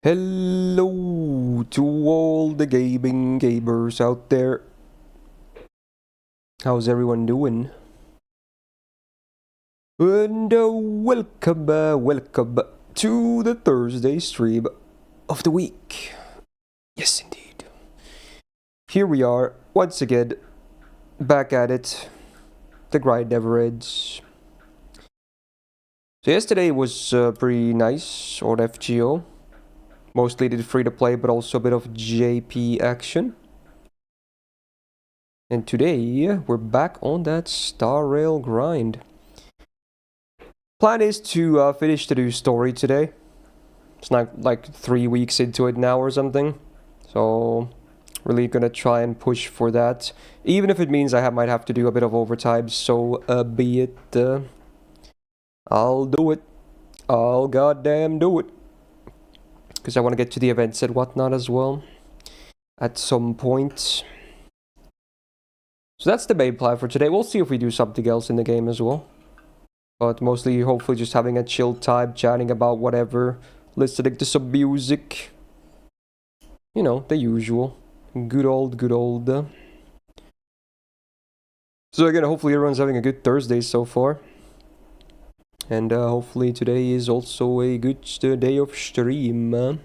Hello to all the gaming gamers out there. How's everyone doing? And welcome to the Thursday stream of the week. Yes, indeed. Here we are, once again, back at it. The grind never ends. So yesterday was pretty nice on FGO. Mostly did free-to-play, but also a bit of JP action. And today, we're back on that Star Rail grind. Plan is to finish the new story today. It's not like 3 weeks into it now or something. So, really gonna try and push for that. Even if it means I might have to do a bit of overtime, so be it. I'll do it. I'll goddamn do it. Because I want to get to the events and whatnot as well. At some point. So that's the main plan for today. We'll see if we do something else in the game as well. But mostly, hopefully, just having a chill time, chatting about whatever, listening to some music. You know, the usual. Good old. So again, hopefully everyone's having a good Thursday so far. And hopefully today is also a good day of stream.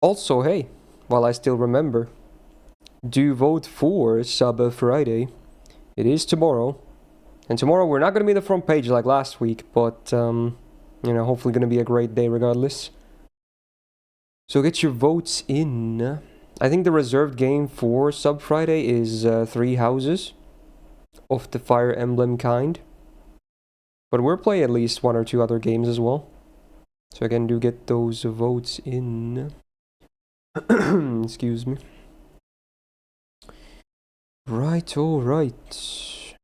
Also, hey, while I still remember, do vote for Sub Friday. It is tomorrow. And tomorrow we're not going to be in the front page like last week, but, you know, hopefully going to be a great day regardless. So get your votes in. I think the reserved game for Sub Friday is 3 houses of the Fire Emblem kind. But we'll play at least 1 or 2 other games as well. So again, do get those votes in. Excuse me. Right, alright.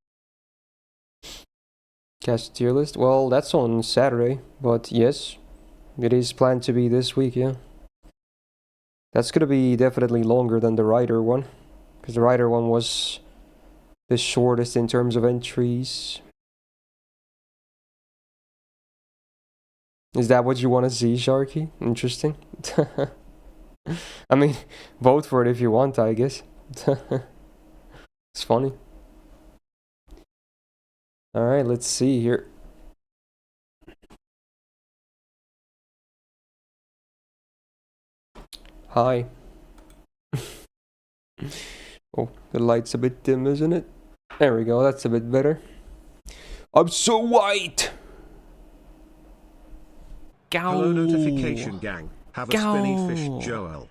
Cast tier list? Well, that's on Saturday, but yes, it is planned to be this week, yeah. That's gonna be definitely longer than the Rider one, because the Rider one was the shortest in terms of entries. Is that what you want to see, Sharky? Interesting. I mean, vote for it if you want, I guess. It's funny. Alright, let's see here. Hi. Oh, the light's a bit dim, isn't it? There we go, that's a bit better. I'm so white! Gow. Hello notification gang. Have a spinny fish, Joel.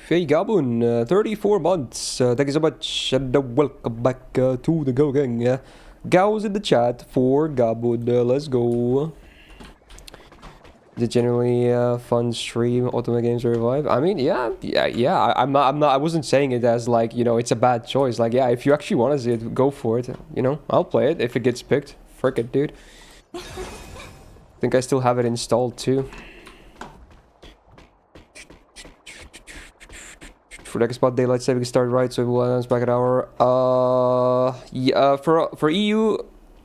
Hey Gabun, 34 months. Thank you so much, and welcome back to the Go Gang. Gau's in the chat for Gabun. Let's go. The generally fun stream. Ultimate Games Revive. I mean, yeah. I wasn't saying it as like, you know, it's a bad choice. Like, yeah, if you actually want to see it, go for it. You know, I'll play it if it gets picked. Frick it, dude. I think I still have it installed too. For next spot, daylight saving start right, so it will announce back an hour. Yeah, for EU,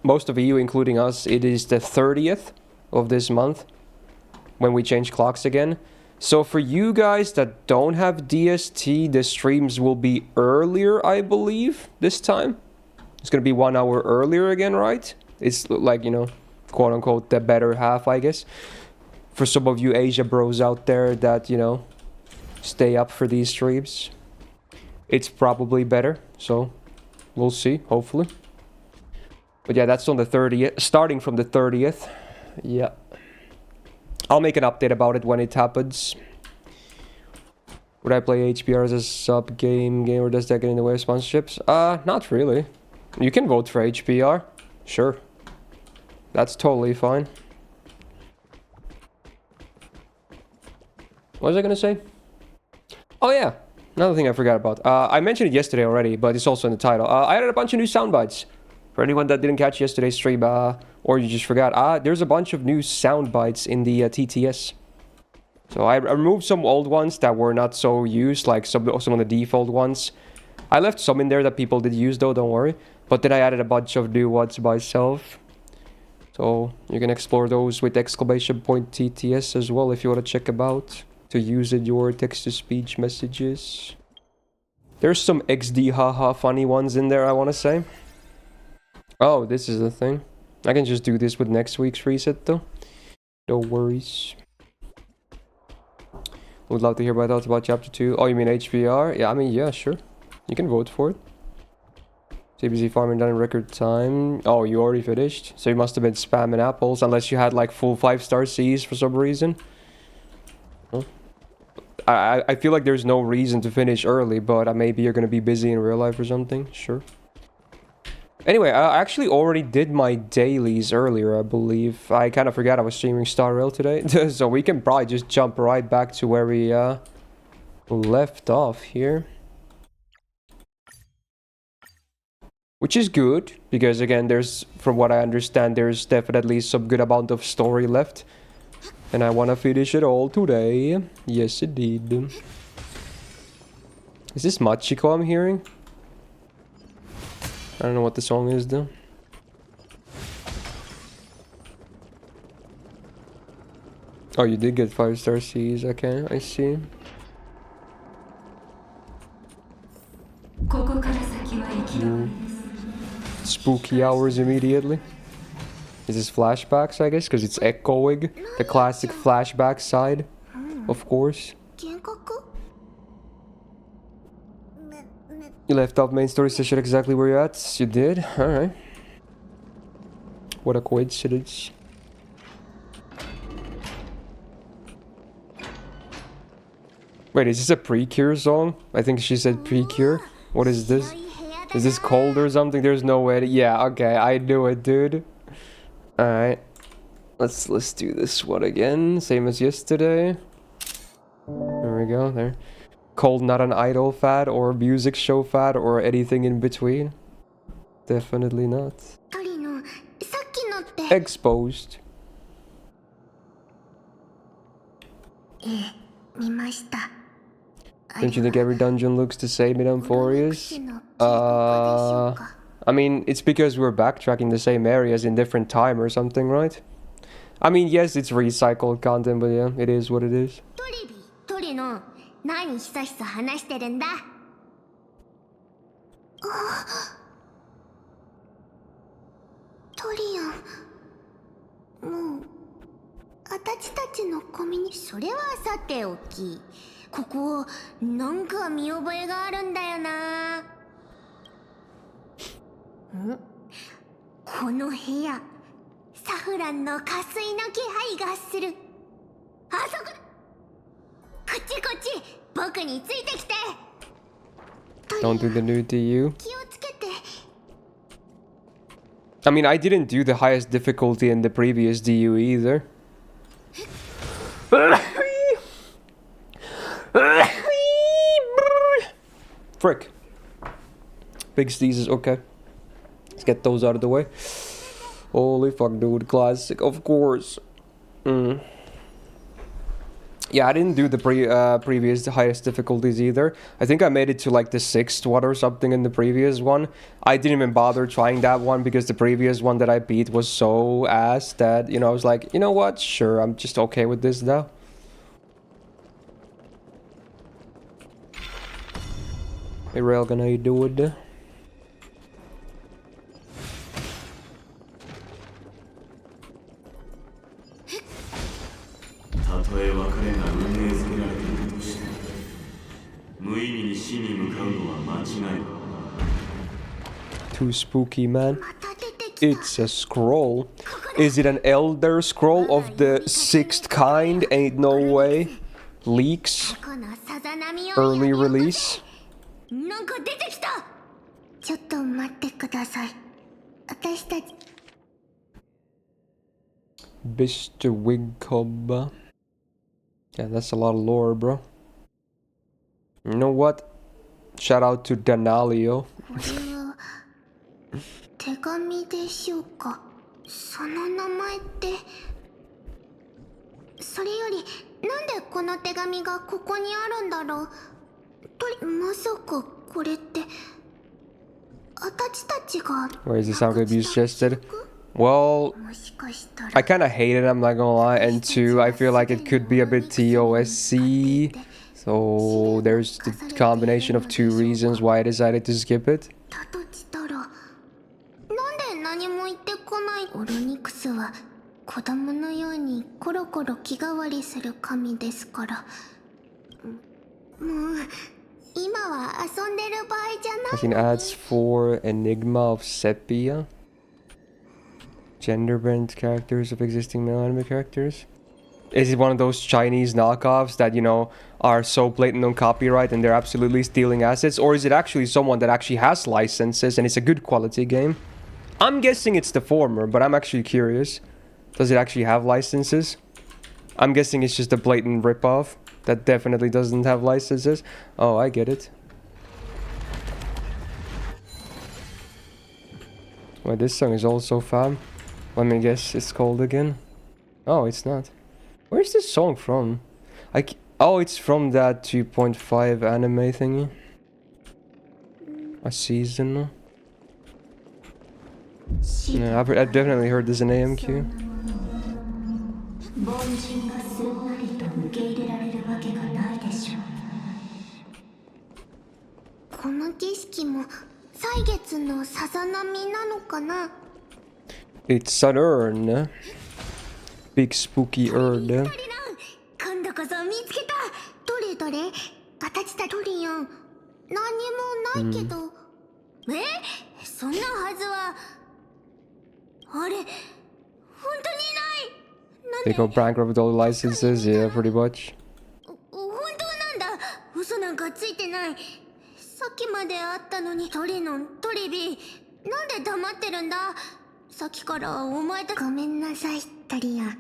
most of EU, including us, it is the 30th of this month when we change clocks again. So for you guys that don't have DST, the streams will be earlier, I believe, this time. It's gonna be 1 hour earlier again, right? It's like, you know, quote unquote, the better half, I guess. For some of you Asia bros out there that, you know, stay up for these streams, it's probably better, so we'll see, hopefully. But yeah, that's on the 30th, starting from the 30th. Yeah, I'll make an update about it when it happens. Would I play HBR as a sub game, or does that get in the way of sponsorships? Not really. You can vote for HBR, sure, that's totally fine. What was I gonna say? Oh yeah, another thing I forgot about. I mentioned it yesterday already, but it's also in the title. I added a bunch of new sound bites. For anyone that didn't catch yesterday's stream, or you just forgot, there's a bunch of new sound bites in the TTS. So I removed some old ones that were not so used, like some of the default ones. I left some in there that people did use though, don't worry. But then I added a bunch of new ones myself. So you can explore those with exclamation point TTS as well if you want to check about to use in your text-to-speech messages. There's some XD haha funny ones in there, I want to say. Oh, this is the thing. I can just do this with next week's reset though. No worries. Would love to hear my thoughts about chapter 2. Oh, you mean HBR? Yeah, I mean, yeah, sure. You can vote for it. CBC farming done in record time. Oh, you already finished? So you must have been spamming apples, unless you had like full 5-star Cs for some reason. Huh? I feel like there's no reason to finish early, but maybe you're gonna be busy in real life or something. Sure. Anyway, I actually already did my dailies earlier, I believe. I kind of forgot I was streaming Star Rail today. So we can probably just jump right back to where we left off here. Which is good, because again, there's, from what I understand, there's definitely some good amount of story left. And I want to finish it all today. Yes, indeed. Is this Machiko I'm hearing? I don't know what the song is, though. Oh, you did get 5-star Cs. Okay, I see. Spooky hours immediately. Is this flashbacks, I guess? Because it's echoing the classic flashback side, of course. You left off main story session exactly where you're at? You did? Alright. What a coincidence. Wait, is this a Precure song? I think she said Precure. What is this? Is this cold or something? There's no way to... Yeah, okay, I knew it, dude. Alright. Let's do this one again. Same as yesterday. There we go, there. Cold, not an idol fad or music show fad or anything in between. Definitely not. Exposed. Don't you think every dungeon looks the same in Amphorius? I mean, it's because we're backtracking the same areas in different time or something, right? I mean, yes, it's recycled content, but yeah, it is what it is. Don't do the new DU. I mean, I didn't do the highest difficulty in the previous DU either. Frick. Big sneezes, okay. Let's get those out of the way. Holy fuck, dude. Classic, of course. Yeah, I didn't do the previous highest difficulties either. I think I made it to like the 6th one or something in the previous one. I didn't even bother trying that one because the previous one that I beat was so ass that, you know, I was like, you know what? Sure, I'm just okay with this now. Hey, Railgun, how you doing? Too spooky, man. It's a scroll. Is it an elder scroll of the 6th kind? Ain't no way. Leaks. Early release. Mr. Wigcub. Yeah, that's a lot of lore, bro. You know what? Shout out to Danalio. Where is this sound gonna be suggested? Well, I kind of hate it, I'm not gonna lie. And two, I feel like it could be a bit TOSC. So there's the combination of two reasons why I decided to skip it. だとしたら、なんで何も言ってこない？オロニクスは子供のようにコロコロ気変わりする神ですから。もう今は遊んでる場合じゃない。I think ads for Enigma of Sepia. Gender bent characters of existing male anime characters. Is it one of those Chinese knockoffs that, you know, are so blatant on copyright and they're absolutely stealing assets? Or is it actually someone that actually has licenses and it's a good quality game? I'm guessing it's the former, but I'm actually curious. Does it actually have licenses? I'm guessing it's just a blatant ripoff that definitely doesn't have licenses. Oh, I get it. Wait, this song is also fab. Let me guess, it's called again. Oh, it's not. Where's this song from? Oh, it's from that 2.5 anime thingy. A season. Yeah, I've definitely heard this in AMQ. 凡人がすんなりと受け入れられるわけがないでしょう。この景色も歳月のさざ波なのかな。 It's Southern. Big spooky urn. 今度こそ見つけた。どれどれ、形だトリオン。何もないけど。そんなはずは。あれ、本当にいない。 They go bankrupt with all the licenses, yeah, pretty much. 本当なんだ。嘘なんかついてない。さっきまであったのに。トリノン、トリビー、なんで黙ってるんだ。さっきからお前と。ごめんなさい、トリアン。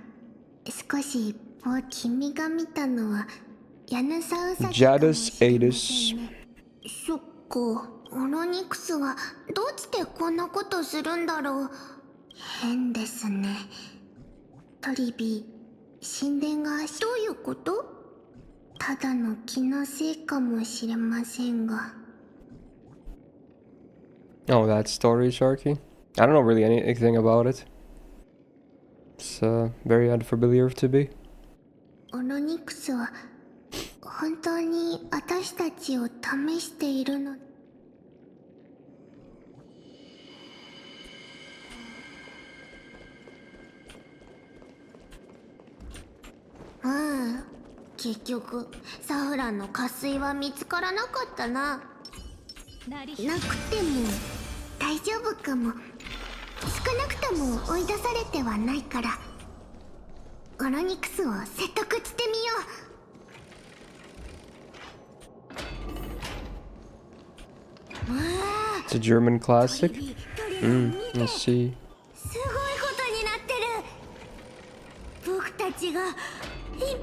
少し君が見たのはヤヌサウサギかもしれませんね。そっか。オロニクスはどうしてこんなことするんだろう。変ですね。トリビー、神殿がどういうこと？ただの気のせいかもしれませんが。Oh, that story, Sharky? I don't know really anything about it. It's very unfamiliar to me. オロニクスは本当に私たちを試しているの。結局サフランの渇水は見つからなかったな。なくても大丈夫かも。少なくとも追い出されてはないから。オロニクスを説得してみよう。It's a German classic. Let's see. すごいことになってる。僕たちがいっ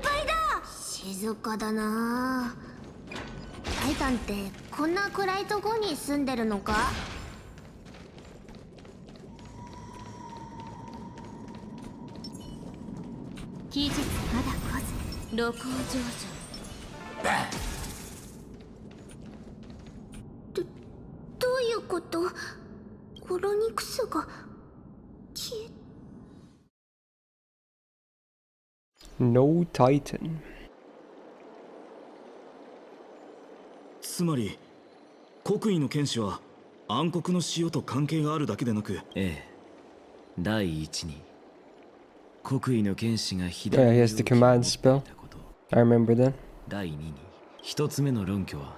ぱいだ。静かだな。タイタンってこんな暗いとこに住んでるのか？期日まだ来ず、露光上々。どういうこと？オロニクスが消え。No Titan. つまり国威の剣士は暗黒の塩と関係があるだけでなく、第一に国威の剣士が Yeah, he has the command spell. I remember that. 第二に一つ目の論拠は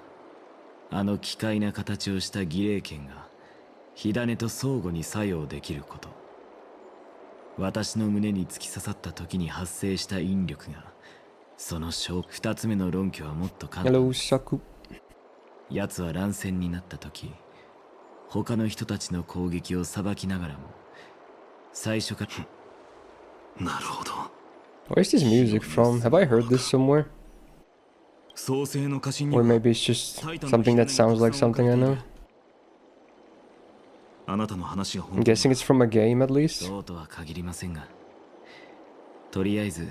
あの奇怪な形をした儀礼剣が火種と相互に作用できること。私の胸に突き刺さった時に発生した引力がその証拠。二つ目の論拠はもっと簡単。 Hello, Saku. 奴は乱戦になった時、他の人たちの攻撃を裁きながらも最初から。なるほど。 Where's this music from? Have I heard this somewhere? 創世の家臣に Or maybe it's just something that sounds like something I know. あなたの話が I'm 本当 guessing it's from a game at least. そうとは限りませんが、とりあえず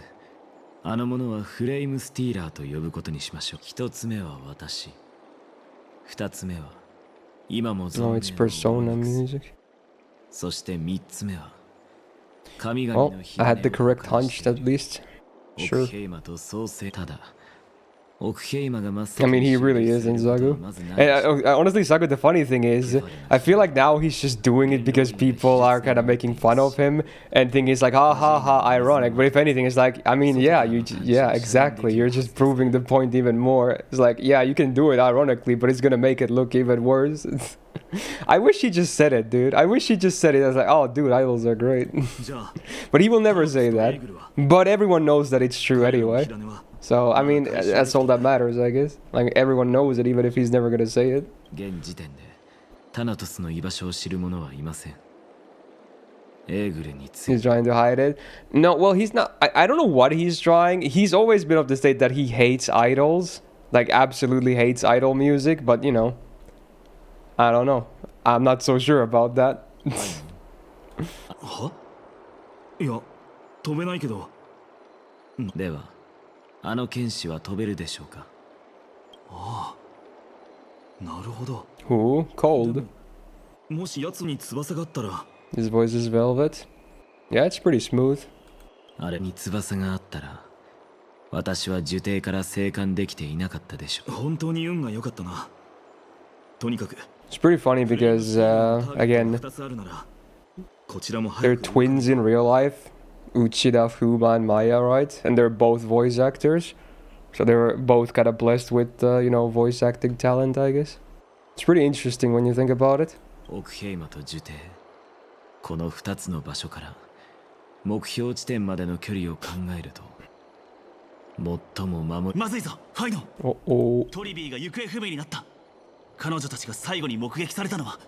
あの者はフレイムスティーラーと呼ぶことにしましょう。一つ目は私、二つ目は今も No, it's Persona music. そして三つ目は Well, I had the correct hunch at least. Sure. I mean, he really is in Zagu. And honestly, Zagu, the funny thing is, I feel like now he's just doing it because people are kind of making fun of him and think it's like, ha ha ha, ironic. But if anything, it's like, I mean, yeah, yeah, exactly. You're just proving the point even more. It's like, yeah, you can do it ironically, but it's gonna make it look even worse. I wish he just said it, dude. I wish he just said it. I was like, oh, dude, idols are great. But he will never say that. But everyone knows that it's true anyway. So, I mean, that's all that matters, I guess. Like, everyone knows it, even if he's never gonna say it. He's trying to hide it. No, well, he's not. I don't know what he's trying. He's always been of the state that he hates idols. Like, absolutely hates idol music, but, you know. I don't know. I'm not so sure about that. いや、飛べないけど。では、あの剣士は飛べるでしょうか。ああ、なるほど。Ooh, cold. もし奴に翼があったら。His voice is velvet. Yeah, it's pretty smooth. あれに翼があったら、私は呪帝から生還できていなかったでしょう。本当に運が良かったな。とにかく。It's pretty funny because, again, they're twins in real life. Uchida, Fuma, and Maya, right? And they're both voice actors. So they're both kind of blessed with, you know, voice acting talent, I guess. It's pretty interesting when you think about it. 奥平間と呪帝、この2つの場所から目標地点までの距離を考えると、最も守る。まずいぞ、ファイノ。Oh. トリビーが行方不明になった。彼女たちが最後に目撃されたのは。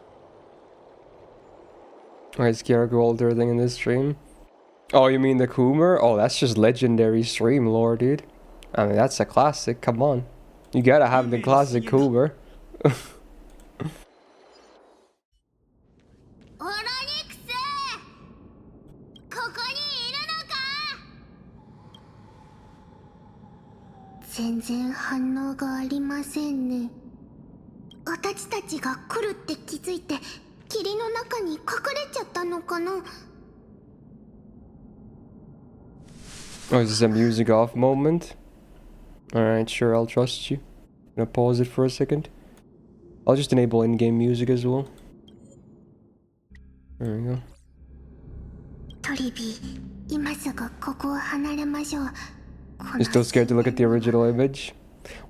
Why is Kiara older than in this stream? Oh, you mean the Coomer? Oh, that's just legendary stream lore, dude. I mean, that's a classic. Come on. You gotta have the classic Coomer. Oh, 私たちが来るって気づいて霧の中に隠れちゃったのかな。 Oh, is this a music off moment? Alright, sure, I'll trust you. I'm gonna pause it for a second. I'll just enable in-game music as well. There we go. トリビー、今すぐここを離れましょう。 You're still scared to look at the original image?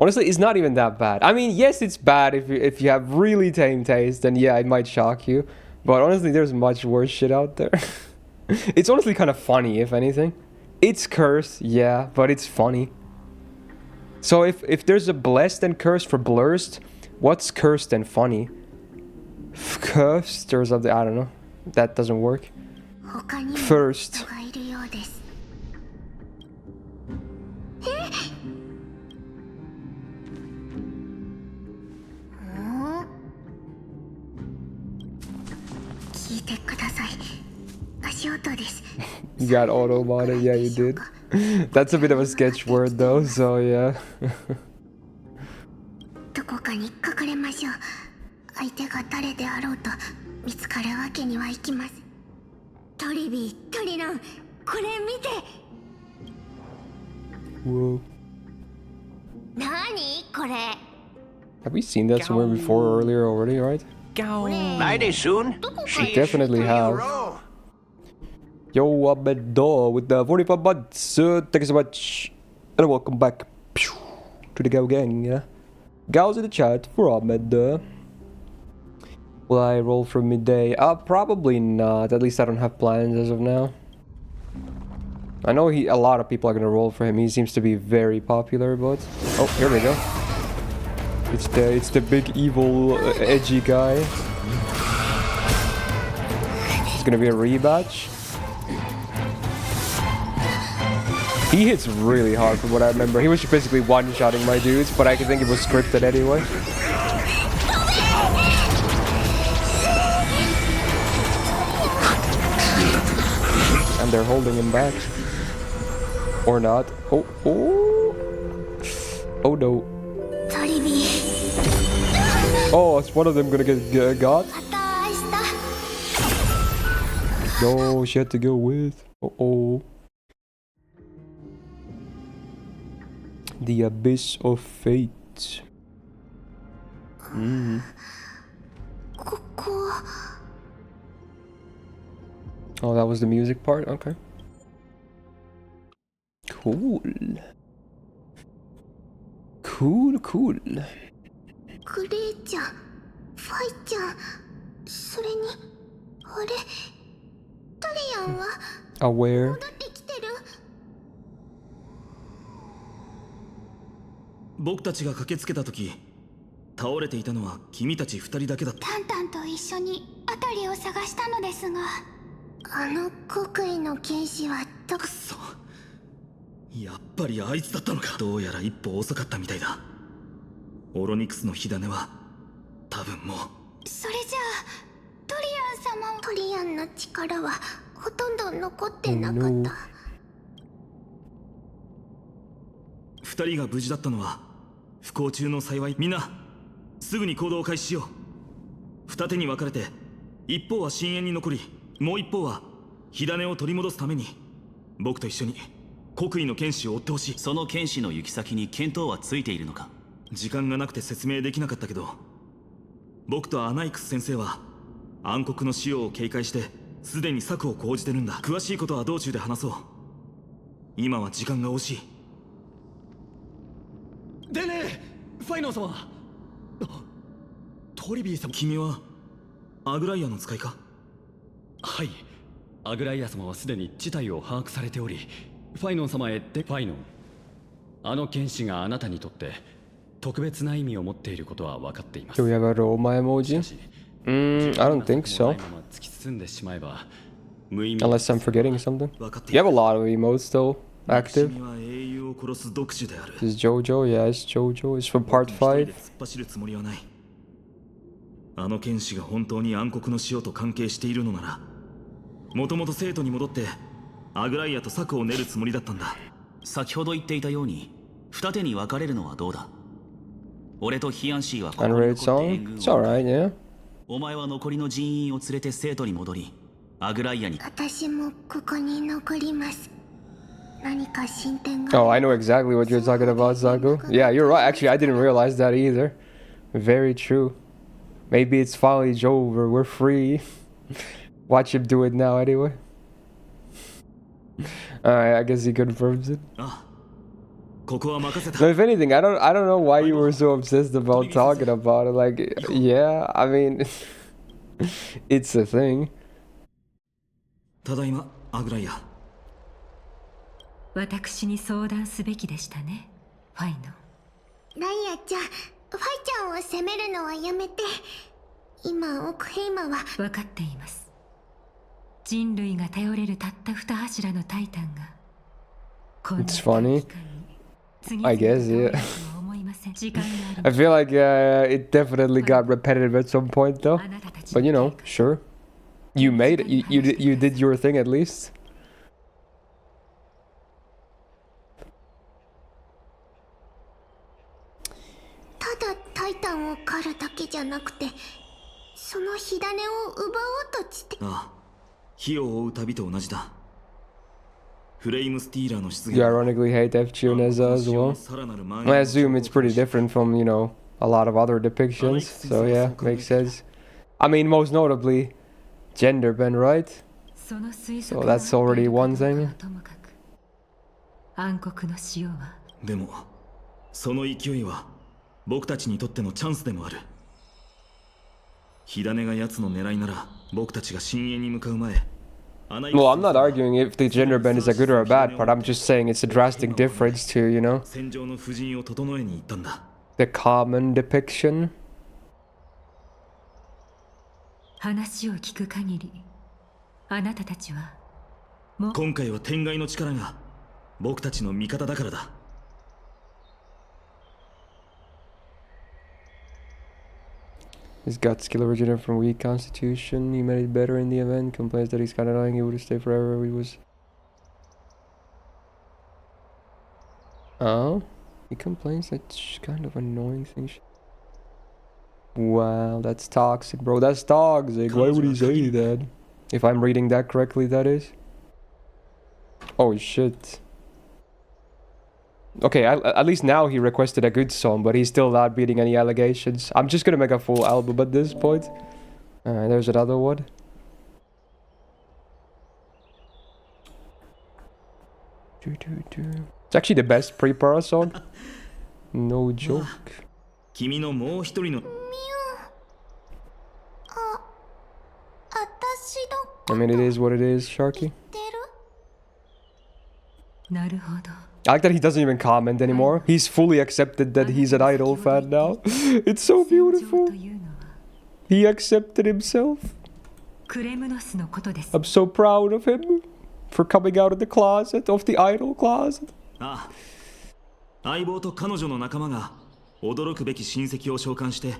Honestly, it's not even that bad. I mean, yes, it's bad if you have really tame taste, then yeah, it might shock you. But honestly, there's much worse shit out there. It's honestly kind of funny, if anything. It's cursed, yeah, but it's funny. So if there's a blessed and cursed for blurst, what's cursed and funny? Cursed or something, I don't know. That doesn't work. First. You got auto on it, yeah, you did. That's a bit of a sketch word though, so yeah. どこかに隠れましょう。相手が誰であろうと見つかるわけにはいきます。トリビー、トリノン、これ見て。Whoa. 何これ？ Have we seen that somewhere before earlier already, right? Mighty soon. We definitely have. Yo, Abedor with the 45 months. Thank you so much. And welcome back to the Gao Gang, yeah? Gao's in the chat for Ahmed. Will I roll from midday? Probably not. At least I don't have plans as of now. I know a lot of people are gonna roll for him. He seems to be very popular, but... Oh, here we go. It's the big evil edgy guy. It's gonna be a rematch. He hits really hard from what I remember. He was just basically one-shotting my dudes, but I think it was scripted anyway. And they're holding him back. Or not. Oh, oh. Oh no. Oh, is one of them gonna get got? No, she had to go with. Uh-oh. The Abyss of Fate. Mm. ここ Oh, that was the music part? Okay. Cool. Cool, cool. グレイちゃんファイちゃんそれにあれトリアンは Aware. 戻ってきてる僕たちが駆けつけた時倒れていたのは君たち二人だけだった。タンタンと一緒にアトリを探したのですがあの国威の剣士はどくそ、やっぱりあいつだったのか。どうやら一歩遅かったみたいだ。オロニクスの火種は多分もう。それじゃあトリアン様トリアンの力はほとんど残ってなかった二人が無事だったのは不幸中の幸い。みんなすぐに行動を開始しよう。二手に分かれて一方は深淵に残りもう一方は火種を取り戻すために僕と一緒に国威の剣士を追ってほしい。その剣士の行き先に見当はついているのか。時間がなくて説明できなかったけど、僕とアナイクス先生は暗黒の使用を警戒してすでに策を講じてるんだ。詳しいことは道中で話そう。今は時間が惜しい。でねファイノン様、トリビー様。君はアグライアの使いか。はい、アグライア様はすでに事態を把握されており、ファイノン様へファイノン、あの剣士があなたにとって特別な意味を持っていることは分かっています。 Do we have a Roma emoji? I don't think so. 突き進んでしまえば Unless I'm forgetting something. You have a lot of emotes still active. 君は英雄を殺す毒種である。 This is Jojo, yeah, it's Jojo. It's from part 一人で 5. 突っ走るつもりはない。あの剣士が本当に暗黒の塩と関係しているのなら、もともと生徒に戻ってアグライアと策を練るつもりだったんだ。先ほど言っていたように二手に分かれるのはどうだ。俺とヒアンシーはここに Unrated 残って援 song? 軍 It's を。 alright, yeah. お前は残りの人員を連れて生徒に戻りアグライアに。私もここに残ります何か進展が Oh, I know exactly what you're talking about, Zago. Yeah, you're right. Actually, I didn't realize that either. Very true. Maybe it's finally over. We're free. Watch him do it now anyway. Alright, I guess he confirms it. あ、ここは任せた。 But if anything, I don't know why you were so obsessed about talking about it. Like, yeah, I mean, it's a thing. ただいまアグライア。私に相談すべきでしたね、ファイノン。ライアちゃんファイちゃんを責めるのはやめて今オクヘイマは分かっています。人類が頼れるたった二柱のタイタンがこんな It's funny. 短期間に I guess, yeah. 次々と倒れるとは思いません。時間があ I り feel like it definitely got repetitive at some point, though. あなたたち But you の know, sure. You made it. You did your thing at least. ただタイタンを狩るだけじゃなくてその火種を奪おうとしてああ、火を追う旅と同じだ。フレイムスティーラーの出現。 You ironically hate F. Neza as well. I assume it's pretty different from, you know, a lot of other depictions. So yeah, makes sense. I mean, most notably, gender bend, right? その推 So 測が that's already one thing. ともかく暗黒の塩はでもその勢いは僕たちにとってのチャンスでもある。火種が奴の狙いなら僕たちが深淵に向かう前。 Well, I'm not arguing if the gender bend is a good or a bad part. I'm just saying it's a drastic difference to, you know, 戦場の布陣を整えに行ったんだ。 the common depiction. 話を聞く限りあなたたちはもう今回は天外の力が僕たちの味方だからだ。 His gut skill originated from weak constitution. He made it better in the event. Complains that he's kind of annoying. He would have stayed forever if he was. Oh? He complains that she's kind of annoying thing. Wow, that's toxic, bro. That's toxic. Why would he say that? If I'm reading that correctly, that is. Oh shit. Okay, at least now he requested a good song, but he's still not beating any allegations. I'm just gonna make a full album at this point. Alright, there's another one. It's actually the best pre-para song. No joke. 君のもう一人の I mean, it is what it is, Sharky. なるほど。 I like that he doesn't even comment anymore. He's fully accepted that he's an idol fan now. It's so beautiful. He accepted himself. クレムノスのことです。 I'm so proud of him for coming out of the closet, of the idol closet. ああ、相棒と彼女の仲間が驚くべき親戚を召喚して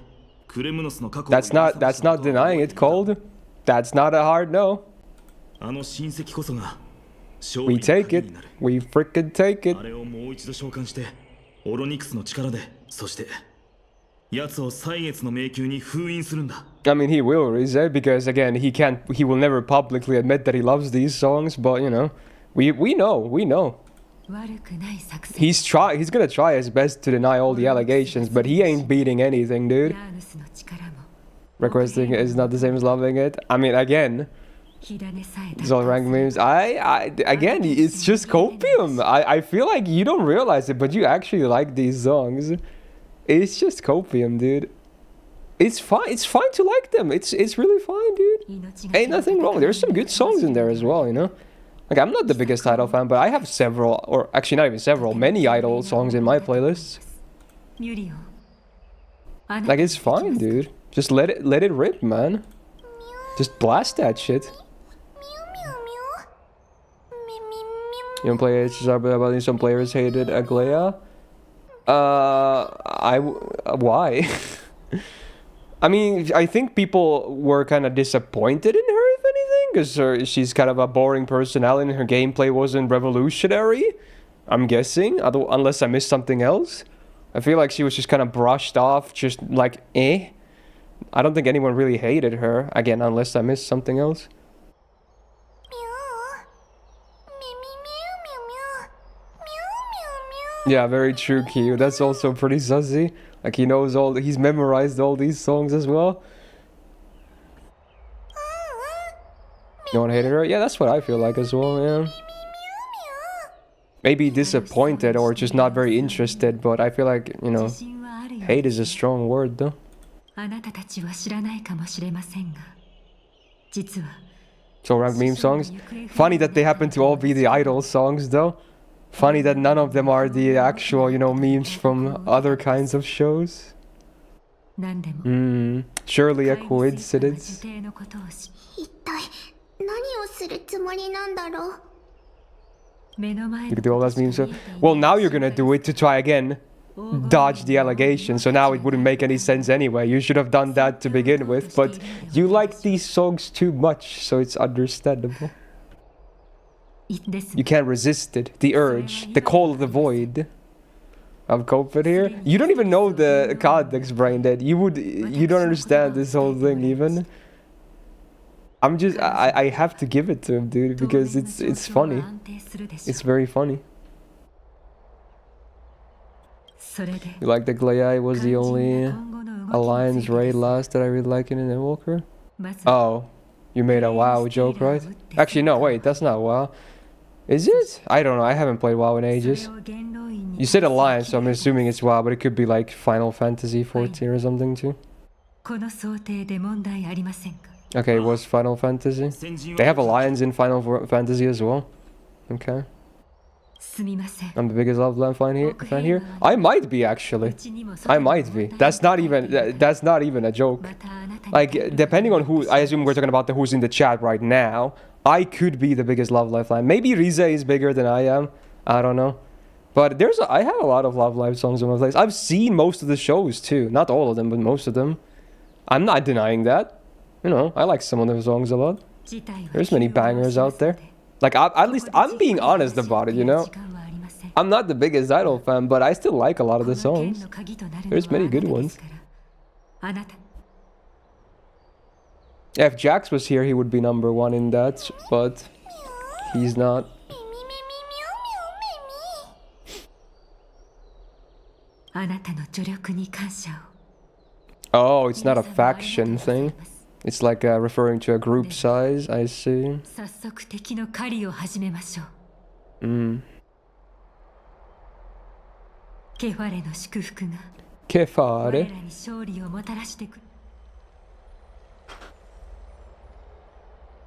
クレムノスの過去を That's not denying it, Cold. That's not a hard no. あの親戚こそが勝 We 利の take 鍵 it. になる We freaking take it. あれをもう一度召喚してオロニクスの力でそして奴を歳月の迷宮に封印するんだ I mean, he will, Rize, because again, he will never publicly admit that he loves these songs, but you know, we know. 悪くない作戦。 He's gonna try his best to deny all the allegations, but he ain't beating anything, dude. ヤーヌスの力も Requesting it is not the same as loving it. I mean, again, 火種さえ it's all ranked memes. Again, it's just copium. I feel like you don't realize it, but you actually like these songs. It's just copium, dude. It's fine. It's fine to like them. It's really fine, dude. Ain't nothing wrong. There's some good songs in there as well, you know. Like, I'm not the biggest Idol fan, but I have several, or actually not even several, many Idol songs in my playlists. ミュリオン。 Like, it's fine, dude. Just let it rip, man. Just blast that shit. You don't play HSR, but some players hated Aglaya. Why? I mean, I think people were kind of disappointed in her, if anything, because she's kind of a boring personality and her gameplay wasn't revolutionary. I'm guessing, unless I missed something else. I feel like she was just kind of brushed off, just like, eh. I don't think anyone really hated her, again, unless I missed something else. Yeah, very true, Kyu. That's also pretty sussy. Like, he's memorized all these songs as well. No one hated her? Yeah, that's what I feel like as well, yeah. Maybe disappointed or just not very interested, but I feel like, you know, hate is a strong word, though. あなたたちは知らないかもしれませんが、実は So ranked meme songs? Funny that they happen to all be the idol songs, though. Funny that none of them are the actual, you know, memes from other kinds of shows. 何でも Surely a coincidence. 受のことをし一体何をするつもりなんだろう。目の前 You can do all those memes. Well, now you're gonna do it to try again. Dodge the allegation, so now it wouldn't make any sense anyway. You should have done that to begin with, but you like these songs too much, so it's understandable. You can't resist it. The urge, the call of the void. I'm coping here. You don't even know the context, Brain Dead. You don't understand this whole thing even. I have to give it to him, dude, because it's funny. It's very funny. You like the Glaya was the only Alliance raid last that I really like in an Walker? Oh, you made a WoW joke, right? Actually, no, wait, that's not WoW. Is it? I don't know, I haven't played WoW in ages. You said Alliance, so I'm assuming it's WoW, but it could be like Final Fantasy 14 or something too. Okay, it was Final Fantasy. They have Alliance in Final Fantasy as well. Okay. I'm the biggest Love Lamb fan here. I might be, actually. I might be. That's not even a joke. Like, depending on who, I assume we're talking about who's in the chat right now. I could be the biggest Love Life fan. Maybe Rize is bigger than I am. I don't know. But I have a lot of Love Life songs on my playlist. I've seen most of the shows too. Not all of them, but most of them. I'm not denying that. You know, I like some of the songs a lot. There's many bangers out there. Like, at least I'm being honest about it, you know? I'm not the biggest Idol fan, but I still like a lot of the songs. There's many good ones. If Jax was here, he would be number 1 in that, but he's not. あなたの助力に感謝を。 Oh, it's not a faction thing. It's like referring to a group size, I see. 早速敵の狩りを始めましょう。ケファレの祝福が Che 我 fare? らに勝利をもたらしてくる。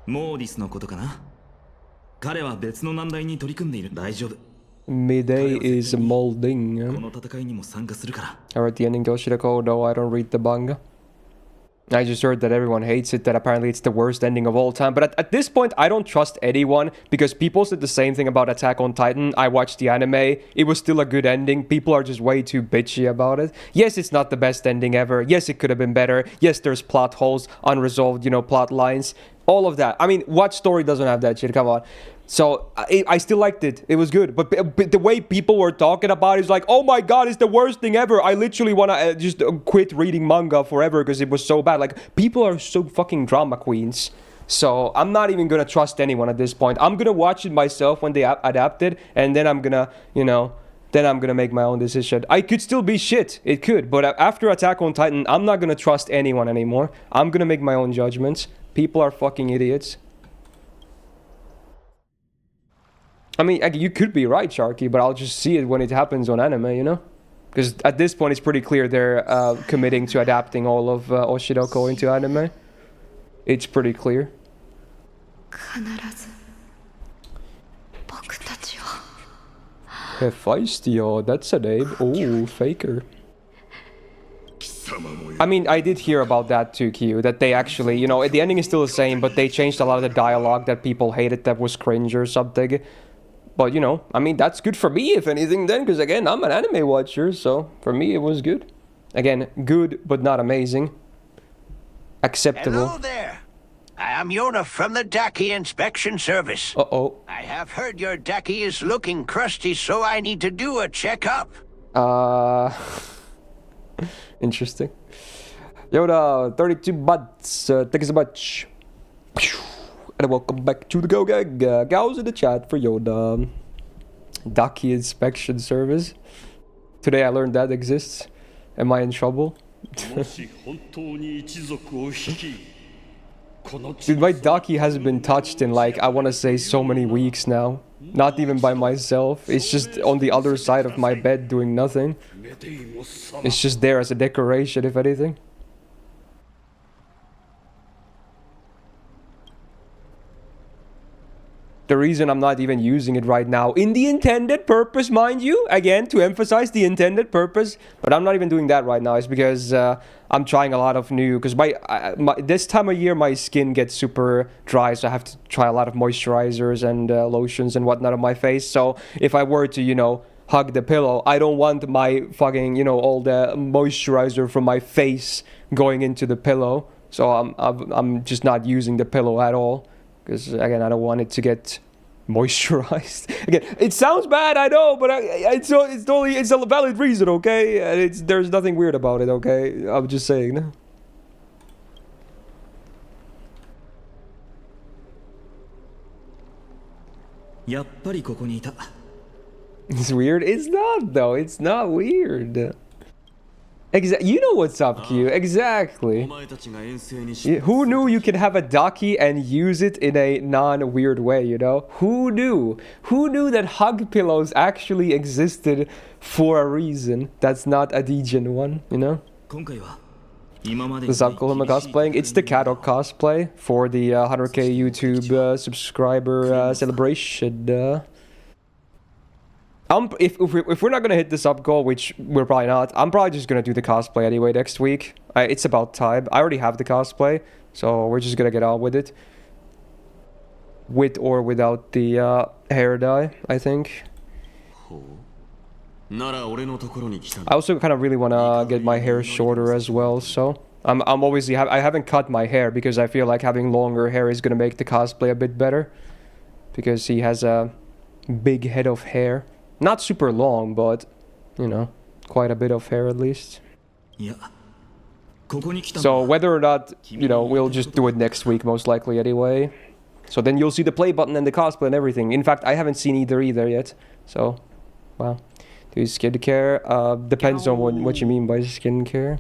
モーディスのことかな。彼は別の難題に取り組んでいる。大丈夫。 Midday is molding. この戦いにも参加するから。 I read the ending Goshirako, though I don't read the manga. I just heard that everyone hates it, that apparently it's the worst ending of all time. But at this point, I don't trust anyone, because people said the same thing about Attack on Titan. I watched the anime. It was still a good ending. People are just way too bitchy about it. Yes, it's not the best ending ever. Yes, it could have been better. Yes, there's plot holes, unresolved, plot lines. All of that. I mean, what story doesn't have that shit? Come on. So, I still liked it. It was good. But the way people were talking about it is like, oh my god, it's the worst thing ever. I literally want to just quit reading manga forever because it was so bad. Like, people are so fucking drama queens. So, I'm not even going to trust anyone at this point. I'm going to watch it myself when they adapt it. And then I'm going to, then I'm going to make my own decision. I could still be shit. It could. But after Attack on Titan, I'm not going to trust anyone anymore. I'm going to make my own judgments. People are fucking idiots. I mean, you could be right, Sharky, but I'll just see it when it happens on anime, Because at this point, it's pretty clear they're committing to adapting all of Oshiroko into anime. It's pretty clear. 必ず僕たちを Hephaestia, that's a name. Oh, faker. I mean, I did hear about that too, Q, that they actually, the ending is still the same, but they changed a lot of the dialogue that people hated that was cringe or something. But, I mean, that's good for me, if anything, then, because, again, I'm an anime watcher, so for me, it was good. Again, good, but not amazing. Acceptable. Hello there. I am Yona from the Daki Inspection Service. Uh-oh. I have heard your Daki is looking crusty, so I need to do a checkup. Interesting. Yoda, 32 bucks. Thank you so much. And welcome back to the Go Gang. Gals in the chat for Yoda. Daki Inspection Service. Today I learned that exists. Am I in trouble? Dude, my Daki hasn't been touched in like, I want to say so many weeks now. Not even by myself. It's just on the other side of my bed doing nothing. It's just there as a decoration, if anything. The reason I'm not even using it right now, in the intended purpose, mind you, again, to emphasize the intended purpose, but I'm not even doing that right now, is because I'm trying a lot of new, because this time of year, my skin gets super dry, so I have to try a lot of moisturizers and lotions and whatnot on my face. So if I were to, hug the pillow, I don't want my fucking, all the moisturizer from my face going into the pillow. So I'm just not using the pillow at all. Because, again, I don't want it to get moisturized. Again, it sounds bad, I know, but it's a valid reason, okay? And there's nothing weird about it, okay? I'm just saying. It's weird? It's not, though. It's not weird. You know what's up, Q. Exactly. Who knew you could have a Daki and use it in a non-weird way, Who knew? Who knew that hug pillows actually existed for a reason that's not a Degen one, The Zapkohima cosplaying? It's the Kadok cosplay for the 100k YouTube subscriber celebration. If we're not gonna hit the sub goal, which we're probably not, I'm probably just gonna do the cosplay anyway next week. It's about time. I already have the cosplay, so we're just gonna get on with it. With or without the hair dye, I think. I also kind of really wanna get my hair shorter as well, so I'm obviously I haven't cut my hair because I feel like having longer hair is gonna make the cosplay a bit better, because he has a big head of hair. Not super long, but, quite a bit of hair at least. So whether or not, you know, we'll just do it next week most likely anyway. So then you'll see the play button and the cosplay and everything. In fact, I haven't seen either yet. So, wow. Do skincare? Depends on what you mean by skincare.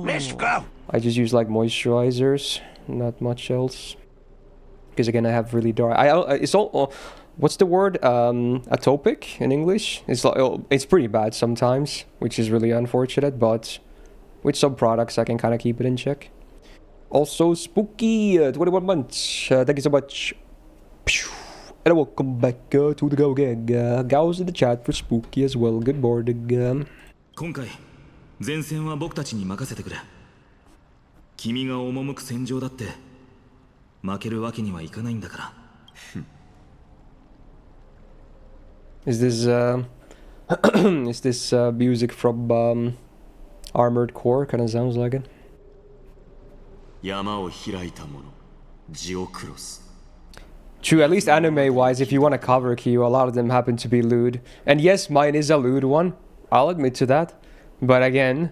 Myst, go! I just use like moisturizers, not much else. Because again, I have really dry. It's all. What's the word? Atopic in English. It's pretty bad sometimes, which is really unfortunate. But with some products, I can kind of keep it in check. Also, Spooky, 21 months. Thank you so much. And welcome back to the Go Gang. Gau's in the chat for Spooky as well. Good morning. 今回前線は僕たちに任せてくれ。君が赴く戦場だって負けるわけにはいかないんだから。Is this is this music from Armored Core? Kind of sounds like it. 山を開いた者、ジオクロス。 True, at least anime-wise, if you want to cover Kyo, a lot of them happen to be lewd. And yes, mine is a lewd one. I'll admit to that. But again,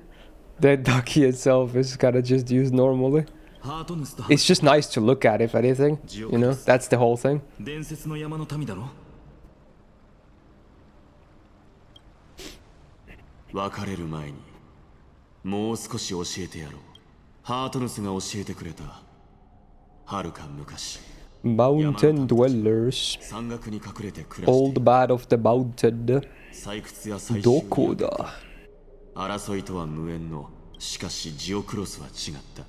the ducky itself is kind of just used normally. It's just nice to look at, if anything. You know, that's the whole thing. 伝説の山の民だろ。別れる前にもう少し教えてやろう。ハートヌスが教えてくれた。はるか昔。 Mountain dwellers. 山岳に隠れて暮らして Old bat of the mountain. 採掘や採集どこだ？争いとは無縁の、しかしジオクロスは違った。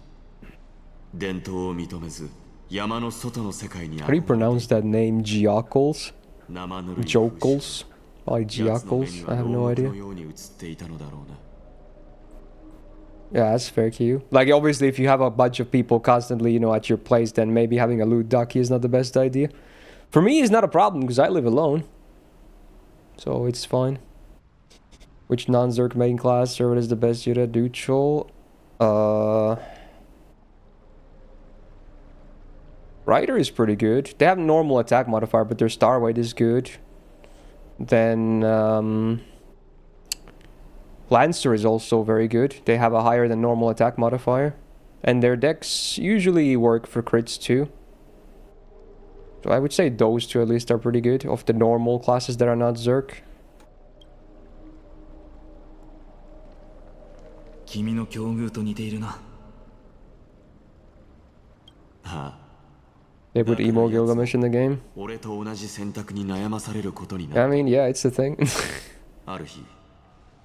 伝統を認めず山の外の世界に How do you pronounce that name? Geokles? 生ぬるい Jokles? Like Geokles? I have no idea. のように映っていたのだろうな。 Yeah, that's fair, Q. Like, obviously, if you have a bunch of people constantly, you know, at your place, then maybe having a lewd ducky is not the best idea. For me, it's not a problem, because I live alone. So, it's fine. Which non-Zerk main class server is the best unit? Neutral? Rider is pretty good. They have normal attack modifier, but their star weight is good. Then, Lancer is also very good. They have a higher than normal attack modifier. And their decks usually work for crits too. So I would say those two at least are pretty good. Of the normal classes that are not Zerk. 君の境遇と似ているな。はあ。 They put emo Gilgamesh in the game. 俺と同じ選択に悩まされることになる。 I mean, yeah, it's the thing. ある日、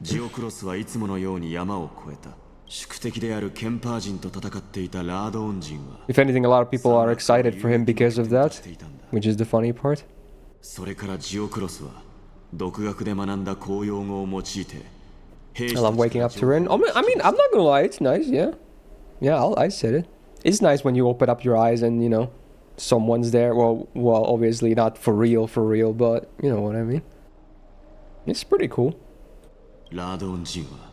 ジオクロスはいつものように山を越えた。宿敵であるケンパー人と戦っていたラードオン人は。If anything, a lot of people are excited for him because of that, which is the funny part. それからジオクロスは独学で学んだ公用語を用いて。 I love waking up to Rin. I mean, I'm not gonna lie, it's nice, yeah. Yeah, I said it. It's nice when you open up your eyes and, you know, someone's there. Well, obviously not for real, but you know what I mean. It's pretty cool. ラードオン人は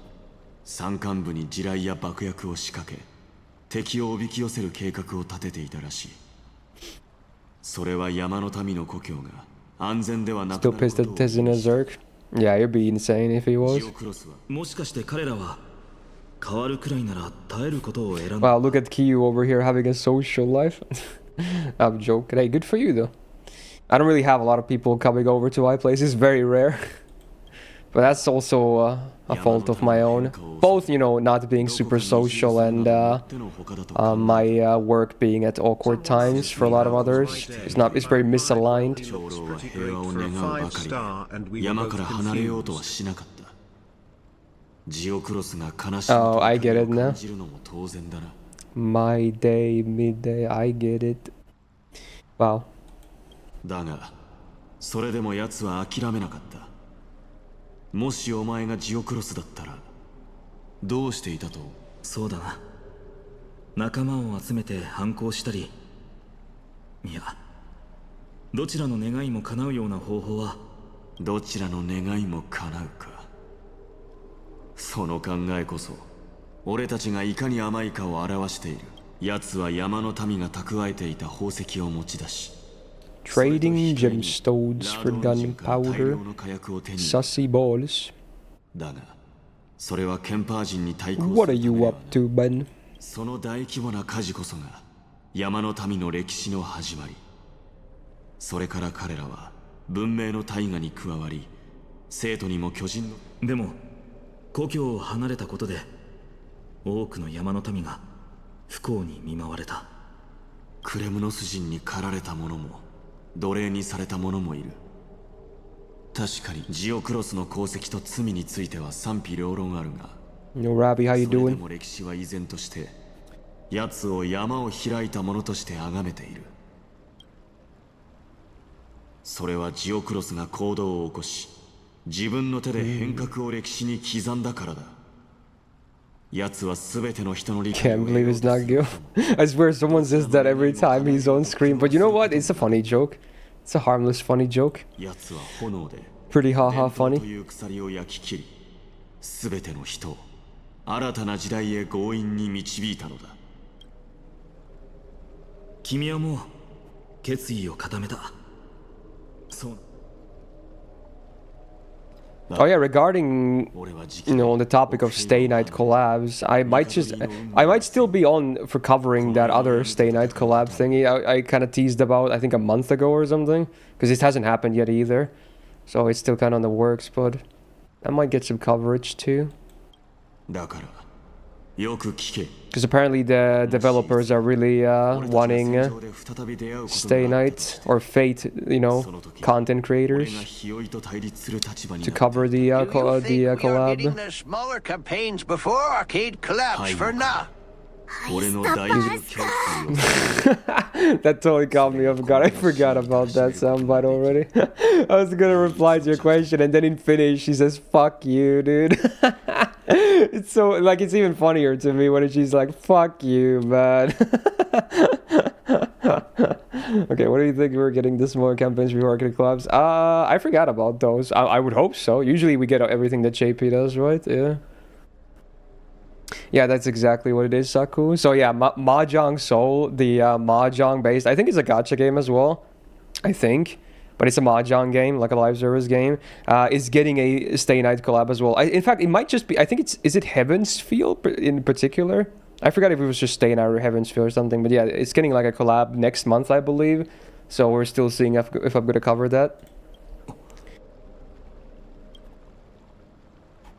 山間部に地雷や爆薬を仕掛け、敵をおびき寄せる計画を立てていたらしい。それは山の民の故郷が安全ではなくなることを。 Still pissed at Tizin as Zerk. Yeah, it'd be insane if he was. もしかして彼らは変わるくらいなら耐えることを選んだ。 Wow, look at Kiyu over here having a social life. I'm joking. Hey, good for you though. I don't really have a lot of people coming over to my place. It's very rare. But that's also a fault of my own. Both, you know, not being super social and my work being at awkward times for a lot of others. It's very misaligned. Oh, I get it now. My day, midday, I get it. Wow. だが、それでも奴は諦めなかった。もしお前がジオクロスだったら、どうしていたと？そうだな。仲間を集めて反抗したり、いや、どちらの願いも叶うような方法は、どちらの願いも叶うか。その考えこそ、俺たちがいかに甘いかを表している。奴は山の民が蓄えていた宝石を持ち出し。 Trading gemstones for gunpowder. Sussy balls. What are you up to, Ben? その大規模な火事こそが山の民の歴史の始まり。それから彼らは文明の大河に加わり、生徒にも巨人の。でも故郷を離れたことで多くの山の民が不幸に見舞われた。クレムノス人に駆られた者も奴隷にされた者もいる。確かにジオクロスの功績と罪については賛否両論あるが、Yo, Robbie, how you それで doing? も歴史は依然として奴を山を開いた者として崇めている。それはジオクロスが行動を起こし、自分の手で変革を歴史に刻んだからだ。奴は全ての人の理解 Can't を believe it's not Gil. I swear someone says that every time he's on screen. But you know what? It's a funny joke. It's a harmless, funny joke. 奴は炎で Pretty haha 伝統と funny. いう鎖を焼き切り、全ての人を新たな時代へ強引に導いたのだ。君はもう決意を固めた。そう。 Oh yeah, regarding the topic of Stay Night collabs, I might still be on for covering that other Stay Night collab thingy I kind of teased about, I think a month ago or something, because it hasn't happened yet either, so it's still kind of on the works, but I might get some coverage too. だからよく聞け。 Because apparently the developers are really wanting Stay Night or Fate, content creators to cover the Do you think we are collab. needing the smaller campaigns before Arcade collapse for now? 俺の大事なキャラ That totally caught me off guard. I forgot about that soundbite already. I was gonna reply to your question, and then in Finnish, she says, "Fuck you, dude." It's so, like, it's even funnier to me when she's like, "Fuck you, man." Okay, what do you think we're getting this more campaigns before Arcade Clubs? I forgot about those. I would hope so. Usually we get everything that JP does, right? Yeah. Yeah, that's exactly what it is, Saku. So yeah, Mahjong Soul, the Mahjong based, I think it's a gacha game as well. I think. But it's a Mahjong game, like a live service game. Is getting a Stay Night collab as well. In fact, it might just be, I think is it Heaven's Feel in particular? I forgot if it was just Stay Night or Heaven's Feel or something. But yeah, it's getting like a collab next month, I believe. So we're still seeing if I'm going to cover that.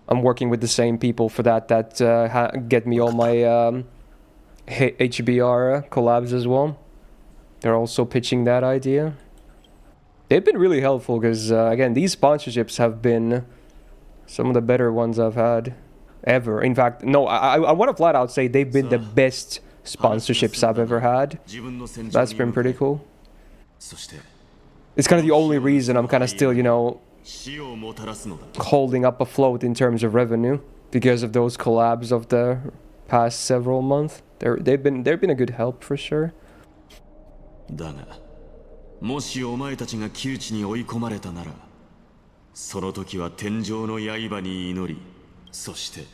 I'm working with the same people for that get me all my HBR collabs as well. They're also pitching that idea. They've been really helpful because, again, these sponsorships have been some of the better ones I've had ever. In fact, no, I want to flat out say they've been the best sponsorships I've ever had. That's been pretty cool. It's kind of the only reason I'm kind of still, holding up afloat in terms of revenue because of those collabs of the past several months. They've been a good help for sure. だが、もしお前たちが窮地に追い込まれたなら、その時は天上の刃に祈り、そして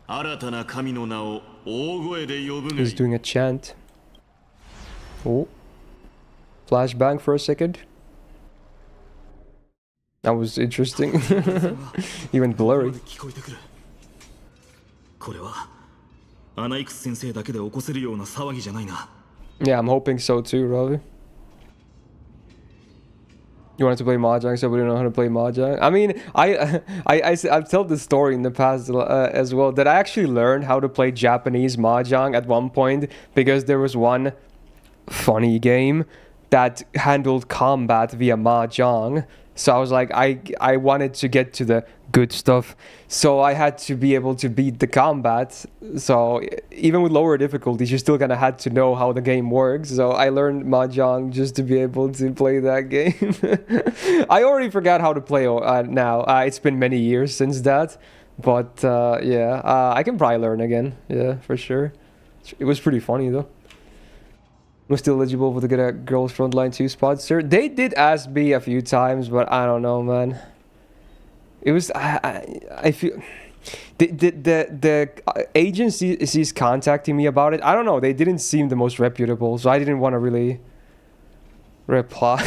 新たな神の名を大声で呼ぶがいい。 He's doing a chant. Oh. Flashbang for a second. That was interesting. Even blurry. これはアナイクス先生だけで起こせるような騒ぎじゃないな。 Yeah, I'm hoping so too, Robbie. You wanted to play Mahjong, so we don't know how to play Mahjong. I mean, I've told this story in the past as well, that I actually learned how to play Japanese Mahjong at one point because there was one funny game that handled combat via Mahjong. So I was like, I wanted to get to the good stuff. So I had to be able to beat the combat. So even with lower difficulties, you still kind of had to know how the game works. So I learned Mahjong just to be able to play that game. I already forgot how to play now. It's been many years since that. But yeah, I can probably learn again. Yeah, for sure. It was pretty funny though. Was still eligible for the get a girls frontline 2 spot, sir. They did ask me a few times, but I don't know, man. It was I feel the agencies contacting me about it. I don't know. They didn't seem the most reputable, so I didn't want to really reply.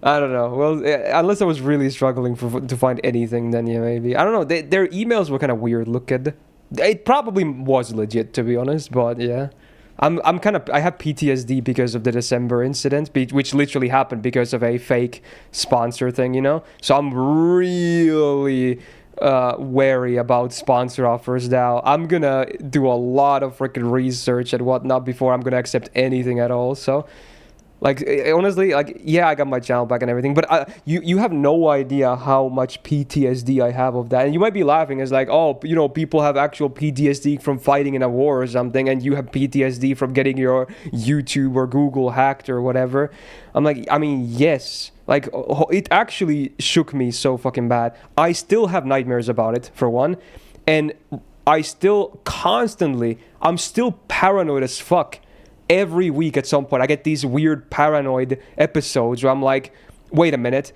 I don't know. Well, unless I was really struggling to find anything, then yeah, maybe. I don't know. Their emails were kind of weird. It probably was legit, to be honest, but yeah. I'm kind of... I have PTSD because of the December incident, which literally happened because of a fake sponsor thing, you know? So I'm really wary about sponsor offers now. I'm gonna do a lot of freaking research and whatnot before I'm gonna accept anything at all, so... Like, honestly, like, yeah, I got my channel back and everything, but you have no idea how much PTSD I have of that. And you might be laughing as like, oh, you know, people have actual PTSD from fighting in a war or something, and you have PTSD from getting your YouTube or Google hacked or whatever. I'm like, I mean, yes. Like, it actually shook me so fucking bad. I still have nightmares about it, for one. And I still constantly, I'm still paranoid as fuck. Every week at some point, I get these weird paranoid episodes where I'm like, wait a minute,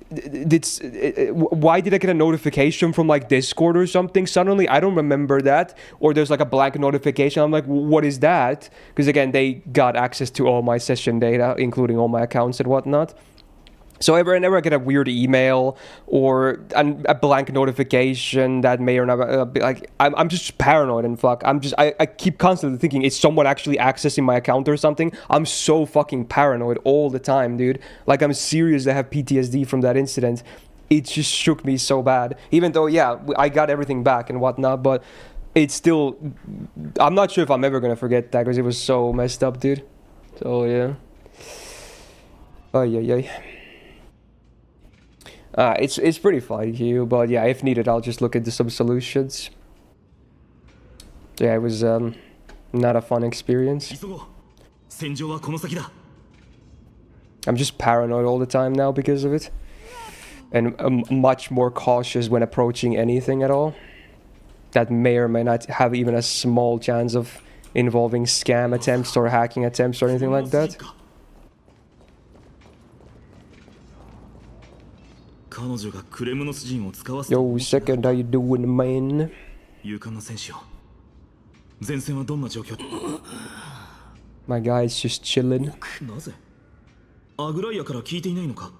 why did I get a notification from like Discord or something suddenly? I don't remember that. Or there's like a blank notification. I'm like, what is that? Because again, they got access to all my session data, including all my accounts and whatnot. So whenever I get a weird email or a blank notification that may or not be like, I'm just paranoid and fuck. I keep constantly thinking, is someone actually accessing my account or something? I'm so fucking paranoid all the time, dude. Like, I'm serious. I have PTSD from that incident. It just shook me so bad. Even though, yeah, I got everything back and whatnot, but it's still... I'm not sure if I'm ever gonna forget that because it was so messed up, dude. So, yeah. Oh, yeah. It's pretty funny here, but yeah, if needed, I'll just look into some solutions. Yeah, it was not a fun experience. I'm just paranoid all the time now because of it. And I'm much more cautious when approaching anything at all. That may or may not have even a small chance of involving scam attempts or hacking attempts or anything like that. Yo, second, how you doing, man? My guy's just chilling. アグライアから聞いていないのか。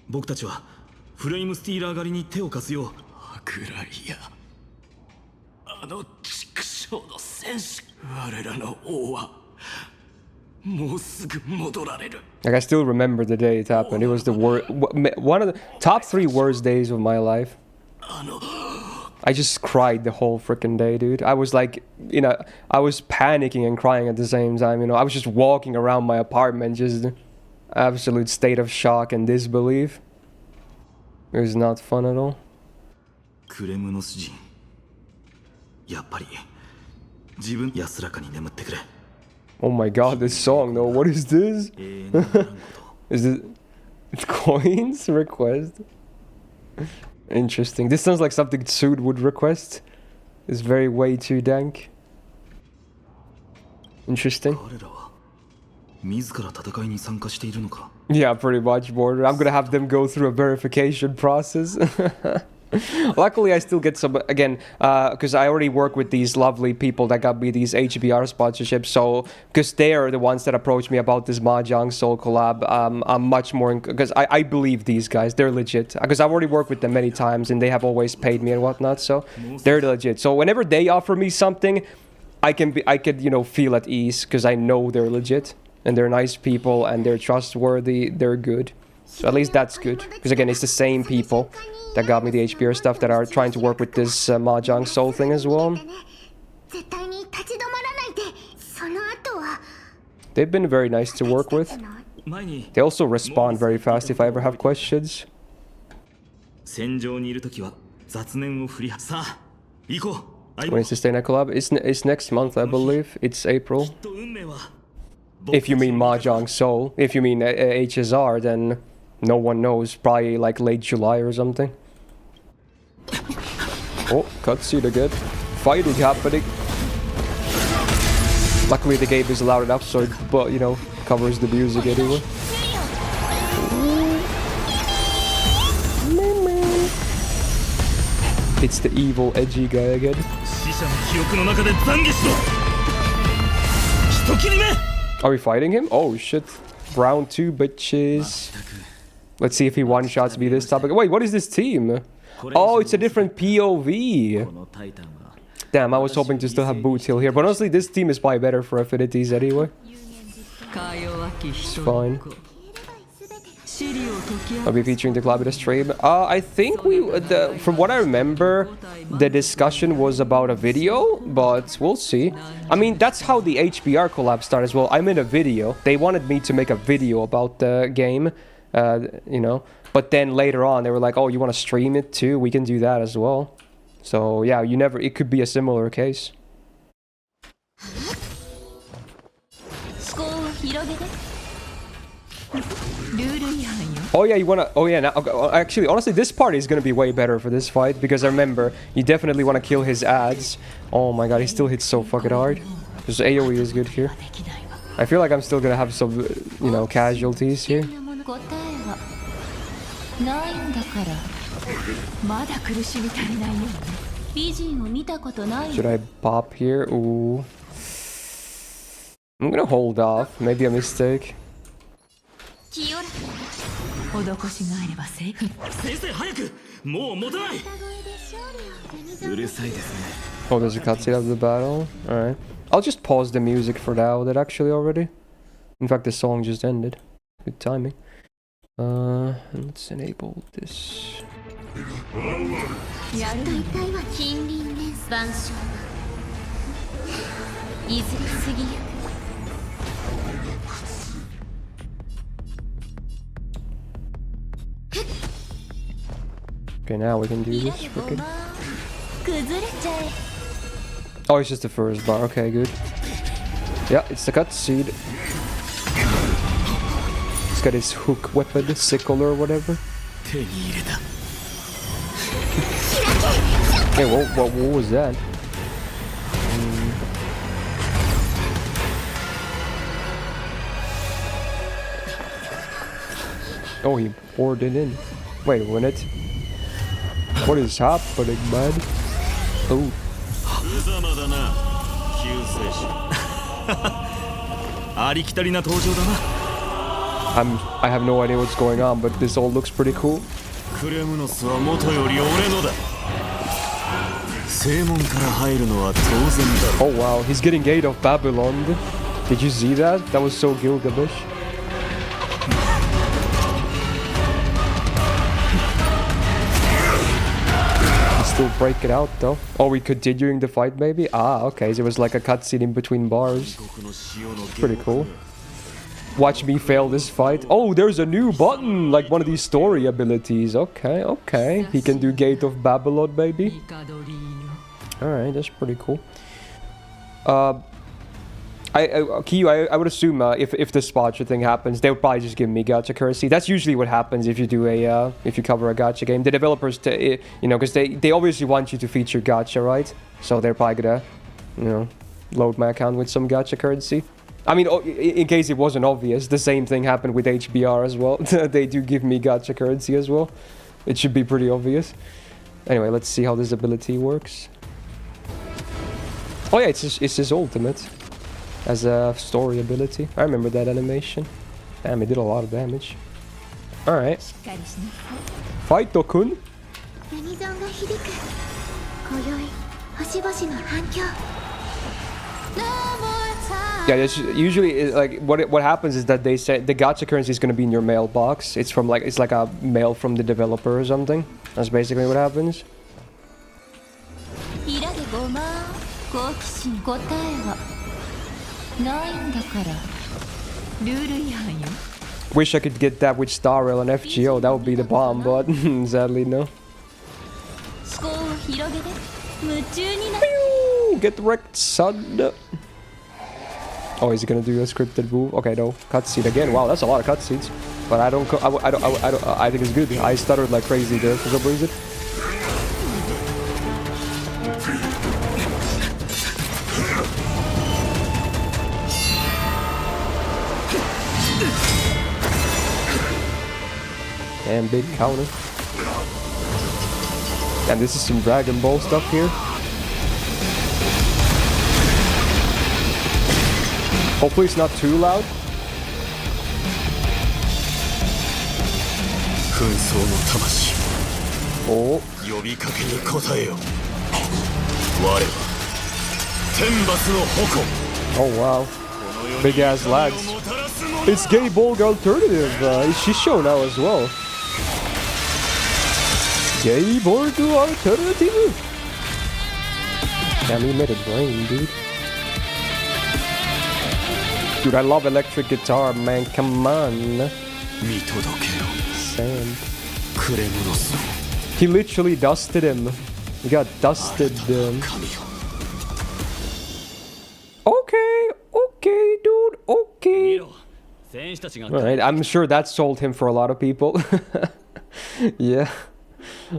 僕たちはフレイムスティーラー狩りに手を貸すよう。アグライア。あの畜生の戦士。我らの王はもうすぐ戻られる。 Like, I still remember the day it happened. It was the one of the top 3 worst days of my life. I just cried the whole freaking day, dude. I was like, you know, I was panicking and crying at the same time, you know. I was just walking around my apartment, just absolute state of shock and disbelief. It was not fun at all. Oh my god, this song though, what is this? Is it coins request? Interesting. This sounds like something Sood would request. It's very way too dank. Interesting. Yeah, pretty much, Border. I'm gonna have them go through a verification process. Luckily, I still get some, again, because I already work with these lovely people that got me these HBR sponsorships, so, because they are the ones that approached me about this Mahjong Soul collab, I'm much more, because I believe these guys, they're legit, because I've already worked with them many times, and they have always paid me and whatnot, so, they're legit. So, whenever they offer me something, I could, you know, feel at ease, because I know they're legit, and they're nice people, and they're trustworthy, they're good. So at least that's good, because again, it's the same people that got me the HBR stuff that are trying to work with this Mahjong Soul thing as well. They've been very nice to work with. They also respond very fast if I ever have questions. When is the Stay Night collab? It's next month, I believe. It's April. If you mean Mahjong Soul. If you mean HSR, then no one knows. Probably like late July or something. Oh, cutscene again. Fighting happening. Luckily the game is loud enough so it, but you know, covers the music anyway. It's the evil, edgy guy again. Are we fighting him? Oh shit. Round 2, bitches. Let's see if he one-shots me this topic. Wait, what is this team? Oh, it's a different POV. Damn, I was hoping to still have Boot Hill here, but honestly, this team is probably better for affinities anyway. It's fine. I'll be featuring the Club stream. I think from what I remember, the discussion was about a video, but we'll see. I mean, that's how the HBR collab started as well. I made a video. They wanted me to make a video about the game, you know. But then later on, they were like, "Oh, you want to stream it too? We can do that as well." So yeah, it could be a similar case. Oh yeah, you wanna... Oh yeah, now... Actually, honestly, this part is gonna be way better for this fight, because I remember, you definitely want to kill his ads. Oh my god, he still hits so fucking hard. His AoE is good here. I feel like I'm still gonna have some, you know, casualties here. Should I pop here? Ooh. I'm gonna hold off. Maybe a mistake. Oh, there's a cutscene of the battle. Alright. I'll just pause the music for now. That actually already. In fact, the song just ended. Good timing. Let's enable this. Okay, now we can do this. Frickin'. Oh, it's just the first bar. Okay, good. Yeah, it's the cutscene. He's got his hook weapon, sickle or whatever. Hey, what was that? Oh, he poured it in. Wait a minute. What is happening, man? Oh. I have no idea what's going on, but this all looks pretty cool. Oh wow, he's getting Gate of Babylon. Did you see that? That was so Gilgamesh. Still break it out though. Oh, we continuing the fight maybe? Ah, okay, so it was like a cutscene in between bars. Pretty cool. Watch me fail this fight. Oh, there's a new button, like one of these story abilities. Okay, okay. He can do Gate of Babylon, baby. Alright, that's pretty cool. Kiyu, I would assume if the sponsor thing happens, they would probably just give me gacha currency. That's usually what happens if you do if you cover a gacha game. The developers, you know, because they obviously want you to feature gacha, right? So they're probably gonna, you know, load my account with some gacha currency. I mean, in case it wasn't obvious, the same thing happened with HBR as well. They do give me gacha currency as well. It should be pretty obvious. Anyway, let's see how this ability works. Oh yeah, it's his ultimate. As a story ability. I remember that animation. Damn, it did a lot of damage. Alright. Fight, Dokun! Yeah, that's usually like what happens is that they say the gacha currency is going to be in your mailbox. It's like a mail from the developer or something. That's basically what happens. Wish I could get that with Star Rail and FGO. That would be the bomb, but sadly no. Get wrecked, son. Oh, is he gonna do a scripted move? Okay, no. Cutscene again. Wow, that's a lot of cutscenes. But I think it's good. I stuttered like crazy there for some reason. And big counter. And this is some Dragon Ball stuff here. Hopefully it's not too loud. Oh. Oh wow. Big ass lads. It's Gay Bolg Alternative. She's show now as well. Gay Bolg Alternative. Damn, you made it rain, dude. Dude, I love electric guitar, man. Come on. Sand. He literally dusted him. He got dusted. Okay, dude. Okay. Alright, I'm sure that sold him for a lot of people. Yeah.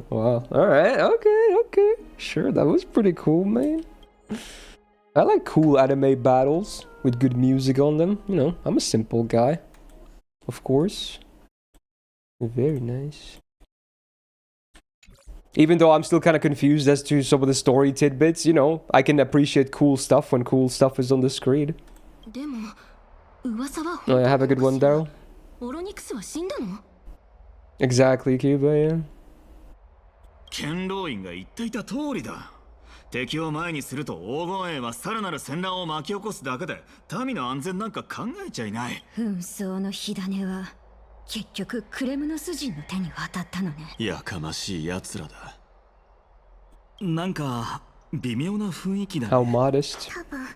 Wow. Alright, okay. Sure, that was pretty cool, man. I like cool anime battles with good music on them. You know, I'm a simple guy. Of course. Very nice. Even though I'm still kind of confused as to some of the story tidbits, you know, I can appreciate cool stuff when cool stuff is on the screen. Oh, yeah, have a good one, Daryl. Exactly, Cuba, yeah. 剣狼院が言っていた通りだ。敵を前にすると黄金衛はさらなる戦乱を巻き起こすだけで民の安全なんか考えちゃいない。紛争の火種は結局クレムノス人の手に渡ったのね。やかましい奴らだ。なんか微妙な雰囲気だね。 How modest. 多分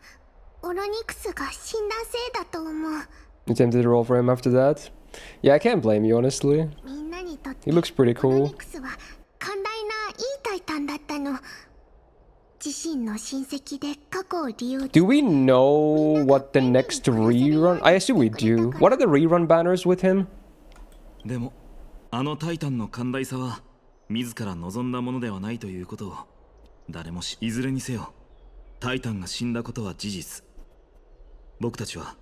オロニクスが死んだせいだと思う。 You tempted to roll for him after that? Yeah, I can't blame you, honestly. みんなにとって He looks pretty オロ cool. ニクスは寛大ないいタイタンだったの。自身の親戚で過去を利用 Do we know what the next rerun? I assume we do. What are the rerun banners with him? でもあのタイタンの寛大さは自ら望んだものではないということを誰もいずれにせよタイタンが死んだことは事実。僕たちは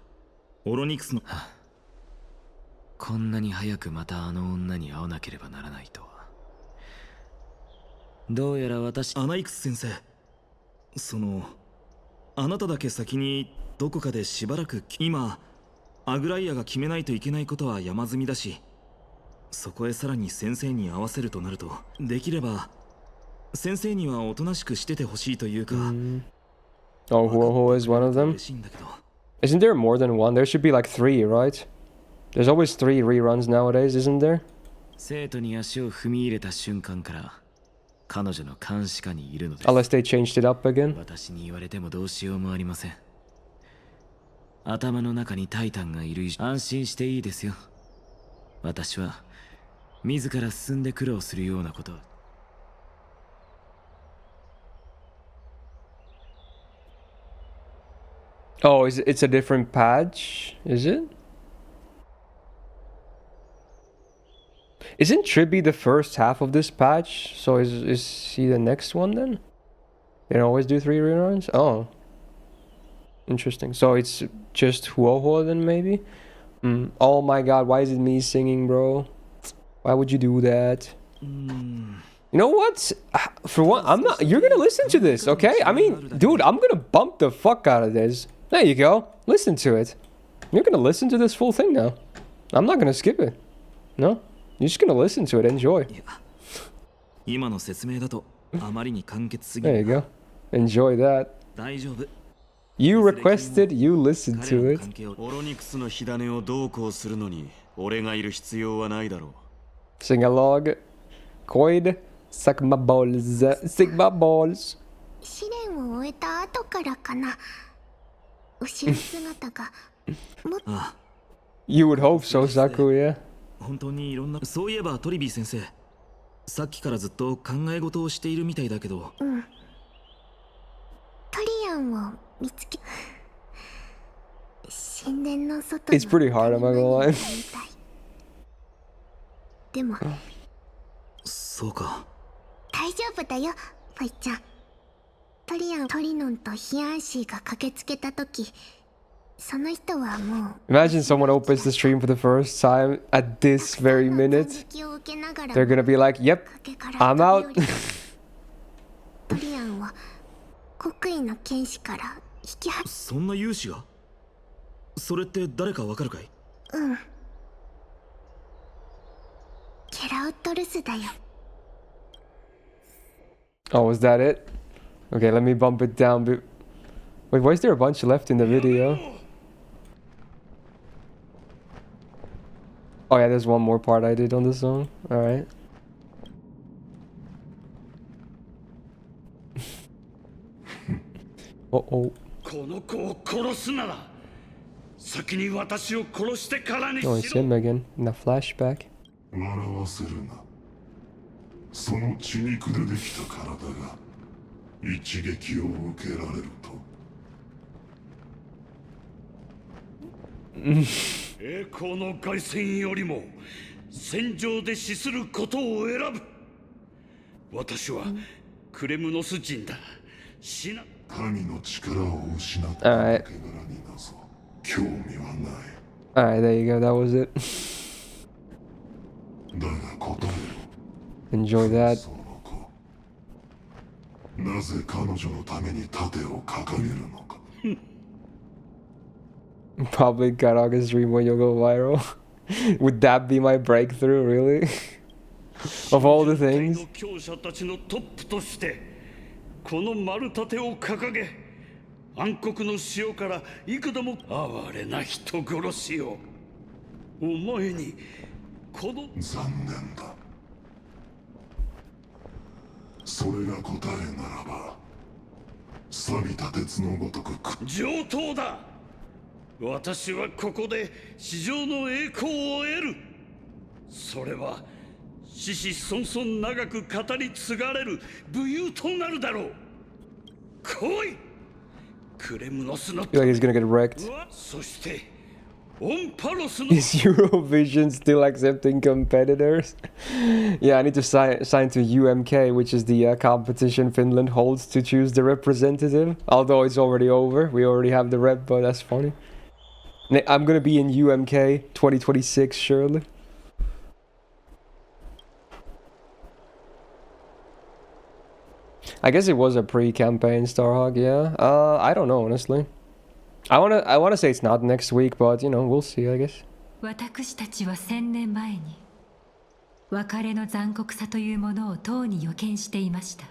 オロニクスのこんなに早くまたあの女に会わなければならないとは。どうやら私アナイクス先生、あなただけ先にどこかでしばらく今アグライアが決めないといけないことは山積みだし、そこへさらに先生に合わせるとなるとできれば先生にはおとなしくしててほしいというか。Oh, Huoho is one of them? Isn't there more than one? There should be like 3, right? There's always 3 reruns nowadays, isn't there? 生徒に足を踏み入れた瞬間から彼女の監視下にいるのです。 Unless they changed it up again. 私に言われてもどうしようもありません。頭の中にタイタンがいる以上安心していいですよ。私は自ら進んで苦労するようなことは。Oh, it's a different patch? Is it? Isn't Tribby the first half of this patch? So is he the next one then? They don't always do 3 reruns? Oh. Interesting. So it's just Huoho then maybe? Oh my god, why is it me singing, bro? Why would you do that? You know what? For one, I'm not. You're gonna listen to this, okay? I mean, dude, I'm gonna bump the fuck out of this. There you go. Listen to it. You're gonna listen to this full thing now. I'm not gonna skip it. No? You're just gonna listen to it. Enjoy. 今の説明だとあまりに簡潔すぎ There you る。 go. Enjoy that. 大丈夫。 You requested, you listened 彼 to の it. 関係をオロニクスの火種をどうこうするのに俺がいる必要はないだろう。 Sing along. Coid. Suck my balls. Sigma balls. 試練を終えた後からかな。後ろ姿がもっと You would hope so, Saku, yeah. 本当にいろんな。そういえばトリビー先生、さっきからずっと考え事をしているみたいだけど。トリアンを見つけ神殿の外 It's pretty hard, I'm not gonna lie. でもそうか。大丈夫だよ、ファイちゃん。トリアン、トリノンとヒアンシーが駆けつけた時、その人はもう Imagine someone opens the stream for the first time at this very minute. 気を受けながら They're gonna be like, yep, 崖から I'm 飛 out. び降りトリアンは国威の剣士から引きはそんな勇士が？それって誰かわかるかい？ケラウトルスだよ。 Oh, was that it? Okay, let me bump it down. Wait, why is there a bunch left in the video? Oh yeah, there's one more part I did on the song. Alright. Uh-oh. Oh, it's him again, in a flashback. その血肉でできた体が一撃を受けられると栄光の凱旋よりも戦場で死することを選ぶ私はクレムノス人だ死な神の力を失った Alright. 手柄になぞ興味はない Alright, there you go, that was it. だが答え Enjoy that. その子なぜ彼女のために盾を掲げるのか Probably Karaga's dream when you'll go viral. Would that be my breakthrough, really? Of all the things? 強者たちのトップとしてこの丸盾を掲げ暗黒の潮から幾度も哀れな人殺しをお前にこの残念だそれが答えならば錆びた鉄のごとく上等だ私はここで史上の栄光を得るそれは子々孫々長く語り継がれる武勇となるだろう来いクレムノスの I feel like he's gonna get wrecked. そしてオンパロスの Is Eurovision still accepting competitors? Yeah, I need to sign to UMK, which is the competition Finland holds to choose the representative. Although it's already over, we already have the rep, but that's funny. I'm gonna be in UMK 2026, surely. I guess it was a pre-campaign Starhawk, yeah. I don't know, honestly. I wanna say it's not next week, but you know, we'll see, I guess. 私たちは1000年前に別れの残酷さというものをとうに予見していました。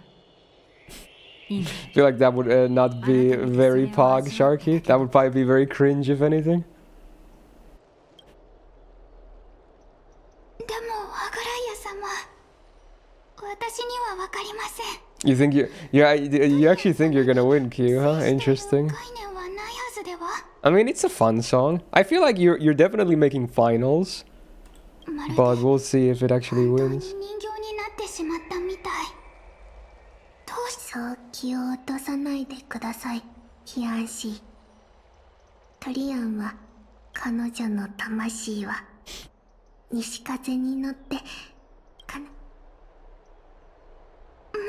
I feel like that would not be very pog sharky. That would probably be very cringe, if anything. でもアグライア様私にはわかりません You think you actually think you're gonna win, Q, huh? Interesting. I mean, it's a fun song. I feel like you're definitely making finals, but we'll see if it actually wins. そう気を落とさないでくださいヒアンシートリアンは彼女の魂は西風に乗ってかなも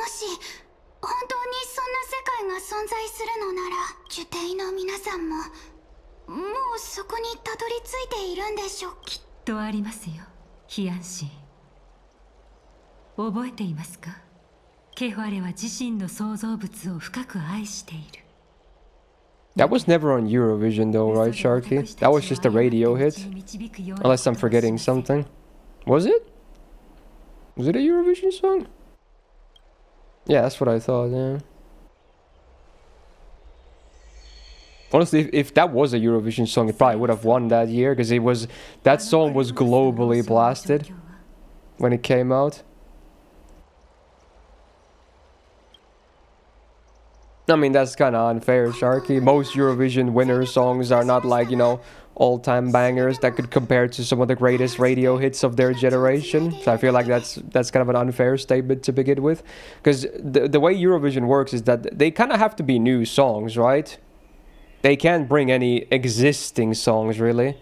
し本当にそんな世界が存在するのなら呪帝の皆さんももうそこにたどり着いているんでしょうきっとありますよヒアンシー覚えていますかケファレは自身の創造物を深く愛している That was never on Eurovision though, right, Sharky? That was just a radio hit. Unless I'm forgetting something. Was it? Was it a Eurovision song? Yeah, that's what I thought, yeah. Honestly, if that was a Eurovision song, it probably would have won that year, because that song was globally blasted when it came out. I mean, that's kind of unfair, Sharky. Most Eurovision winner songs are not like, you know, all-time bangers that could compare to some of the greatest radio hits of their generation. So I feel like that's kind of an unfair statement to begin with. Because the way Eurovision works is that they kind of have to be new songs, right? They can't bring any existing songs, really.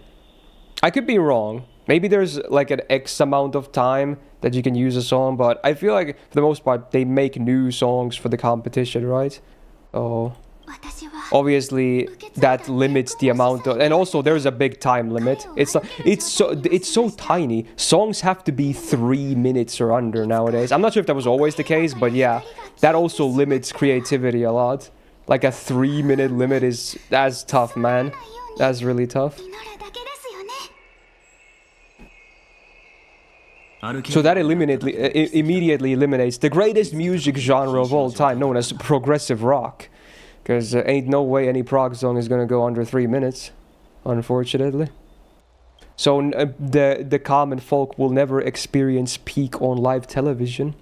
I could be wrong. Maybe there's like an X amount of time that you can use a song, but I feel like for the most part they make new songs for the competition, right? Oh, obviously that limits the amount of, and also there's a big time limit. It's so tiny. Songs have to be 3 minutes or under nowadays. I'm not sure if that was always the case, but yeah, that also limits creativity a lot. Like a 3-minute limit that's tough, man. That's really tough. So that immediately eliminates the greatest music genre of all time, known as progressive rock. Because ain't no way any prog song is gonna go under 3 minutes, unfortunately. So the common folk will never experience peak on live television.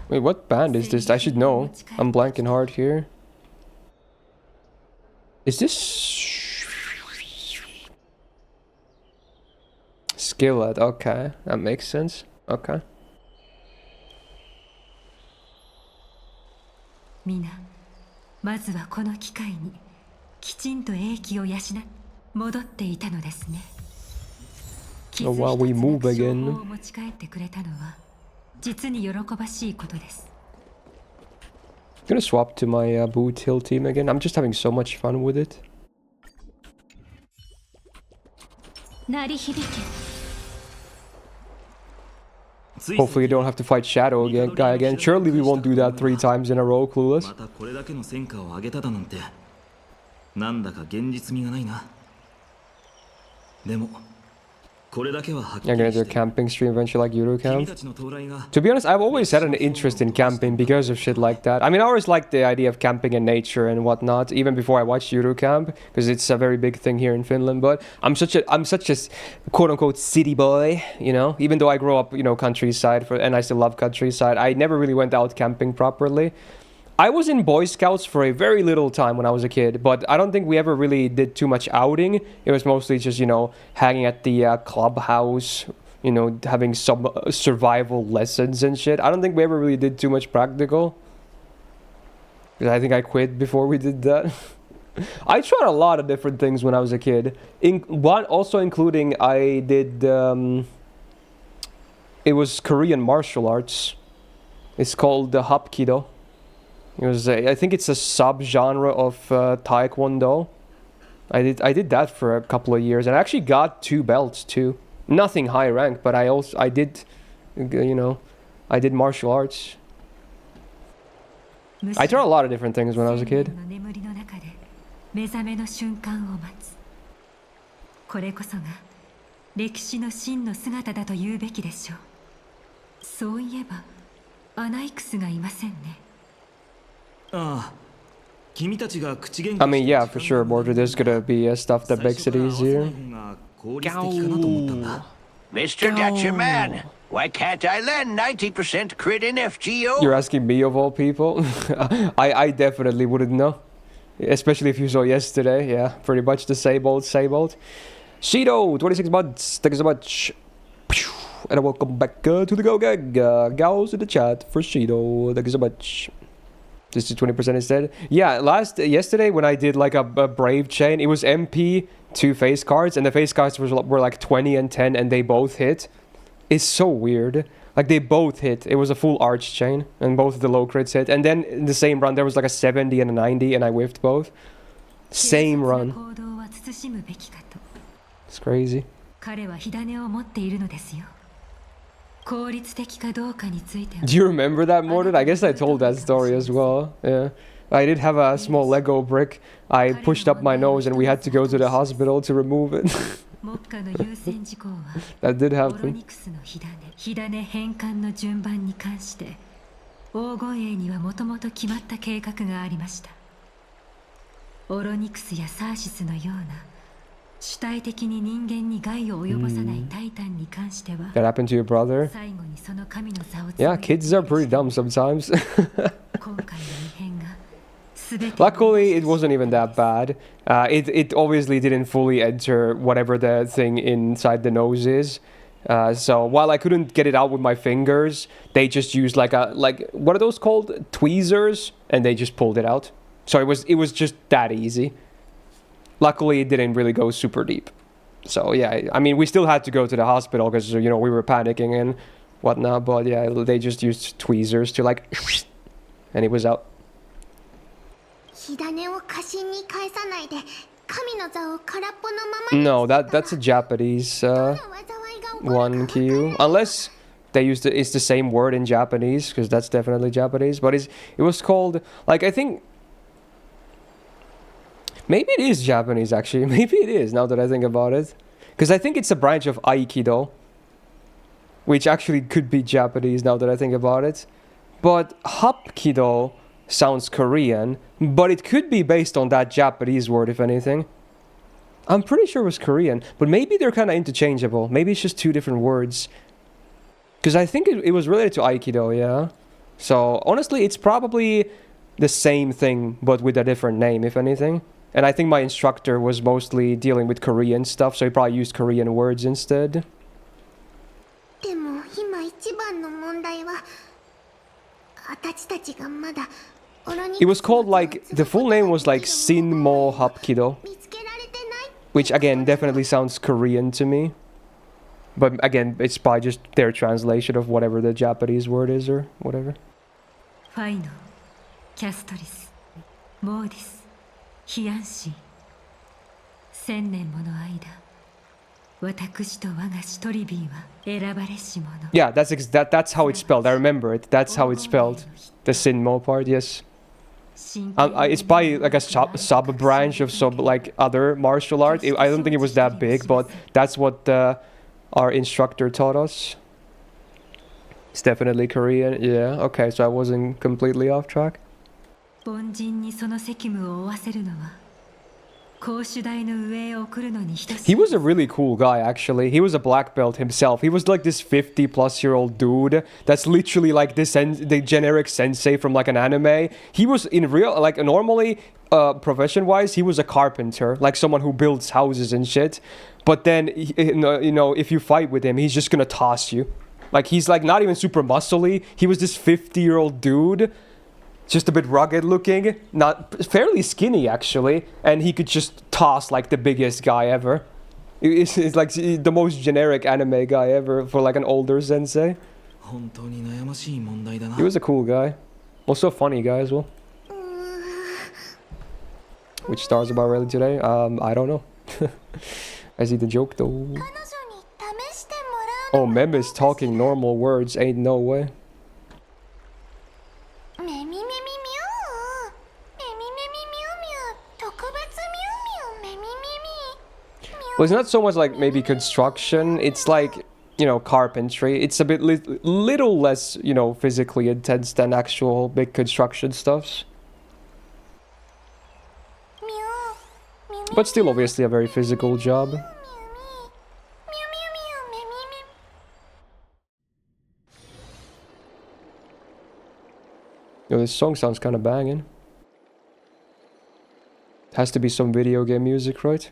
Wait, what band is this? I should know. I'm blanking hard here. Is this Skillet? Okay, that makes sense. Okay. 皆、まずはこの機会にきちんと英気を養っ戻っていたのですね。 Oh, wow, we move again. 持ち帰ってくれたのは実に喜ばしいことです。 I'm gonna swap to my boot hill team again. I'm just having so much fun with it. Hopefully you don't have to fight Shadow guy again. Surely we won't do that 3 times in a row, Clueless. I'm gonna do a camping stream eventually like Euro Camp. To be honest, I've always had an interest in camping because of shit like that. I mean, I always liked the idea of camping in nature and whatnot, even before I watched Euro Camp, because it's a very big thing here in Finland. But I'm such a quote-unquote city boy, you know? Even though I grew up, you know, countryside, and I still love countryside, I never really went out camping properly. I was in Boy Scouts for a very little time when I was a kid, but I don't think we ever really did too much outing. It was mostly just, you know, hanging at the clubhouse, you know, having some survival lessons and shit. I don't think we ever really did too much practical. Because I think I quit before we did that. I tried a lot of different things when I was a kid. Also including I did... it was Korean martial arts. It's called the Hapkido. It was I think it's a sub-genre of Taekwondo. I did that for a couple of years and I actually got 2 belts too. Nothing high rank, but I did, you know, I did martial arts. I tried a lot of different things when I was a kid. 目覚めの瞬間を待つ。これこそが歴史の真の姿だと言うべきでしょう。そういえばアナイクスがいませんね。ああ、君たちが口喧嘩 I mean, yeah, for sure, Mordred, there's gonna be stuff that makes it easier. Mister, that's your man. Why can't I land 90% crit in FGO? You're asking me of all people? I definitely wouldn't know. Especially if you saw yesterday. Yeah, pretty much the same old, same old. Shido, 26 months. Thank you so much. And welcome back to the Go Gang. Gals in the chat for Shido. Thank you so much. This is 20% instead. Yeah, yesterday when I did like a Brave chain, it was MP, 2 face cards, and the face cards were like 20 and 10, and they both hit. It's so weird. Like they both hit. It was a full arch chain, and both of the low crits hit. And then in the same run, there was like a 70 and a 90, and I whiffed both. Same run. It's crazy. Do you remember that, Mordred? I guess I told that story as well. Yeah. I did have a small Lego brick. I pushed up my nose and we had to go to the hospital to remove it. That did happen. That happened to your brother? Yeah, kids are pretty dumb sometimes. Luckily, it wasn't even that bad. It obviously didn't fully enter whatever the thing inside the nose is. So while I couldn't get it out with my fingers, they just used like what are those called? Tweezers, and they just pulled it out. So it was just that easy. Luckily, it didn't really go super deep. So yeah, I mean, we still had to go to the hospital because, you know, we were panicking and whatnot. But yeah, they just used tweezers to like, and it was out. No, that's a Japanese one, Kyu. Unless they used it's the same word in Japanese, because that's definitely Japanese. But it was called, like, I think Maybe it is Japanese, actually. Maybe it is, now that I think about it. Because I think it's a branch of Aikido. Which actually could be Japanese, now that I think about it. But Hapkido sounds Korean. But it could be based on that Japanese word, if anything. I'm pretty sure it was Korean. But maybe they're kind of interchangeable. Maybe it's just two different words. Because I think it was related to Aikido, yeah? So, honestly, it's probably the same thing, but with a different name, if anything. And I think my instructor was mostly dealing with Korean stuff, so he probably used Korean words instead. It was called like, the full name was like Sinmo Hapkido. Which again, definitely sounds Korean to me. But again, it's probably just their translation of whatever the Japanese word is or whatever. Final, Castris, Modis, Hianshi. 1000年もの間、私と我がシトリビーは選ばれし者。Yeah, that's how it's spelled. I remember it. That's how it's spelled. The Sinmo part, yes. It's probably like a sub branch of some like other martial art. I don't think it was that big, but that's what our instructor taught us. It's definitely Korean. Yeah, okay, so I wasn't completely off track. He was a really cool guy, actually. He was a black belt himself. He was like this 50-plus-year-old dude that's literally like the generic sensei from like an anime. He was in real, like normally, profession-wise, he was a carpenter, like someone who builds houses and shit. But then, you know, if you fight with him, he's just gonna toss you. Like, he's like not even super muscly. He was this 50-year-old dude. Just a bit rugged looking, not fairly skinny actually, and he could just toss like the biggest guy ever. It's like the most generic anime guy ever for like an older sensei. He was a cool guy. Also a funny guy as well. Which stars about really today? I don't know. I see the joke though. Oh, Mem is talking normal words, ain't no way. Well, it's not so much like maybe construction, it's like, you know, carpentry. It's a bit little less, you know, physically intense than actual big construction stuffs. But still obviously a very physical job. Yo, this song sounds kind of banging. Has to be some video game music, right?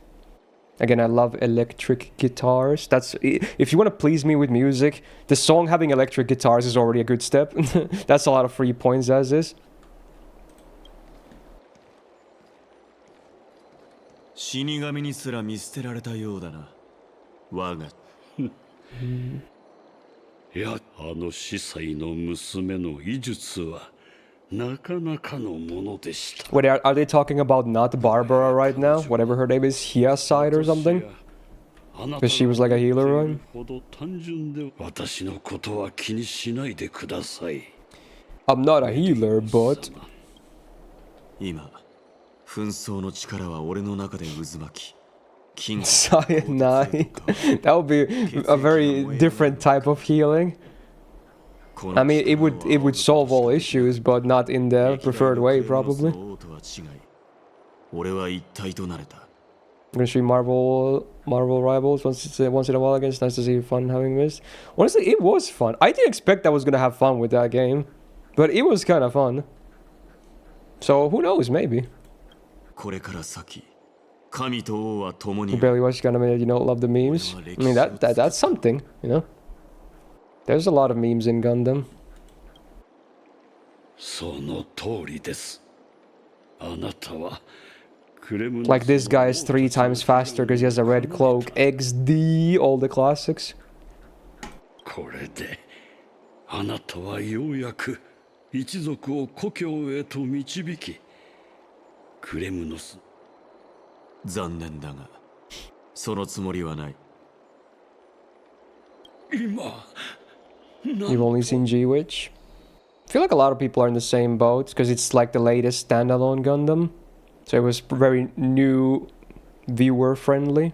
Again, I love electric guitars. That's, if you want to please me with music, the song having electric guitars is already a good step. That's a lot of free points as is. Wait, are they talking about not Barbara right now? Whatever her name is, Hiaside or something? Because she was like a healer, right? I'm not a healer, but... Cyanide. That would be a very different type of healing. I mean, it would solve all issues, but not in the preferred way, probably. I'm gonna stream Marvel Rivals once in a while again. It's nice to see fun having Myst. Honestly, it was fun. I didn't expect I was gonna have fun with that game, but it was kind of fun. So who knows? Maybe. You barely watched Gundam, you know, love the memes. I mean, that's something, you know. There's a lot of memes in Gundam. Like this guy is 3 times faster because he has a red cloak. XD, all the classics. You've only seen G-Witch? I feel like a lot of people are in the same boat, because it's like the latest standalone Gundam. So it was very new, viewer friendly.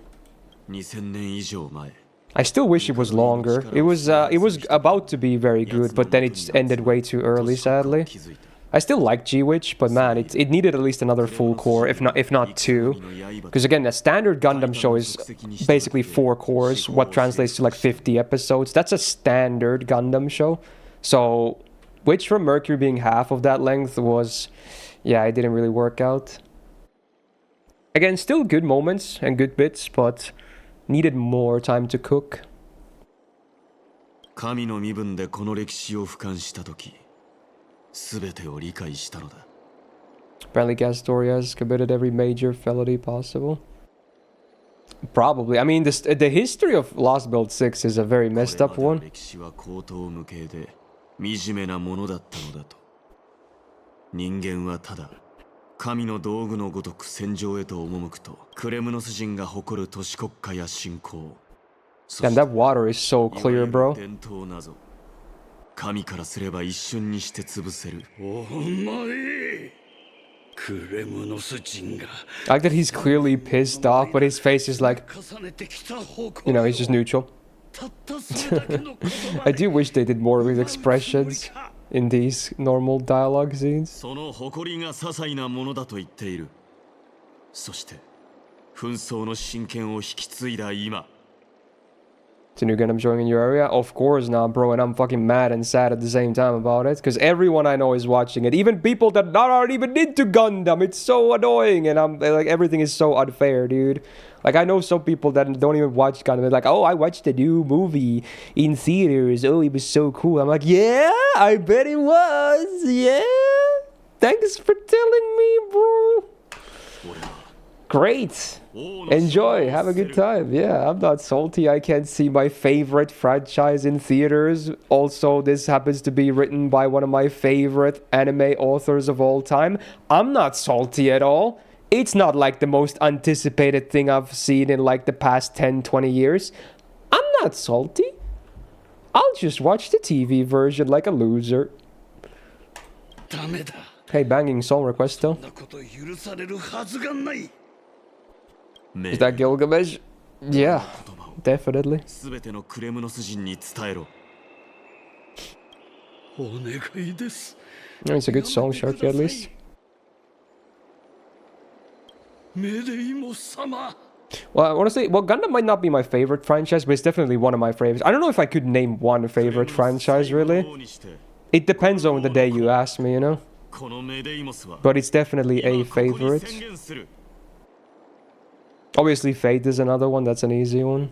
2000年以上前 I still wish it was longer. It was about to be very good, but then it ended way too early, sadly. I still like G-Witch, but man, it needed at least another full core, if not two. Because again, a standard Gundam show is basically 4 cores, what translates to like 50 episodes. That's a standard Gundam show. So, Witch from Mercury being half of that length was, yeah, it didn't really work out. Again, still good moments and good bits, but needed more time to cook. 神の身分でこの歴史を俯瞰したとき、全てを理解したのだ。 Apparently Gastori has committed every major felony possible. Probably. I mean, the history of Lost Build 6 is a very messed up one. 歴史は高等無形で惨めなものだったのだと。人間はただ神の道具のごとく戦場へと赴くと、クレムノス人が誇る都市国家や信仰。And that water is so clear, bro. 伝統謎。神からすれば一瞬にして潰せる。お前。 クレムノス人が I like that he's clearly pissed off, but his face is like, you know, he's just neutral. I do wish they did more of his expressions in these normal dialogue scenes. その誇りが些細なものだと言っている。そして紛争の真剣を引き継いだ今。 It's a new Gundam showing in your area? Of course not, bro, and I'm fucking mad and sad at the same time about it, because everyone I know is watching it, even people that aren't even into Gundam. It's so annoying, and I'm like, everything is so unfair, dude. Like, I know some people that don't even watch Gundam. They're like, oh, I watched the new movie in theaters. Oh, it was so cool. I'm like, yeah, I bet it was. Yeah. Thanks for telling me, bro. Great. Enjoy. Have a good time. Yeah, I'm not salty. I can't see my favorite franchise in theaters. Also, this happens to be written by one of my favorite anime authors of all time. I'm not salty at all. It's not like the most anticipated thing I've seen in like the past 10, 20 years. I'm not salty. I'll just watch the TV version like a loser. Hey, banging song request still. Is that Gilgamesh? Yeah, definitely. 全てのクレムノス人に伝えろ。お願いです。 It's a good song, Sharky, at least. メデイモ様。 Well, honestly, well, Gundam might not be my favorite franchise, but it's definitely one of my favorites. I don't know if I could name one favorite franchise, really. It depends on the day you ask me, you know? But it's definitely a favorite. Obviously, Fate is another one. That's an easy one.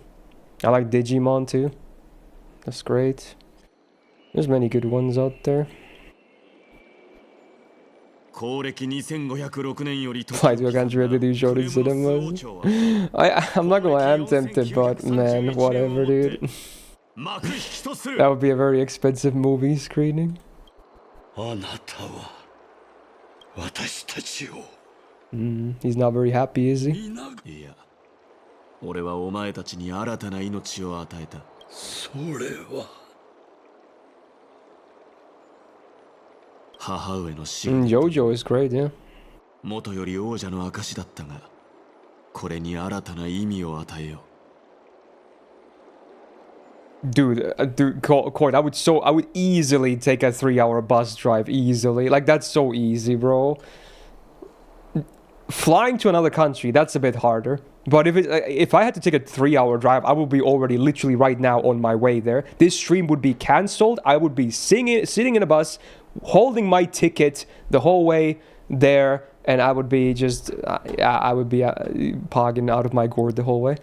I like Digimon too. That's great. There's many good ones out there. Why do I can't really do shonen cinemas? I'm not gonna lie, I'm tempted, but man, whatever, dude. That would be a very expensive movie screening. He's not very happy, is he? いや、俺はお前たちに新たな命を与えた。それは。母上の死。Jojo is great, yeah. 元より王者の証だったが、これに新たな意味を与えよう。 Dude, Cord, I would easily take a 3-hour bus drive, easily. Like, that's so easy, bro. Flying to another country, that's a bit harder. But if I had to take a 3-hour drive, I would be already literally right now on my way there. This stream would be cancelled. I would be sitting in a bus, holding my ticket the whole way there, and I would be just, I would be pogging out of my gourd the whole way.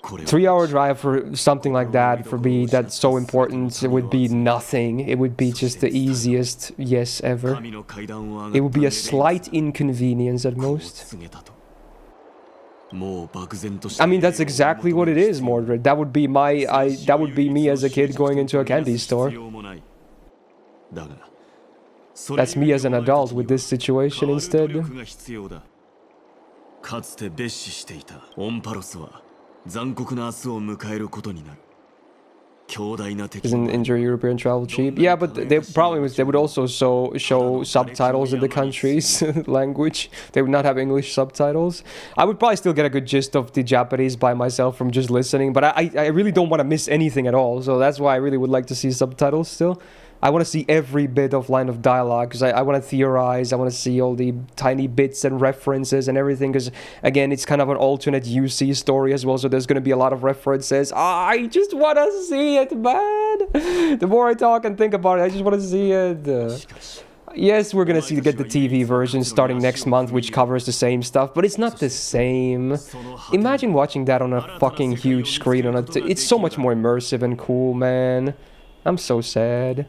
3-hour drive for something like that, for me, that's so important, it would be nothing. It would be just the easiest yes ever. It would be a slight inconvenience at most. I mean, that's exactly what it is, Mordred. That would be that would be me as a kid going into a candy store. That's me as an adult with this situation instead. かつて蔑視していたオンパロスは残酷な明日を迎えることになる。Isn't inter-European travel cheap? Yeah, but the problem is they would also show subtitles in the country's language. They would not have English subtitles. I would probably still get a good gist of the Japanese by myself from just listening, but I really don't want to miss anything at all. So that's why I really would like to see subtitles still. I want to see every bit of line of dialogue because I want to theorize. I want to see all the tiny bits and references and everything because, again, it's kind of an alternate UC story as well. So there's going to be a lot of references. I just want to see it, man. The more I talk and think about it, I just want to see it. Yes, we're going to get the TV version starting next month, which covers the same stuff, but it's not the same. Imagine watching that on a fucking huge screen. It's so much more immersive and cool, man. I'm so sad.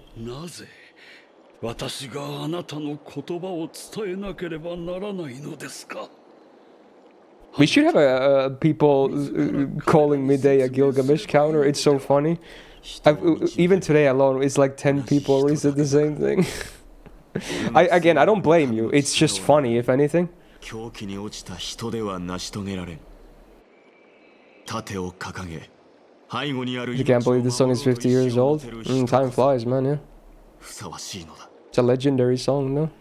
We should have people calling midday a Gilgamesh counter. It's so funny. Even today alone, it's like 10 people already said the same thing. I don't blame you. It's just funny, if anything. You can't believe this song is 50 years old. Time flies, man, yeah. It's a legendary song, no?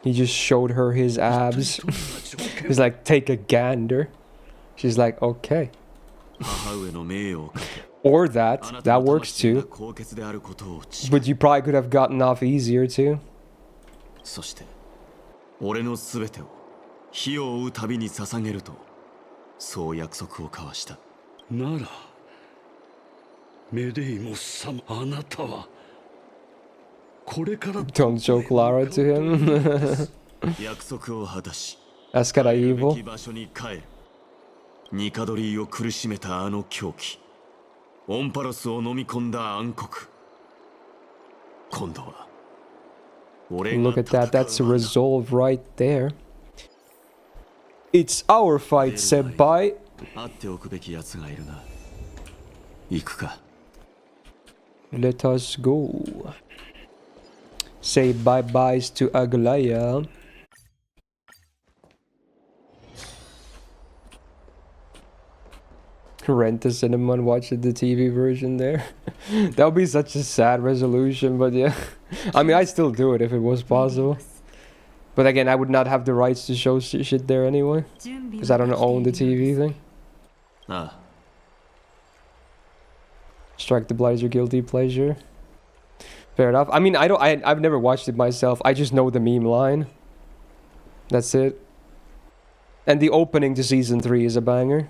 He just showed her his abs. He's like, take a gander. She's like, okay. Or that works too. But you probably could have gotten off easier too. Don't show Clara to him. That's kinda evil. Look at that, that's a resolve right there. It's our fight, senpai. Let us go. Say bye-byes to Aglaya. Rent the cinema and watch the TV version there. That would be such a sad resolution, but yeah. I mean, I'd still do it if it was possible. But again, I would not have the rights to show shit there anyway. Because I don't own the TV thing. Strike the Blight is your guilty pleasure. Fair enough. I mean, I've never watched it myself. I just know the meme line. That's it. And the opening to season 3 is a banger.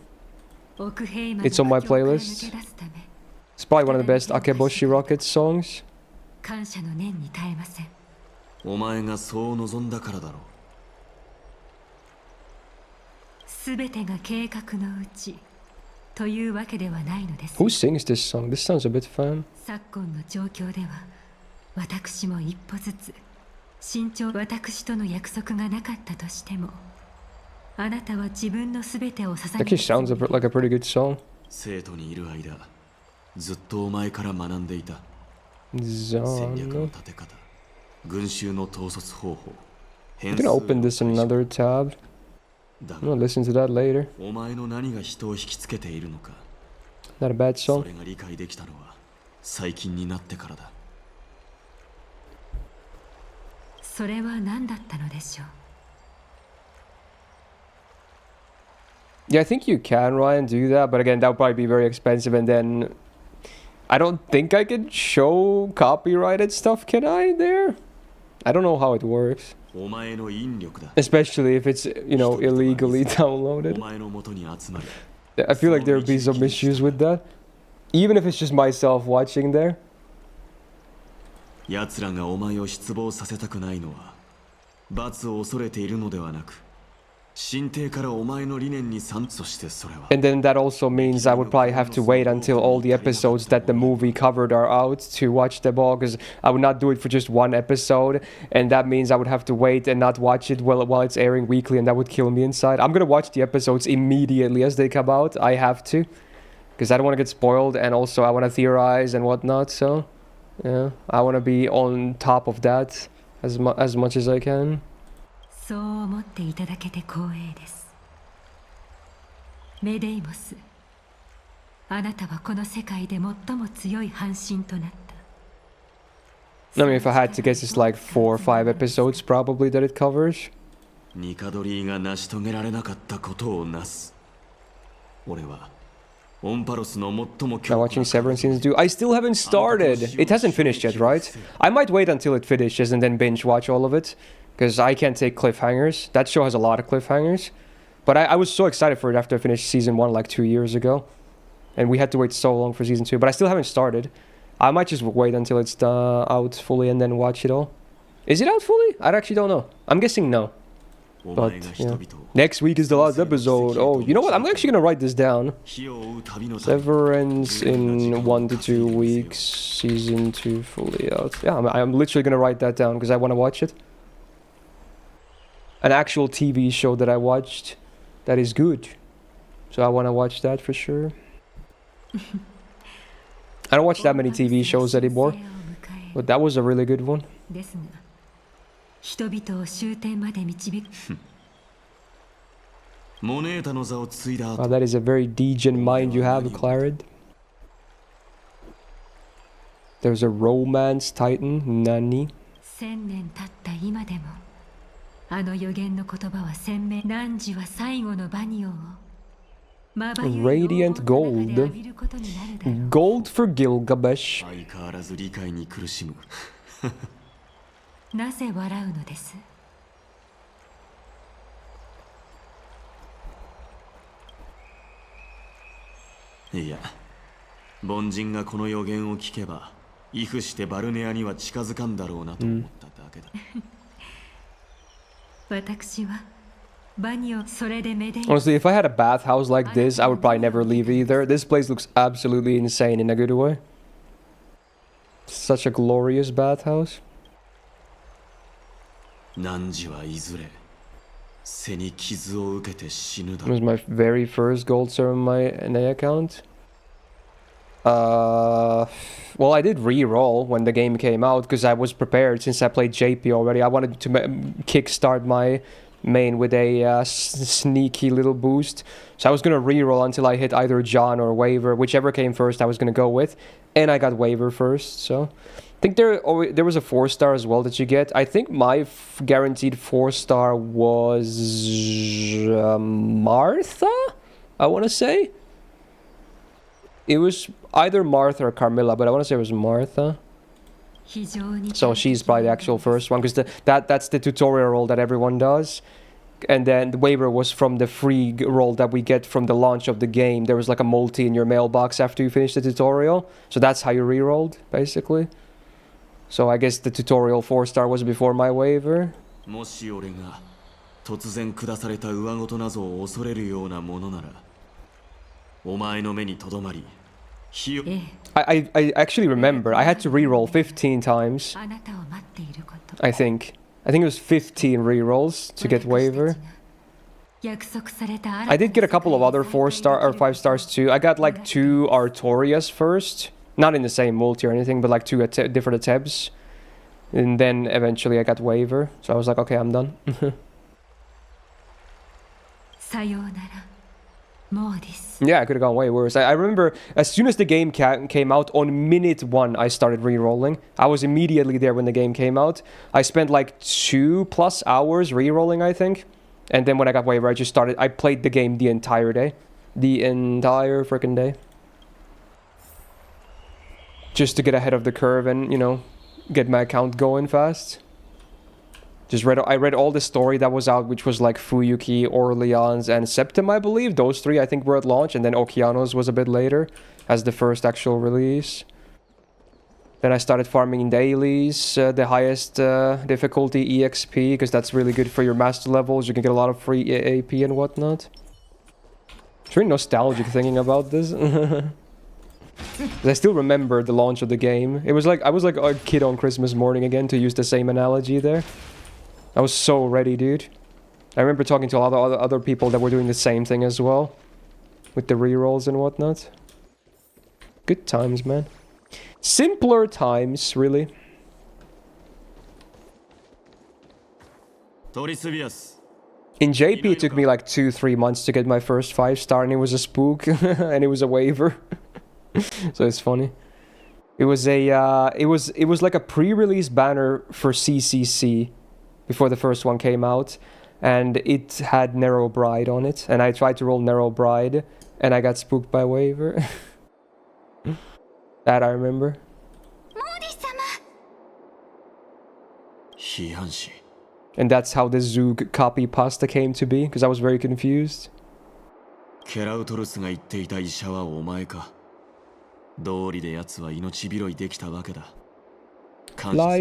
It's on my playlist. It's probably one of the best Akeboshi Rocket songs. Who sings this song? This sounds a bit fun. Actually sounds like a pretty good song. Zano. I'm gonna open this in another tab. I'm gonna listen to that later. Not a bad song. Yeah, I think you can, Ryan, do that, but again, that would probably be very expensive, and then I don't think I can show copyrighted stuff, can I, there? I don't know how it works. Especially if it's, you know, illegally downloaded. I feel like there would be some issues with that. Even if it's just myself watching there. 進呈からお前の理念に賛そしてそれは And then that also means I would probably have to wait until all the episodes that the movie covered are out to watch them all, because I would not do it for just one episode, and that means I would have to wait and not watch it while it's airing weekly, and that would kill me inside. I'm gonna watch the episodes immediately as they come out. I have to, because I don't want to get spoiled, and also I want to theorize and whatnot, so yeah, I want to be on top of that as much as I can. そう思っていただけて光栄です。メデイモス、あなたはこの世界で最も強い半身となった。I mean, if I had to guess, it's like 4 or 5 episodes probably that it covers. ニカドリーが成し遂げられなかったことをなす。俺はオンパロスの最も Now watching Severance Season 2. I still haven't started. It hasn't finished yet, right? I might wait until it finishes and then binge watch all of it, because I can't take cliffhangers. That show has a lot of cliffhangers. But I was so excited for it after I finished Season 1 like 2 years ago. And we had to wait so long for Season 2. But I still haven't started. I might just wait until it's out fully and then watch it all. Is it out fully? I actually don't know. I'm guessing no. But yeah. Next week is the last episode. Oh, you know what? I'm actually gonna write this down. Severance in 1 to 2 weeks. Season 2 fully out. Yeah, I'm literally gonna write that down because I want to watch it. An actual TV show that I watched that is good. So I want to watch that for sure. I don't watch that many TV shows anymore. But that was a really good one. 人々を終点まで導く。モネータの座を継いだ Wow, that is a very degen mind you have, Clarid. There's a romance titan, Nani. 1000年経った今でも、あの予言の言葉は鮮明。汝は最後のバニオを。Radiant gold. Gold for Gilgamesh. 相変わらず理解に苦しむ。なぜ笑うのです？いや、凡人がこの予言を聞けば、イフしてバルネアには近づかんだろうなと思っただけだ。私はバニオそれでめで。Honestly, if I had a bathhouse like this, I would probably never leave either. This place looks absolutely insane in a good way. Such a glorious bathhouse. 汝はいずれ背に傷を受けて死ぬだ It was my very first gold server on my NA account. Well, I did re-roll when the game came out because I was prepared since I played JP already. I wanted to kickstart my main with a sneaky little boost. So I was going to re-roll until I hit either John or Waver. Whichever came first, I was going to go with. And I got Waver first, so... I think there was a 4-star as well that you get. I think my guaranteed 4-star was Martha, I want to say. It was either Martha or Carmilla, but I want to say it was Martha. So she's probably the actual first one, because that's the tutorial role that everyone does. And then the waiver was from the free role that we get from the launch of the game. There was like a multi in your mailbox after you finish the tutorial. So that's how you re-rolled, basically. So I guess the tutorial 4-star was before my waiver. もし俺が突然下された上ごと謎を恐れるようなものなら、お前の目にとどまり、火を。I actually remember I had to re-roll 15 times. I think it was 15 re-rolls to get waiver. I did get a couple of other 4-star or 5-stars too. I got like 2 Artorias first. Not in the same multi or anything, but like 2 different attempts. And then eventually I got waiver. So I was like, okay, I'm done. Yeah, I could have gone way worse. I remember as soon as the game came out, on minute 1, I started re-rolling. I was immediately there when the game came out. I spent like 2+ hours re-rolling, I think. And then when I got waiver, I played the game the entire day. The entire freaking day. Just to get ahead of the curve and, you know, get my account going fast. I read all the story that was out, which was like Fuyuki, Orleans, and Septim, I believe. Those 3, I think, were at launch, and then Okeanos was a bit later as the first actual release. Then I started farming in dailies, the highest difficulty EXP, because that's really good for your master levels. You can get a lot of free AP and whatnot. It's really nostalgic thinking about this. I still remember the launch of the game. It was like I was like a kid on Christmas morning again, to use the same analogy there. I was so ready, dude. I remember talking to a lot of other people that were doing the same thing as well, with the rerolls and whatnot. Good times, man. Simpler times, really. In JP, it took me like 2-3 months to get my first 5-star, and it was a spook, and it was a waiver. So it's funny. It was a it was like a pre-release banner for CCC before the first one came out, and it had Narrow Bride on it, and I tried to roll Narrow Bride, and I got spooked by waiver. That I remember. And that's how the Zug copy pasta came to be, because I was very confused. Fly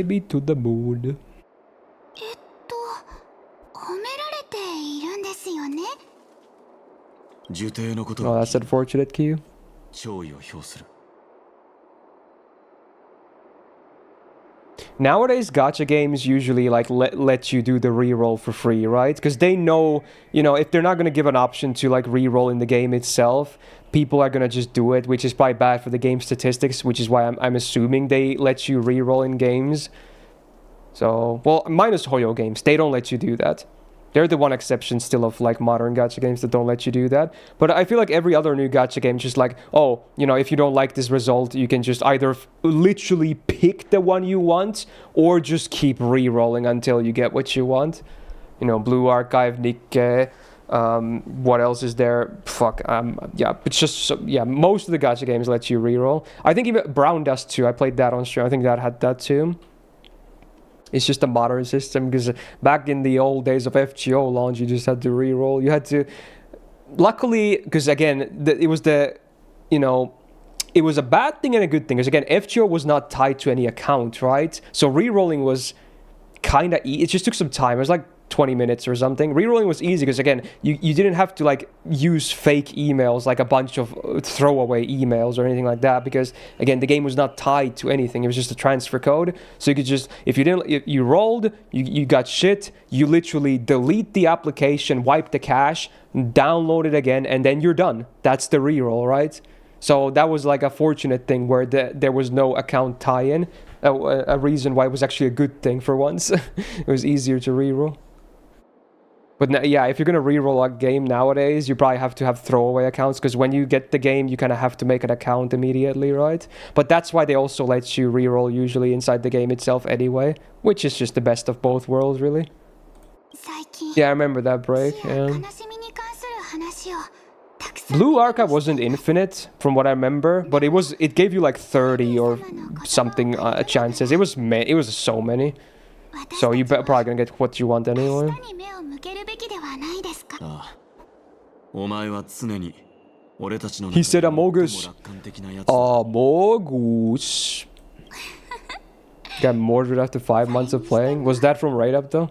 me to the moon. Oh, that's unfortunate, Q. Nowadays, gacha games usually like let you do the reroll for free, right? Because they know, you know, if they're not going to give an option to like reroll in the game itself, people are going to just do it, which is probably bad for the game statistics, which is why I'm assuming they let you reroll in games. So, well, minus Hoyo games, they don't let you do that. They're the one exception still of like modern gacha games that don't let you do that. But I feel like every other new gacha game just like, oh, you know, if you don't like this result, you can just either literally pick the one you want or just keep re-rolling until you get what you want. You know, Blue Archive, Nikke, what else is there? Fuck, yeah, it's just, yeah, most of the gacha games let you re-roll. I think even Brown Dust 2, I played that on stream, I think that had that too. It's just a modern system, because back in the old days of FGO launch, you just had to re-roll. You had to... Luckily, because again, it was the... You know, it was a bad thing and a good thing. Because again, FGO was not tied to any account, right? So re-rolling was kind of... It just took some time. It was like 20 minutes or something. Re-rolling was easy because again, you didn't have to like use fake emails, like a bunch of throwaway emails or anything like that, because again, the game was not tied to anything. It was just a transfer code. So you could just, if you rolled, you got shit, you literally delete the application, wipe the cache, download it again, and then you're done. That's the re-roll, right? So that was like a fortunate thing where there was no account tie-in. A reason why it was actually a good thing for once. It was easier to re-roll. But yeah, if you're going to re-roll a game nowadays, you probably have to have throwaway accounts, because when you get the game, you kind of have to make an account immediately, right? But that's why they also let you re-roll usually inside the game itself anyway, which is just the best of both worlds, really. Yeah, I remember that break. Yeah. Blue Archive wasn't infinite, from what I remember, but it gave you like 30 or something chances. It was so many. So you're probably gonna get what you want anyway. He said Amogus. Amogus. Got murdered after 5 months of playing. Was that from Raid Up though?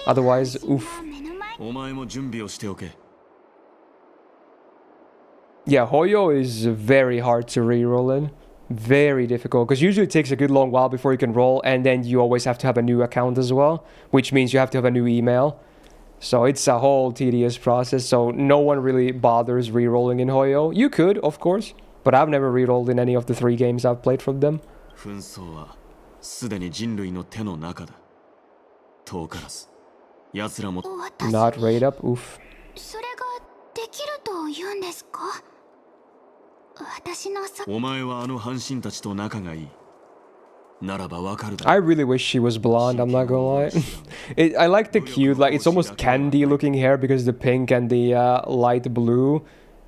Otherwise, oof. Yeah, Hoyo is very hard to re-roll in. Very difficult, because usually it takes a good long while before you can roll, and then you always have to have a new account as well, which means you have to have a new email. So it's a whole tedious process, so no one really bothers re-rolling in Hoyo. You could, of course, but I've never re-rolled in any of the 3 games I've played from them. Not Raid Up, oof. I really wish she was blonde, I'm not gonna lie. I like the cute, like it's almost candy looking hair because the pink and the light blue.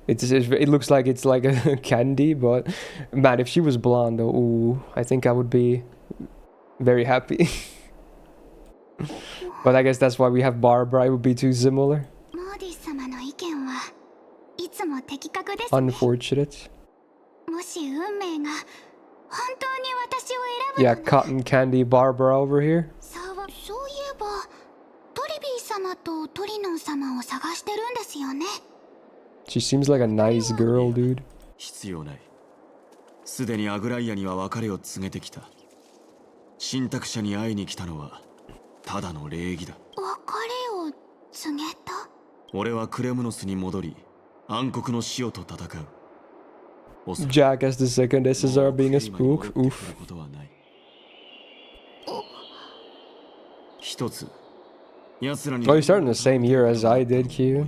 It looks like it's like a candy, but man, if she was blonde, ooh, I think I would be very happy. But I guess that's why we have Barbara, it would be too similar. Unfortunate. Yeah, cotton candy Barbara over here. そういえばトリビー様とトリノン様を探してるんですよね。 She seems like a nice girl, dude. 必要ない。すでにアグライアには別れを告げてきた。信託者に会いに来たのはただの礼儀だ。別れを告げた。俺はクレムノスに戻り暗黒の死をと戦う。Jack as the second SSR being a spook. Oof. 一つ。奴らに Oh, you started in the same year as I did, Q.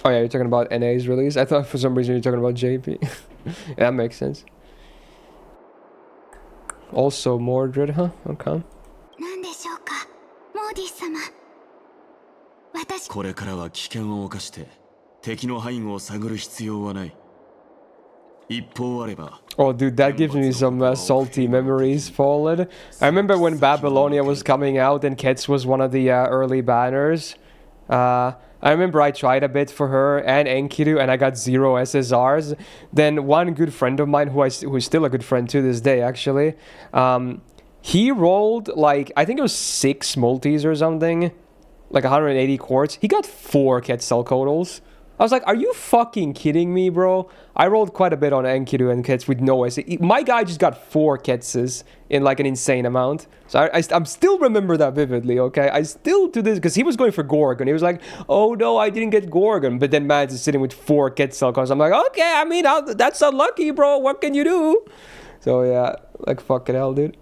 Oh yeah, you're talking about NA's release? I thought for some reason you're talking about JP. Yeah, that makes sense. Also Mordred, huh? Okay. 何でしょうか、モーディ様。私。これからは危険を冒して敵の背後を探る必要はない。一方あれば。Oh, dude, that gives me some salty memories, Fallen. I remember when Babylonia was coming out and Kets was one of the early banners. I remember I tried a bit for her and Enkidu and I got 0 SSRs. Then one good friend of mine, who's still a good friend to this day, actually, he rolled like, I think it was 6 multis or something, like 180 quartz. He got 4 Quetzalcoatl's. I was like, are you fucking kidding me, bro? I rolled quite a bit on Enkidu and Kets with no SE. My guy just got 4 Ketses in like an insane amount. So I'm still remember that vividly, okay? I still to this, because he was going for Gorgon. He was like, oh no, I didn't get Gorgon. But then Mads is sitting with 4 Quetzalcoatl's. I'm like, okay, I mean, that's unlucky, bro. What can you do? So yeah, like fucking hell, dude.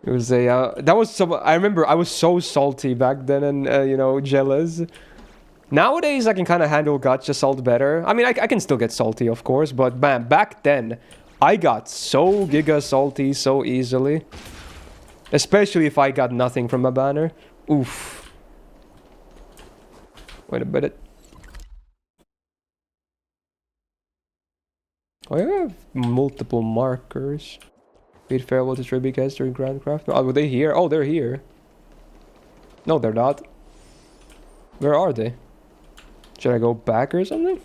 It was a, that was some, I remember I was so salty back then and, you know, jealous. Nowadays, I can kind of handle Gotcha Salt better. I mean, I can still get salty, of course, but man, back then, I got so giga salty so easily. Especially if I got nothing from a banner. Oof. Wait a minute. Oh, I have multiple markers. Bid farewell to Tribicaster and Grandcraft. Oh, were they here? Oh, they're here. No, they're not. Where are they? Should I go back or something?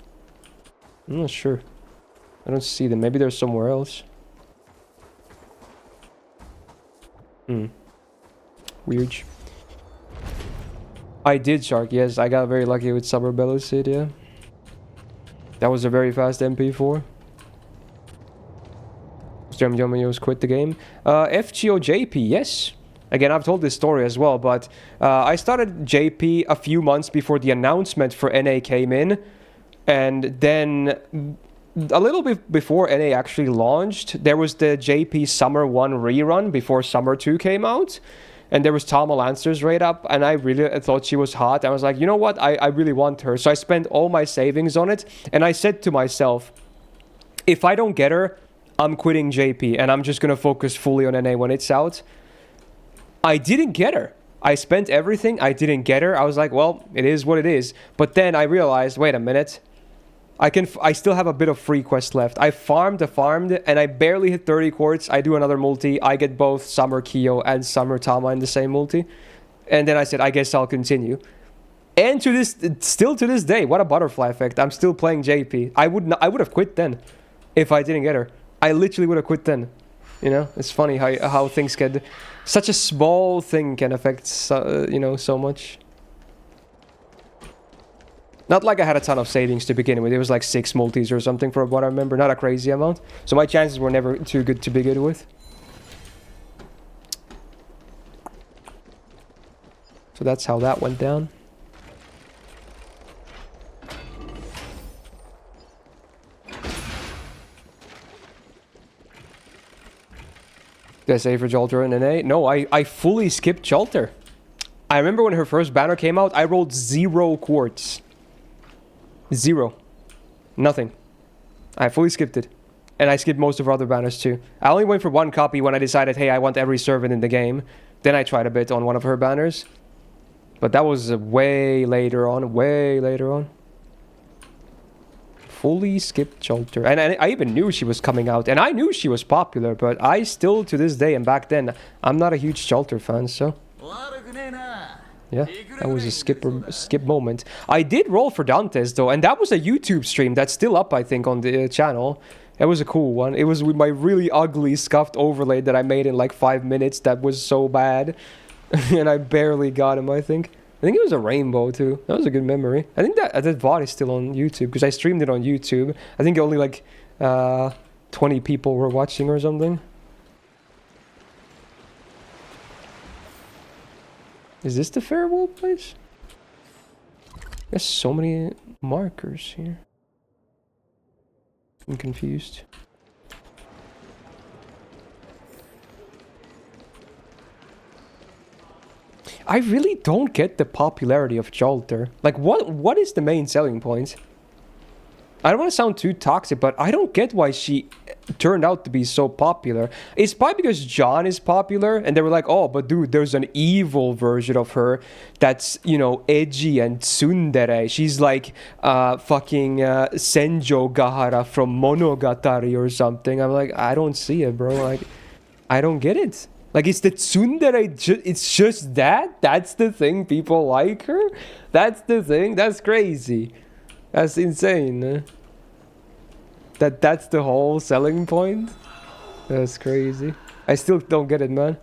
I'm not sure. I don't see them. Maybe they're somewhere else. Weird. I did, Shark. Yes, I got very lucky with Summer Bellucid, yeah. That was a very fast MP4. Jomyos quit the game. FGO JP, yes. Again, I've told this story as well, but I started JP a few months before the announcement for NA came in. And then a little bit before NA actually launched, there was the JP Summer 1 rerun before Summer 2 came out. And there was Tama Lancer's raid up, and I really thought she was hot. I was like, you know what? I really want her. So I spent all my savings on it, and I said to myself, if I don't get her, I'm quitting JP, and I'm just gonna focus fully on NA when it's out. I didn't get her. I spent everything, I didn't get her. I was like, well, it is what it is. But then I realized, wait a minute. I still have a bit of free quest left. I farmed, and I barely hit 30 quartz. I do another multi. I get both Summer Kyo and Summer Tama in the same multi. And then I said, I guess I'll continue. And still to this day, what a butterfly effect. I'm still playing JP. I would have quit then if I didn't get her. I literally would have quit then. You know, it's funny how things can, such a small thing can affect, you know, so much. Not like I had a ton of savings to begin with. It was like 6 multis or something for what I remember. Not a crazy amount. So my chances were never too good to begin with. So that's how that went down. Did I save for Jolter in NA? No, I fully skipped Jolter. I remember when her first banner came out, I rolled 0 quartz. 0. Nothing. I fully skipped it. And I skipped most of her other banners too. I only went for 1 copy when I decided, hey, I want every servant in the game. Then I tried a bit on one of her banners. But that was way later on. Way later on. Fully skipped Jolter. And I even knew she was coming out. And I knew she was popular. But I still, to this day, and back then, I'm not a huge Jolter fan, so... Yeah, that was a skip moment. I did roll for Dantes though, and that was a YouTube stream that's still up, I think, on the channel. It was a cool one. It was with my really ugly scuffed overlay that I made in like 5 minutes. That was so bad, and I barely got him. I think it was a rainbow too. That was a good memory. I think that VOD is still on YouTube because I streamed it on YouTube. I think only like 20 people were watching or something. Is this the farewell place? There's so many markers here. I'm confused. I really don't get the popularity of Jolter. Like, what is the main selling point? I don't want to sound too toxic, but I don't get why she turned out to be so popular. It's probably because John is popular, and they were like, oh, but dude, there's an evil version of her that's, you know, edgy and tsundere. She's like fucking Senjo Gahara from Monogatari or something. I'm like, I don't see it, bro. Like, I don't get it. Like, it's the tsundere, it's just that? That's the thing people like her? That's the thing? That's crazy. That's insane. That's the whole selling point? That's crazy. I still don't get it, man.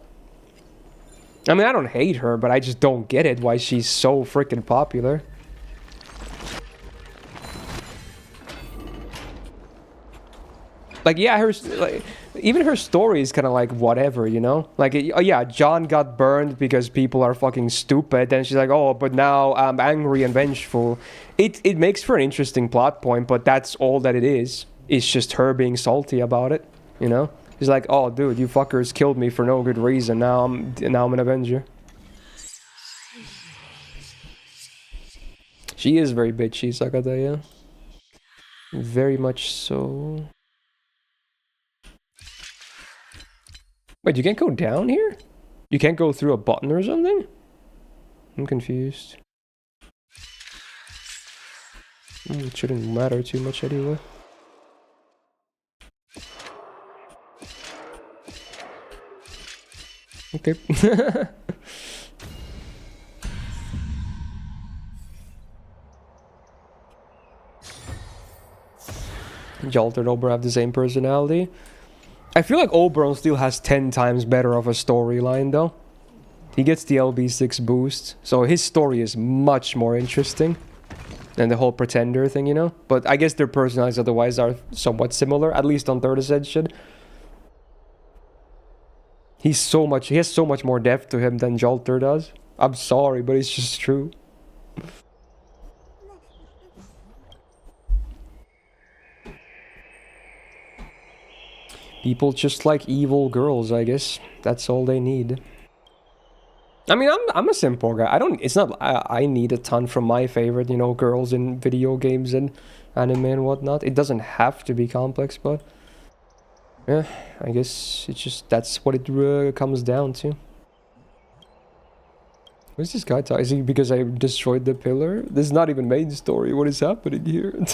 I mean, I don't hate her, but I just don't get it why she's so freaking popular. Like, yeah, even her story is kind of like whatever, you know? Like, oh yeah, John got burned because people are fucking stupid. And she's like, oh, but now I'm angry and vengeful. It makes for an interesting plot point, but that's all that it is. It's just her being salty about it, you know? She's like, oh, dude, you fuckers killed me for no good reason. Now I'm an Avenger. She is very bitchy, Sakata, yeah. Very much so. Wait, you can't go down here? You can't go through a button or something? I'm confused. It shouldn't matter too much anyway. Okay. Jolter and Oberon have the same personality. I feel like Oberon still has 10 times better of a storyline though. He gets the LB6 boost, so his story is much more interesting than the whole Pretender thing, you know? But I guess their personalities otherwise are somewhat similar, at least on third ascension. He has so much more depth to him than Jolter does. I'm sorry, but it's just true. People just like evil girls, I guess. That's all they need. I mean, I'm a simple guy. It's not I need a ton from my favorite, you know, girls in video games and anime and whatnot. It doesn't have to be complex, but yeah, I guess it's just that's what it comes down to. What's this guy talking? Is he because I destroyed the pillar? This is not even main story. What is happening here?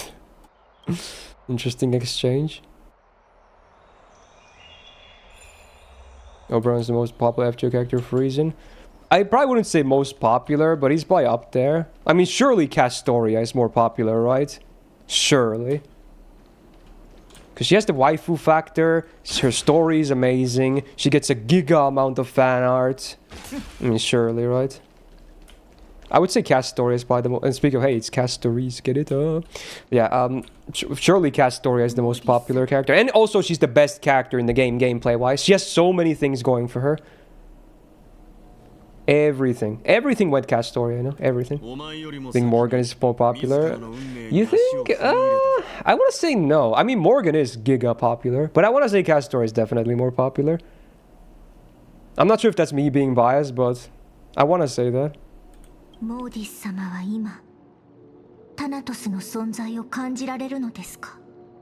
Interesting exchange. Oberon's the most popular F2 character for a reason. I probably wouldn't say most popular, but he's probably up there. I mean, surely Castoria is more popular, right? Surely. Because she has the waifu factor, her story is amazing, she gets a giga amount of fan art. I mean, surely, right? I would say Castoria is probably the most... And speaking of, hey, it's Castories, get it? Yeah, surely Castoria is the most popular character. And also, she's the best character in the game, gameplay-wise. She has so many things going for her. Everything. Everything went Castoria, you know? Everything. I think Morgan is more popular. You think? I want to say no. I mean, Morgan is giga popular. But I want to say Castoria is definitely more popular. I'm not sure if that's me being biased, but I want to say that. モーディス様は今タナトスの存在を感じられるのですか?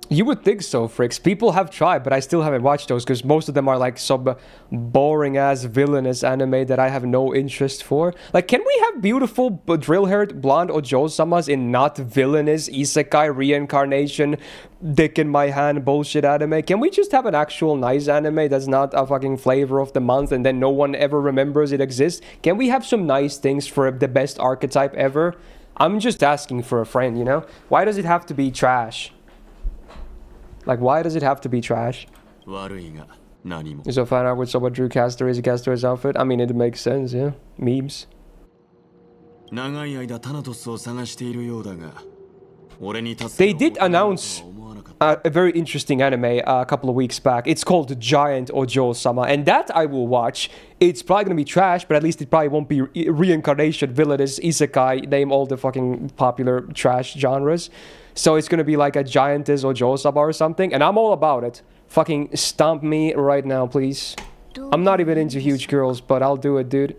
You would think so, Fricks. People have tried, but I still haven't watched those because most of them are like some boring-ass villainous anime that I have no interest for. Like, can we have beautiful drill-haired blonde Ojo-samas in not villainous isekai reincarnation, dick in my hand bullshit anime? Can we just have an actual nice anime that's not a fucking flavor of the month and then no one ever remembers it exists? Can we have some nice things for the best archetype ever? I'm just asking for a friend, you know? Why does it have to be trash? Like, why does it have to be trash? So find out what someone drew Castori's outfit. I mean, it makes sense, yeah. Memes. They did announce a very interesting anime a couple of weeks back. It's called Giant Ojo-sama, and that I will watch. It's probably gonna be trash, but at least it probably won't be reincarnation, villainous, isekai, name all the fucking popular trash genres. So it's gonna be like a giantess Ojo-sama or something, and I'm all about it. Fucking stomp me right now, please. I'm not even into huge girls, but I'll do it, dude.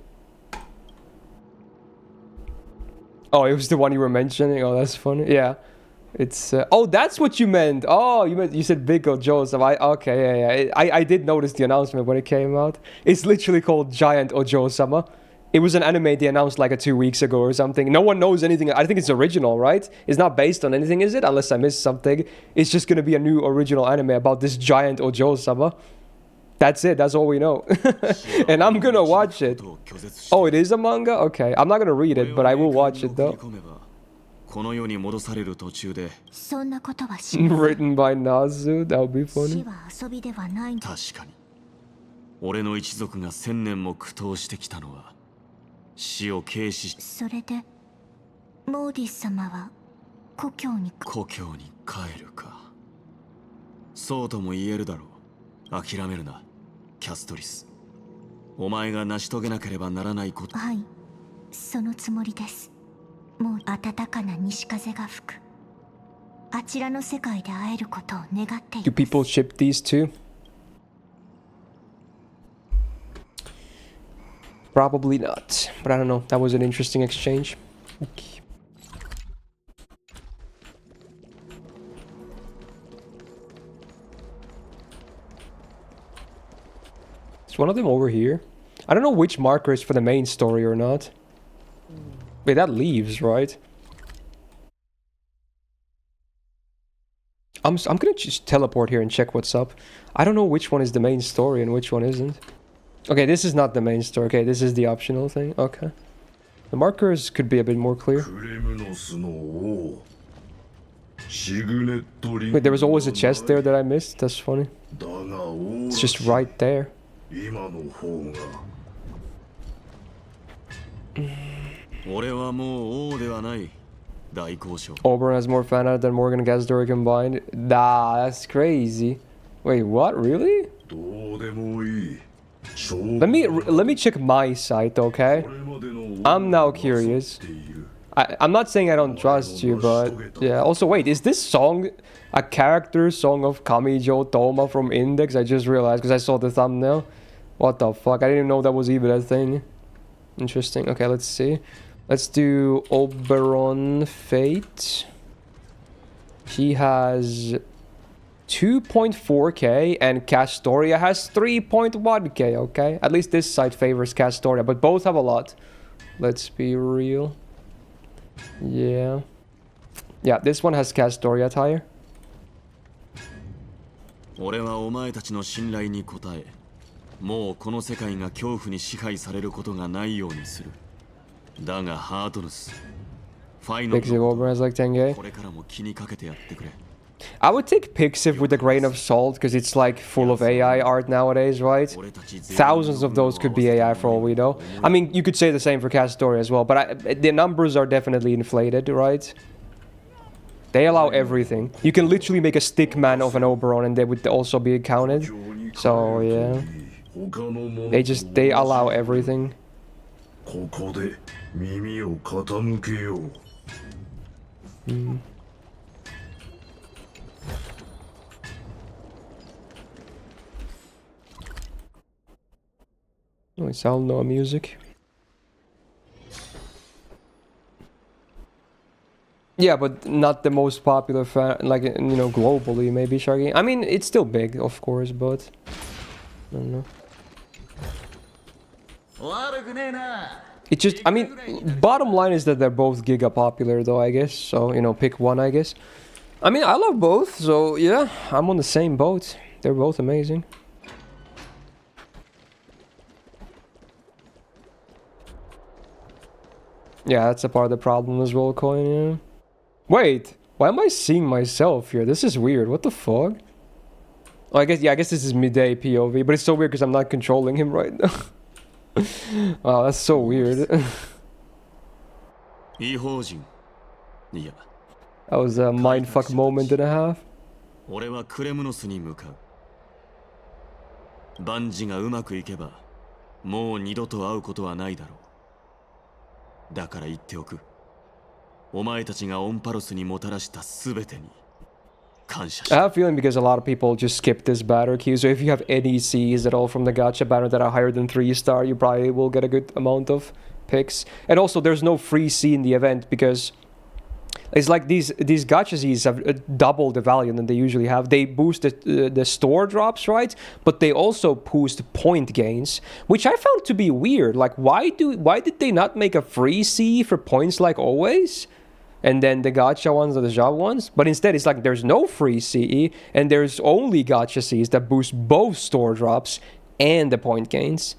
Oh, it was the one you were mentioning? Oh, that's funny. Yeah. It's... oh, that's what you meant. Oh, you said Big Ojo-sama. Okay, yeah. I did notice the announcement when it came out. It's literally called Giant Ojo-sama. It was an anime they announced like 2 weeks ago or something. No one knows anything. I think it's original, right? It's not based on anything, is it? Unless I missed something. It's just gonna be a new original anime about this giant Ojo-sama. That's it. That's all we know. And I'm gonna watch it. Oh, it is a manga? Okay. I'm not gonna read it, but I will watch it though. Written by Nazu. That would be funny. 俺の一族が1000年も苦闘してきたのは死を軽視しそれでモーディス様は故郷に帰るかそうとも言えるだろう諦めるなキャストリスお前が成し遂げなければならないことはいそのつもりですもう暖かな西風が吹くあちらの世界で会えることを願っています Do people ship these two? Probably not, but I don't know. That was an interesting exchange. Okay. Is one of them over here? I don't know which marker is for the main story or not. Wait, that leaves, right? I'm gonna just teleport here and check what's up. I don't know which one is the main story and which one isn't. Okay, this is not the main story. Okay, this is the optional thing. Okay. The markers could be a bit more clear. Wait, there was always a chest there that I missed? That's funny. It's just right there. Oberon has more fan art than Morgan and Gasdori combined. Nah, that's crazy. Wait, what? Really? Let me check my site, okay? I'm now curious. I'm not saying I don't trust you, but yeah. Also, wait, is this song a character song of Kamijo Toma from Index? I just realized because I saw the thumbnail. What the fuck? I didn't know that was even a thing. Interesting. Okay, let's see. Let's do Oberon Fate. He has 2.4k and Castoria has 3.1k, okay? At least this side favors Castoria, but both have a lot. Let's be real. Yeah. Yeah, this one has Castoria tire. 俺はお前たちの信頼に応え、もうこの世界が恐怖に支配されることがないようにする。だがハートヌス、ファイノ Pixiv Oberon has like 10k. これからも気にかけてやってくれ。I would take Pixiv with a grain of salt because it's like full of AI art nowadays, right? Thousands of those could be AI for all we know. I mean, you could say the same for Castoria as well, but the numbers are definitely inflated, right? They allow everything. You can literally make a stick man of an Oberon and they would also be counted. So, yeah. They allow everything. Oh, it's all no music. Yeah, but not the most popular like, you know, globally, maybe, Sharky. I mean, it's still big, of course, but I don't know. It just, I mean, bottom line is that they're both giga popular, though, I guess. So, you know, pick one, I guess. I mean, I love both, so yeah, I'm on the same boat. They're both amazing. Yeah, that's a part of the problem as well, Coin, yeah. Wait, why am I seeing myself here? This is weird, what the fuck? Oh, I guess this is midday POV, but it's so weird because I'm not controlling him right now. Wow, that's so weird. That was a mindfuck moment and a half. 俺はクレムノスに向かう。万事がうまくいけば、もう二度と会うことはないだろう。だから言っておく。お前たちがオンパロスにもたらしたすべてに感謝し I have a feeling because a lot of people just skip this banner queue, so if you have any Cs at all from the gacha banner that are higher than 3-star, you probably will get a good amount of picks. And also, there's no free C in the event because it's like these gacha Zs have double the value than they usually have. They boost the store drops, right? But they also boost point gains, which I found to be weird. Like, why did they not make a free C for points like always? And then the gacha ones are the job ones? But instead, it's like there's no free CE, and there's only gacha Cs that boost both store drops and the point gains.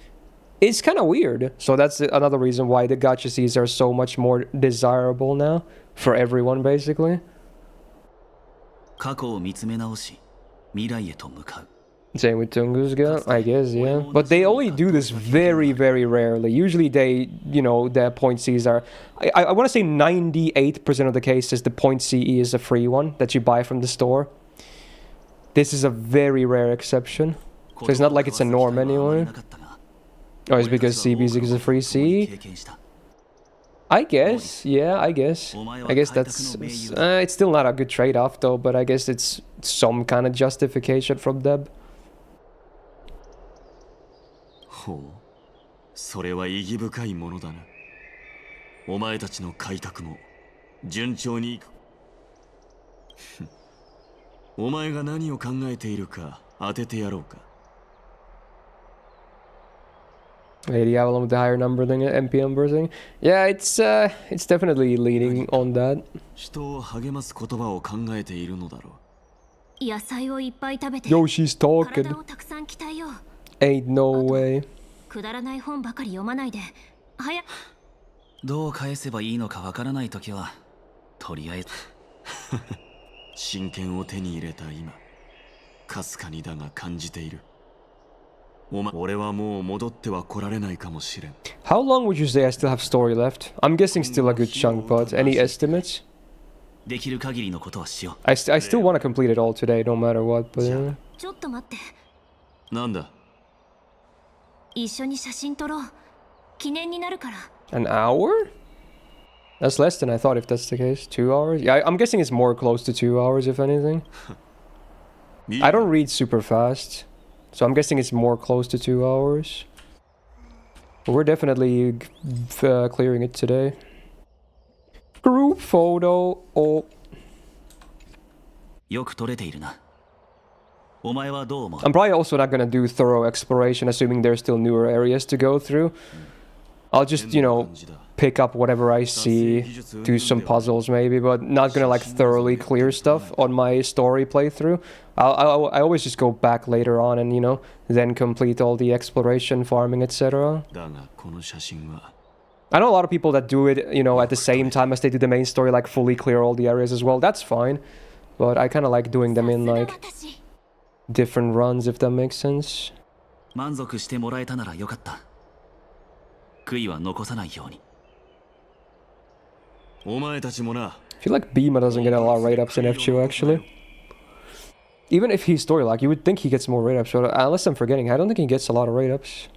It's kind of weird. So that's another reason why the gacha Cs are so much more desirable now. For everyone, basically. Same with Tunguska, I guess, yeah. But they only do this very, very rarely. Usually they, you know, the point Cs are... I want to say 98% of the cases, the point CE is a free one that you buy from the store. This is a very rare exception. So it's not like it's a norm anyway. Oh, it's because CB6 is a free CE? I guess, yeah, I guess. I guess that's... it's still not a good trade-off, though, but I guess it's some kind of justification from them. ほう、それは意義深いものだな。お前たちの開拓も順調にいく。お前が何を考えているか当ててやろうか。Lady Avalon with the higher number than MP numbering. Yeah, it's definitely leaning on that. 人を励ます言葉を考えているのだろう。 野菜をいっぱい食べて Yo, she's talking. 体をたくさん鍛えよう Ain't no way. くだらない本ばかり読まないで早どう返せばいいのかわからないときはとりあえず真剣を手に入れた今かすかにだが感じている。俺はもう戻っては来られないかもしれん。 How long would you say I still have story left? I'm guessing still a good chunk, but any estimates? できる限りのことはしよう。 I still want to complete it all today, no matter what, but... ちょっと待ってなんだ。一緒に写真撮ろう記念になるから An hour? That's less than I thought if that's the case. 2 hours? Yeah, I'm guessing it's more close to 2 hours, if anything. I don't read super fast, so I'm guessing it's more close to 2 hours. But we're definitely clearing it today. Group photo. Oh. よく撮れているな。お前はどう思う？ I'm probably also not gonna do thorough exploration, assuming there's still newer areas to go through. I'll just, you know, pick up whatever I see, do some puzzles maybe, but not gonna like thoroughly clear stuff on my story playthrough. I always just go back later on and, you know, then complete all the exploration, farming, etc. I know a lot of people that do it, you know, at the same time as they do the main story, like fully clear all the areas as well. That's fine, but I kind of like doing them in like different runs, if that makes sense. 満足してもらえたならよかった。悔いは残さないように。お前たちもな。 I feel like Bima doesn't get a lot of rate-ups in F2 actually. Even if he's story lock, you would think he gets more rate-ups, but unless I'm forgetting, I don't think he gets a lot of rate-ups.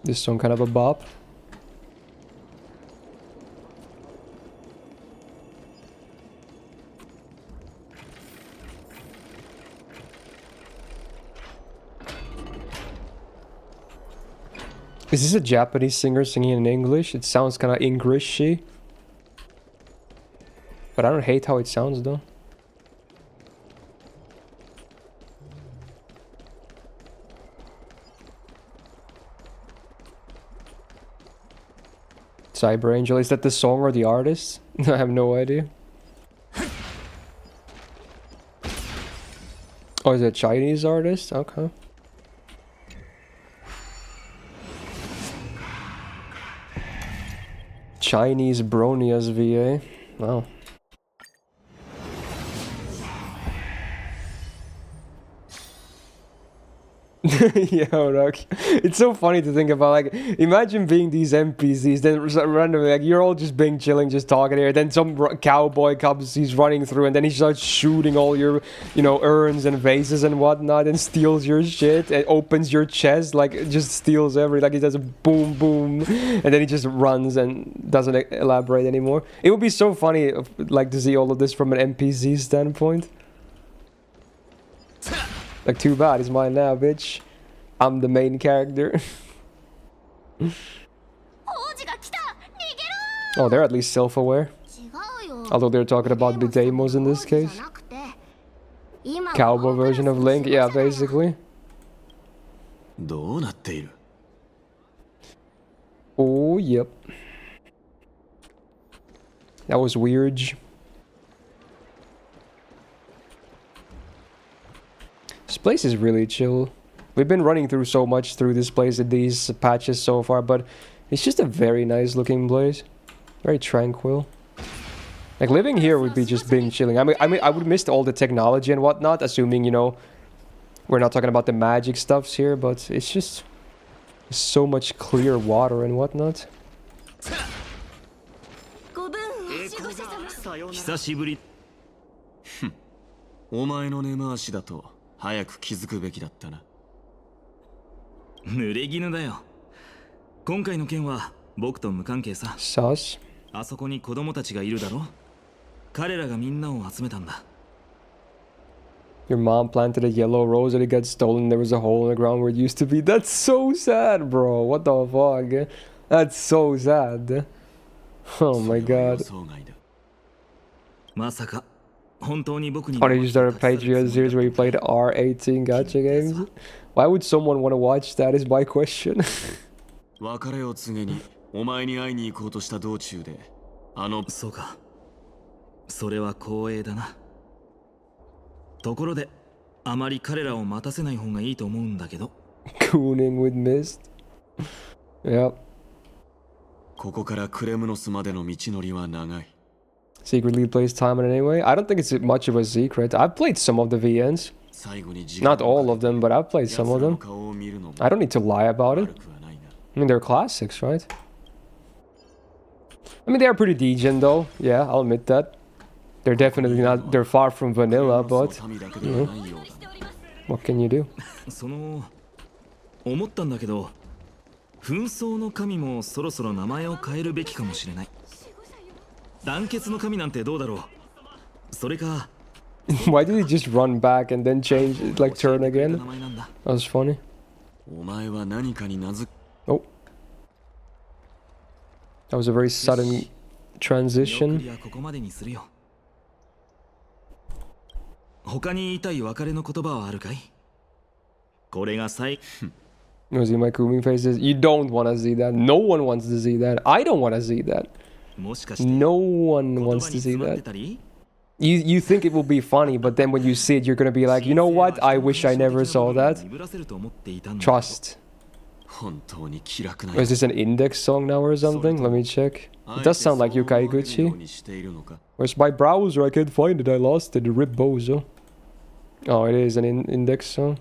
This song kind of a bop. Is this a Japanese singer singing in English? It sounds kind of Englishy. But I don't hate how it sounds though. Cyber Angel, is that the song or the artist? I have no idea. Oh, is it a Chinese artist? Okay. Chinese Bronias VA. Wow. Yeah, it's so funny to think about. Like, imagine being these NPCs, then randomly, like, you're all just being chilling, just talking here. Then some cowboy comes, he's running through, and then he starts shooting all your, you know, urns and vases and whatnot, and steals your shit, and opens your chest, like, just steals like, he does a boom, boom, and then he just runs and doesn't elaborate anymore. It would be so funny, like, to see all of this from an NPC standpoint. Like, too bad, it's mine now, bitch. I'm the main character. Oh, they're at least self-aware. Although they're talking about the demos in this case. Cowboy version of Link, yeah, basically. Oh, yep. That was weird. This place is really chill. We've been running through so much through this place in these patches so far, but it's just a very nice looking place. Very tranquil. Like, living here would be just being chilling. I mean, I would miss all the technology and whatnot, assuming, you know, we're not talking about the magic stuffs here, but it's just so much clear water and whatnot. 早く気づくべきだったな。濡れ衣だよ。今回の件は僕と無関係さ。Sus? あそこに子供たちがいるだろ。彼らがみんなを集めたんだ。Your mom planted a yellow rose and it got stolen. There was a hole in the ground where it used to be. That's so sad, bro. What the fuck? That's so sad. Oh my god. まさか。Oh, did you start a Patreon series where you played R18 gacha games? Why would someone want to watch that is my question. 別れを告げにお前に会いに行こうとした道中でそうか。それは光栄だな。ところであまり彼らを待たせない方がいいと思うんだけど。Cooning with Myst. Yep. ここからクレムノスまでの道のりは長い。Secretly plays time on it anyway. I don't think it's much of a secret. I've played some of the VNs. Not all of them, but I've played some of them. I don't need to lie about it. I mean, they're classics, right? I mean, they're pretty decent though. Yeah, I'll admit that. They're definitely not, they're far from vanilla, but, you know, what can you do? 思ったんだけど、紛争の神もそろそろ名前を変えるべきかもしれない。団結の神なんてどうだろう。それか。Why did he just run back and then change, like turn again? That was funny. Oh. That was a very sudden transition. 他に言いたい別れの言葉はあるかい？これが最。You see my cooming faces? You don't want to see that. No one wants to see that. I don't want to see that. No one wants to see that. You think it will be funny, but then when you see it, you're gonna be like, you know what? I wish I never saw that. Trust. Is this an index song now or something? Let me check. It does sound like Yukai Gucci. Where's my browser? I can't find it. I lost it. Rip Bozo. Oh, it is an index song.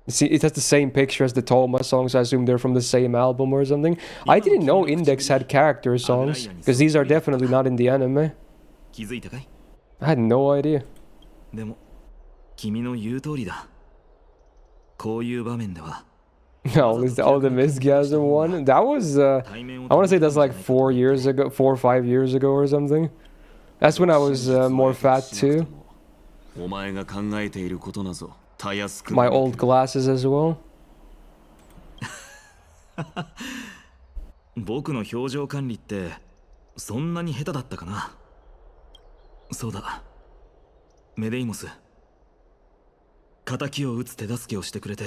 See, it has the same picture as the Toma songs. I assume they're from the same album or something. I didn't know Index had character songs, because these are definitely not in the anime. I had no idea. でも君の言う通りだ。こういう場面では Oh, the Mistgasm one. That was I want to say that's like 4 years ago, 4 or 5 years ago or something. That's when I was more fat too. My old glasses as well. 僕の表情管理ってそんなに下手だったかな。そうだ。メデイモス。敵を撃つ手助けをしてくれて。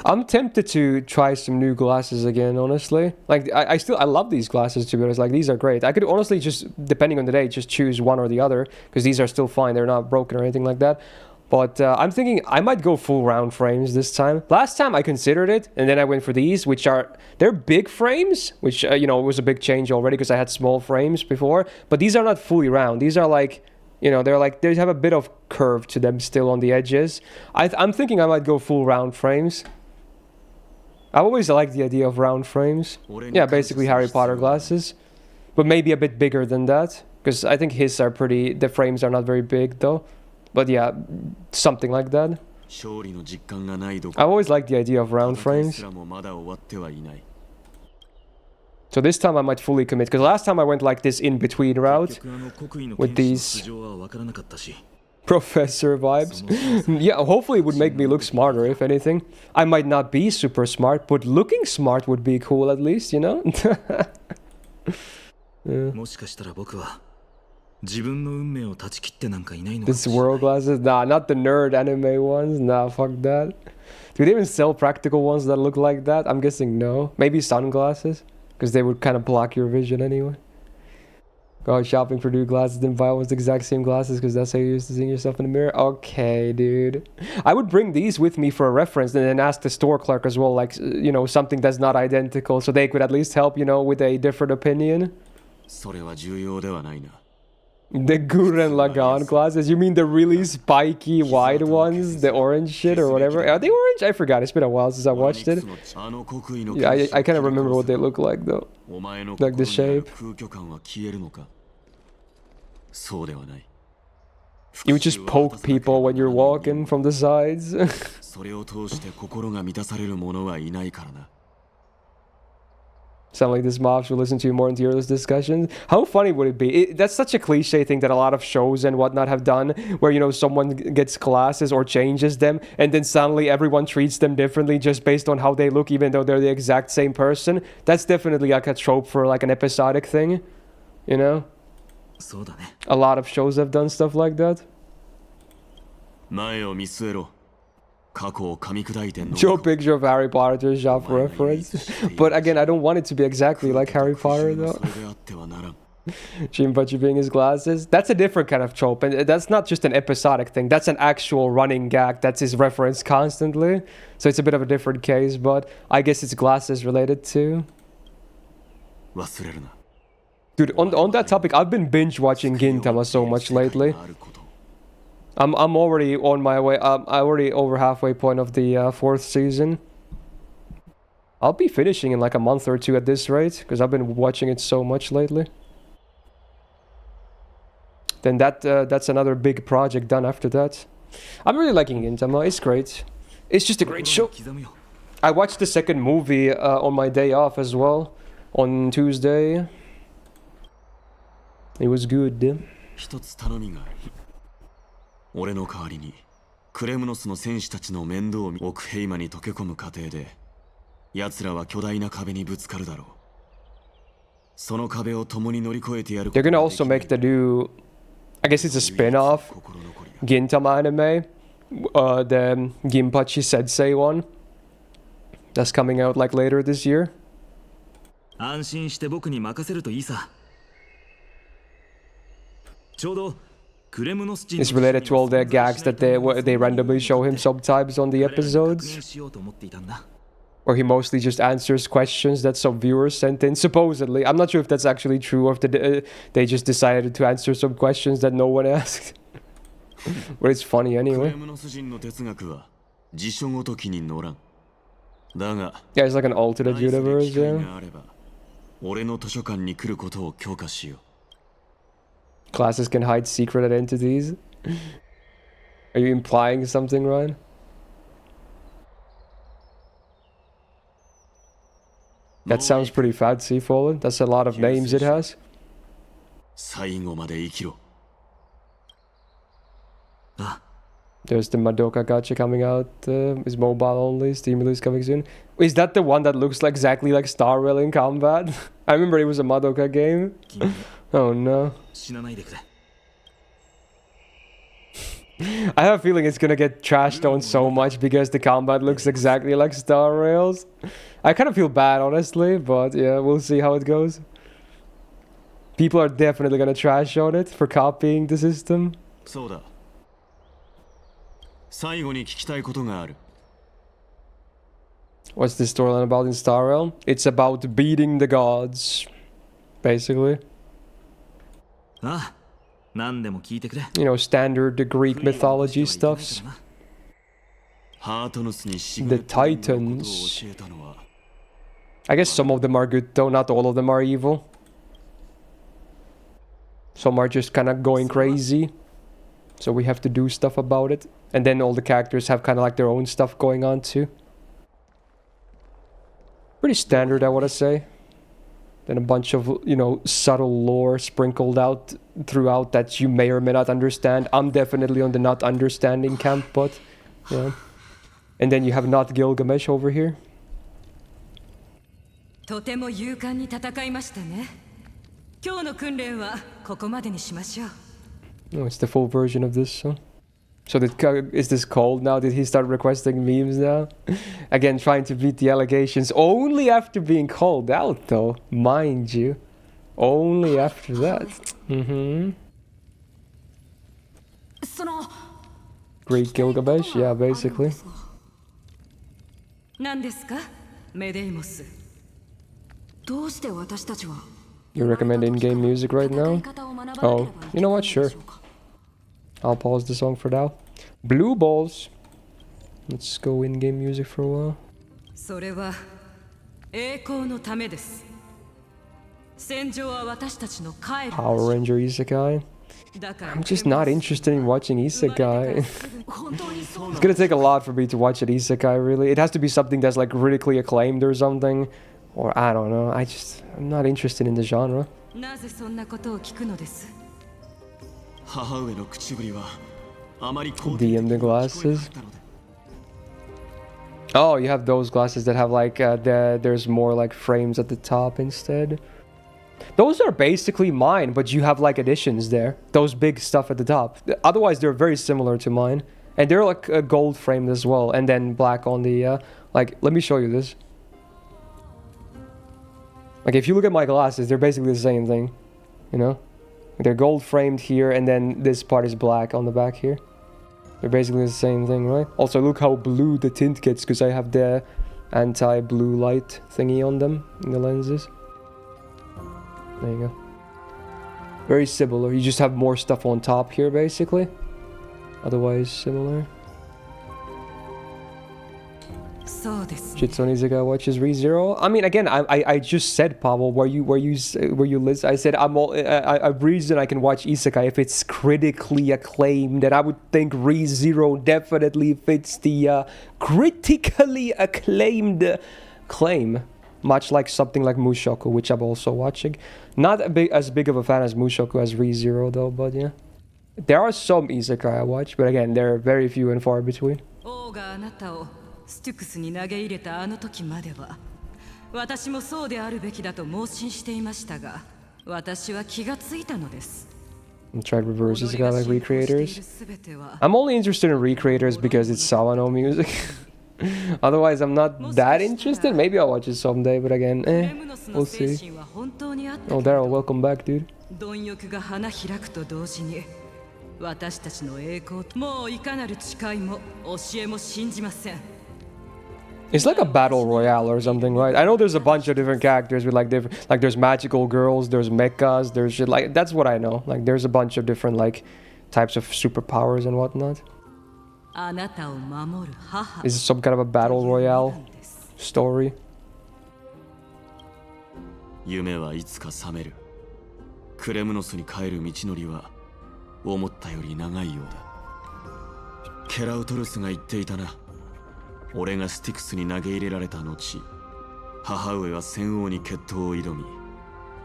I'm tempted to try some new glasses again, honestly. Like, I love these glasses, to be honest. Like, these are great. I could honestly just, depending on the day, just choose one or the other, because these are still fine. They're not broken or anything like that. But I'm thinking I might go full round frames this time. Last time I considered it, and then I went for these, which are, they're big frames, which, you know, was a big change already, because I had small frames before. But these are not fully round. These are like, you know, they're like, they have a bit of curve to them still on the edges. I'm thinking I might go full round frames. I've always liked the idea of round frames. Yeah, basically Harry Potter glasses. But maybe a bit bigger than that. Because I think his are pretty, the frames are not very big though. But yeah, something like that. I always liked the idea of round frames. So this time I might fully commit. Because last time I went like this in-between route. With these professor vibes. Yeah, hopefully it would make me look smarter, if anything. I might not be super smart, but looking smart would be cool at least, you know? Yeah. This world glasses? Nah, not the nerd anime ones. Nah, fuck that. Do they even sell practical ones that look like that? I'm guessing no. Maybe sunglasses? Because they would kind of block your vision anyway. Go out shopping for new glasses, then buy almost the exact same glasses because that's how you're used to seeing yourself in the mirror. Okay, dude. I would bring these with me for a reference and then ask the store clerk as well, like, you know, something that's not identical so they could at least help, you know, with a different opinion. The Gurren Lagann glasses? You mean the really spiky wide ones? The orange shit or whatever? Are they orange? I forgot. It's been a while since I watched it. Yeah, I kind of remember what they look like though. Like the shape. You would just poke people when you're walking from the sides. Sound like this mobs will listen to more in tier list discussions. How funny would it be? That's such a cliche thing that a lot of shows and whatnot have done, where, you know, someone gets glasses or changes them, and then suddenly everyone treats them differently just based on how they look, even though they're the exact same person. That's definitely like a trope for like an episodic thing, you know? A lot of shows have done stuff like that. Show a picture of Harry Potter to shop for reference. But again, I don't want it to be exactly like Harry Potter though. Shinpachi being his glasses. That's a different kind of trope, and that's not just an episodic thing. That's an actual running gag. That's his reference constantly. So it's a bit of a different case, but I guess it's glasses related too. Dude, on that topic, I've been binge watching Gintama so much lately. I'm already on my way. I'm already over halfway point of the 4th season. I'll be finishing in like a month or 2 at this rate, because I've been watching it so much lately. Then that's another big project done after that. I'm really liking Gintama. It's great. It's just a great show. I watched the second movie on my day off as well, on Tuesday. It was good. 俺の代わりにクレムノスの戦士たちの面倒を見奥ヘイマに溶け込む過程で奴らは巨大な壁にぶつかるだろう。その壁を共に乗り越えてやる。They're gonna also make the new, I guess it's a spin-off Gintama anime, the Ginpachi Sensei one. That's coming out like later this year. 安心して僕に任せるといいさ。ちょうど It's related to all the gags that they randomly show him sometimes on the episodes. Or he mostly just answers questions that some viewers sent in, supposedly. I'm not sure if that's actually true or if they just decided to answer some questions that no one asked. But it's funny anyway. Yeah, it's like an alternate universe, yeah. Classes can hide secret identities. Are you implying something, Ryan? That sounds pretty fancy, Fallen. That's a lot of names it has. 最後まで生きろ。There's the Madoka gacha coming out. Is mobile only. Steam release coming soon. Is that the one that looks like exactly like Star Rail in combat? I remember it was a Madoka game. Oh no. I have a feeling it's gonna get trashed on so much because the combat looks exactly like Star Rails. I kind of feel bad, honestly, but yeah, we'll see how it goes. People are definitely gonna trash on it for copying the system. そうだ。最後に聞きたいことがある。What's the storyline about in Star Realm? It's about beating the gods, basically. ああ、何でも聞いてくれ。You know, standard Greek mythology stuffs. The Titans. I guess some of them are good though, not all of them are evil. Some are just kind of going crazy. So we have to do stuff about it. And then all the characters have kind of like their own stuff going on too. Pretty standard, I want to say. Then a bunch of, you know, subtle lore sprinkled out throughout that you may or may not understand. I'm definitely on the not understanding camp, but yeah. And then you have not Gilgamesh over here. とても勇敢に戦いましたね。今日の訓練はここまでにしましょう。Oh, it's the full version of this song. So is this cold now? Did he start requesting memes now? Again, trying to beat the allegations only after being called out, though, mind you. Only after that. Great Gilgamesh? Yeah, basically. 何ですか、メデイモス。どうして私たちは You recommend in-game music right now? Oh, you know what? Sure. I'll pause the song for now. Blue balls. Let's go in-game music for a while. それは栄光のためです。戦場は私たちの帰る。Power Ranger Isekai. I'm just not interested in watching Isekai. It's gonna take a lot for me to watch an Isekai, really. It has to be something that's like critically acclaimed or something. Or I don't know. I'm not interested in the genre. なぜそんなことを聞くのです。母上の口ぶりはあまり肯定 DM the glasses. Oh, you have those glasses that have like there's more like frames at the top instead. Those are basically mine, but you have like additions there. Those big stuff at the top. Otherwise, they're very similar to mine, and they're like gold framed as well, and then black on the like. Let me show you this. Like if you look at my glasses, they're basically the same thing, you know? They're gold framed here, and then this part is black on the back here. They're basically the same thing, right? Also, look how blue the tint gets, because I have the anti-blue light thingy on them, in the lenses. There you go. Very similar. You just have more stuff on top here, basically. Otherwise, similar. Shitsune Isekai watches ReZero. I mean, again, I just said, Pavel, where you list. I said a reason I can watch Isekai if it's critically acclaimed, and I would think ReZero definitely fits the critically acclaimed claim. Much like something like Mushoku, which I'm also watching. Not as big of a fan as Mushoku as ReZero though, but yeah. There are some Isekai I watch, but again, they're very few and far between. ステュクスに投げ入れたあの時までは私もそうであるべきだと盲信していましたが私は気がついたのです Tried reverse Isekai like recreators. I'm only interested in recreators because it's Sawano music. Otherwise, I'm not that interested. Maybe I'll watch it someday, but again, we'll see. Oh, Daryl, welcome back, dude. 貪欲が花開くと同時に私たちの栄光もういかなる誓いも教えも信じません It's like a battle royale or something, right? I know there's a bunch of different characters with like different, like there's magical girls, there's mechas, there's shit like that's what I know. Like there's a bunch of different like types of superpowers and whatnot. Is it some kind of a battle royale story? 夢はいつか覚める。クレムノスに帰る道のりは思ったより長いようだ。ケラウトルスが言っていたな。俺がスティクスに投げ入れられた後、母上は戦王に決闘を挑み、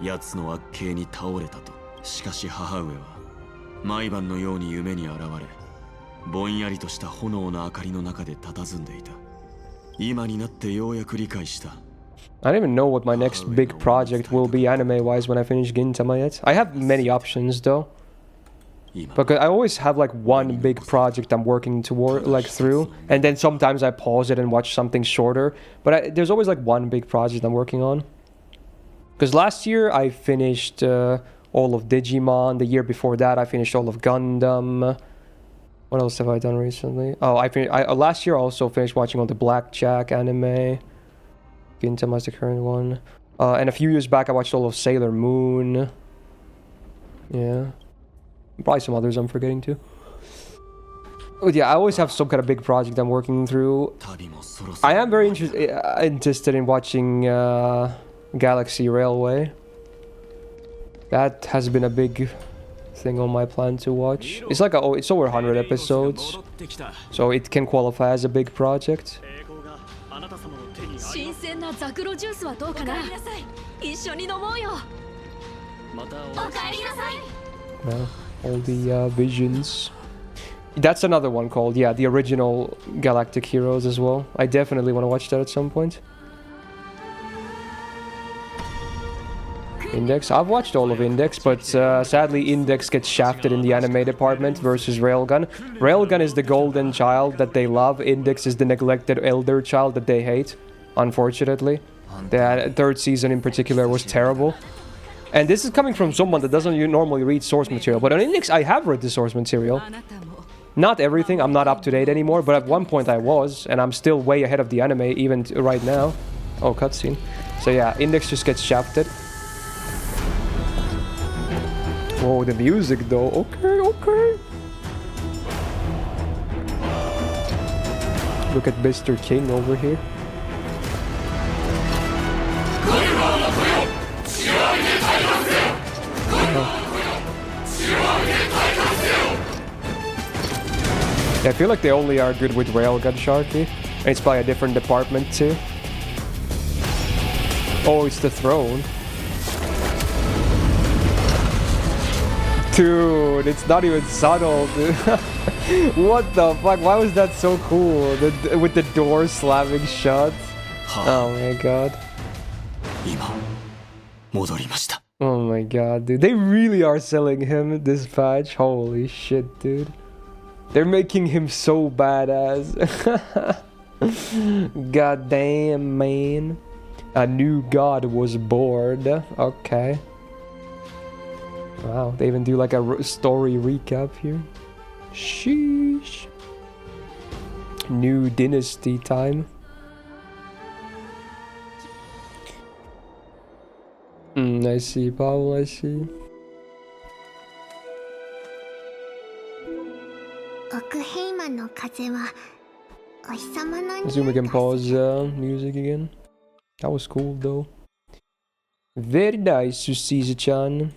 奴の悪形に倒れたと。しかし母上は毎晩のように夢に現れ、ぼんやりとした炎の明かりの中で佇んでいた。今になってようやく理解した。I don't even know what my next big project will be anime-wise when I finish Gintama yet. I have many options though. Because I always have like one big project I'm working toward, like through, and then sometimes I pause it and watch something shorter. But there's always like one big project I'm working on. Because last year I finished all of Digimon. The year before that I finished all of Gundam. What else have I done recently? Oh, last year I also finished watching all the Blackjack anime. Gintama is the current one. And a few years back I watched all of Sailor Moon. Yeah. Probably some others I'm forgetting too. But yeah, I always have some kind of big project I'm working through. I am very interested in watching Galaxy Railway. That has been a big thing on my plan to watch. It's like it's over 100 episodes, so it can qualify as a big project. Yeah, all the visions. That's another one called, yeah, the original Galactic Heroes as well. I definitely want to watch that at some point. Index. I've watched all of Index, but sadly Index gets shafted in the anime department versus Railgun. Railgun is the golden child that they love. Index is the neglected elder child that they hate, unfortunately. The third season in particular was terrible. And this is coming from someone that doesn't normally read source material. But on Index, I have read the source material. Not everything, I'm not up to date anymore, but at one point I was, and I'm still way ahead of the anime even right now. Oh, cutscene. So yeah, Index just gets shafted. Oh, the music though. Okay, okay. Look at Mr. King over here. Yeah, I feel like they only are good with Railgun Sharky. And it's by a different department too. Oh, it's the throne. Dude, it's not even subtle, dude. What the fuck? Why was that so cool? With the door slamming shut. Oh my god. Oh my god, dude. They really are selling him this patch. Holy shit, dude. They're making him so badass. God damn, man. A new god was born. Okay. Wow, they even do like a story recap here. Sheesh. New dynasty time. I see, Paul, I see. Assume we can pause music again. That was cool though. Very nice, Susiza-chan.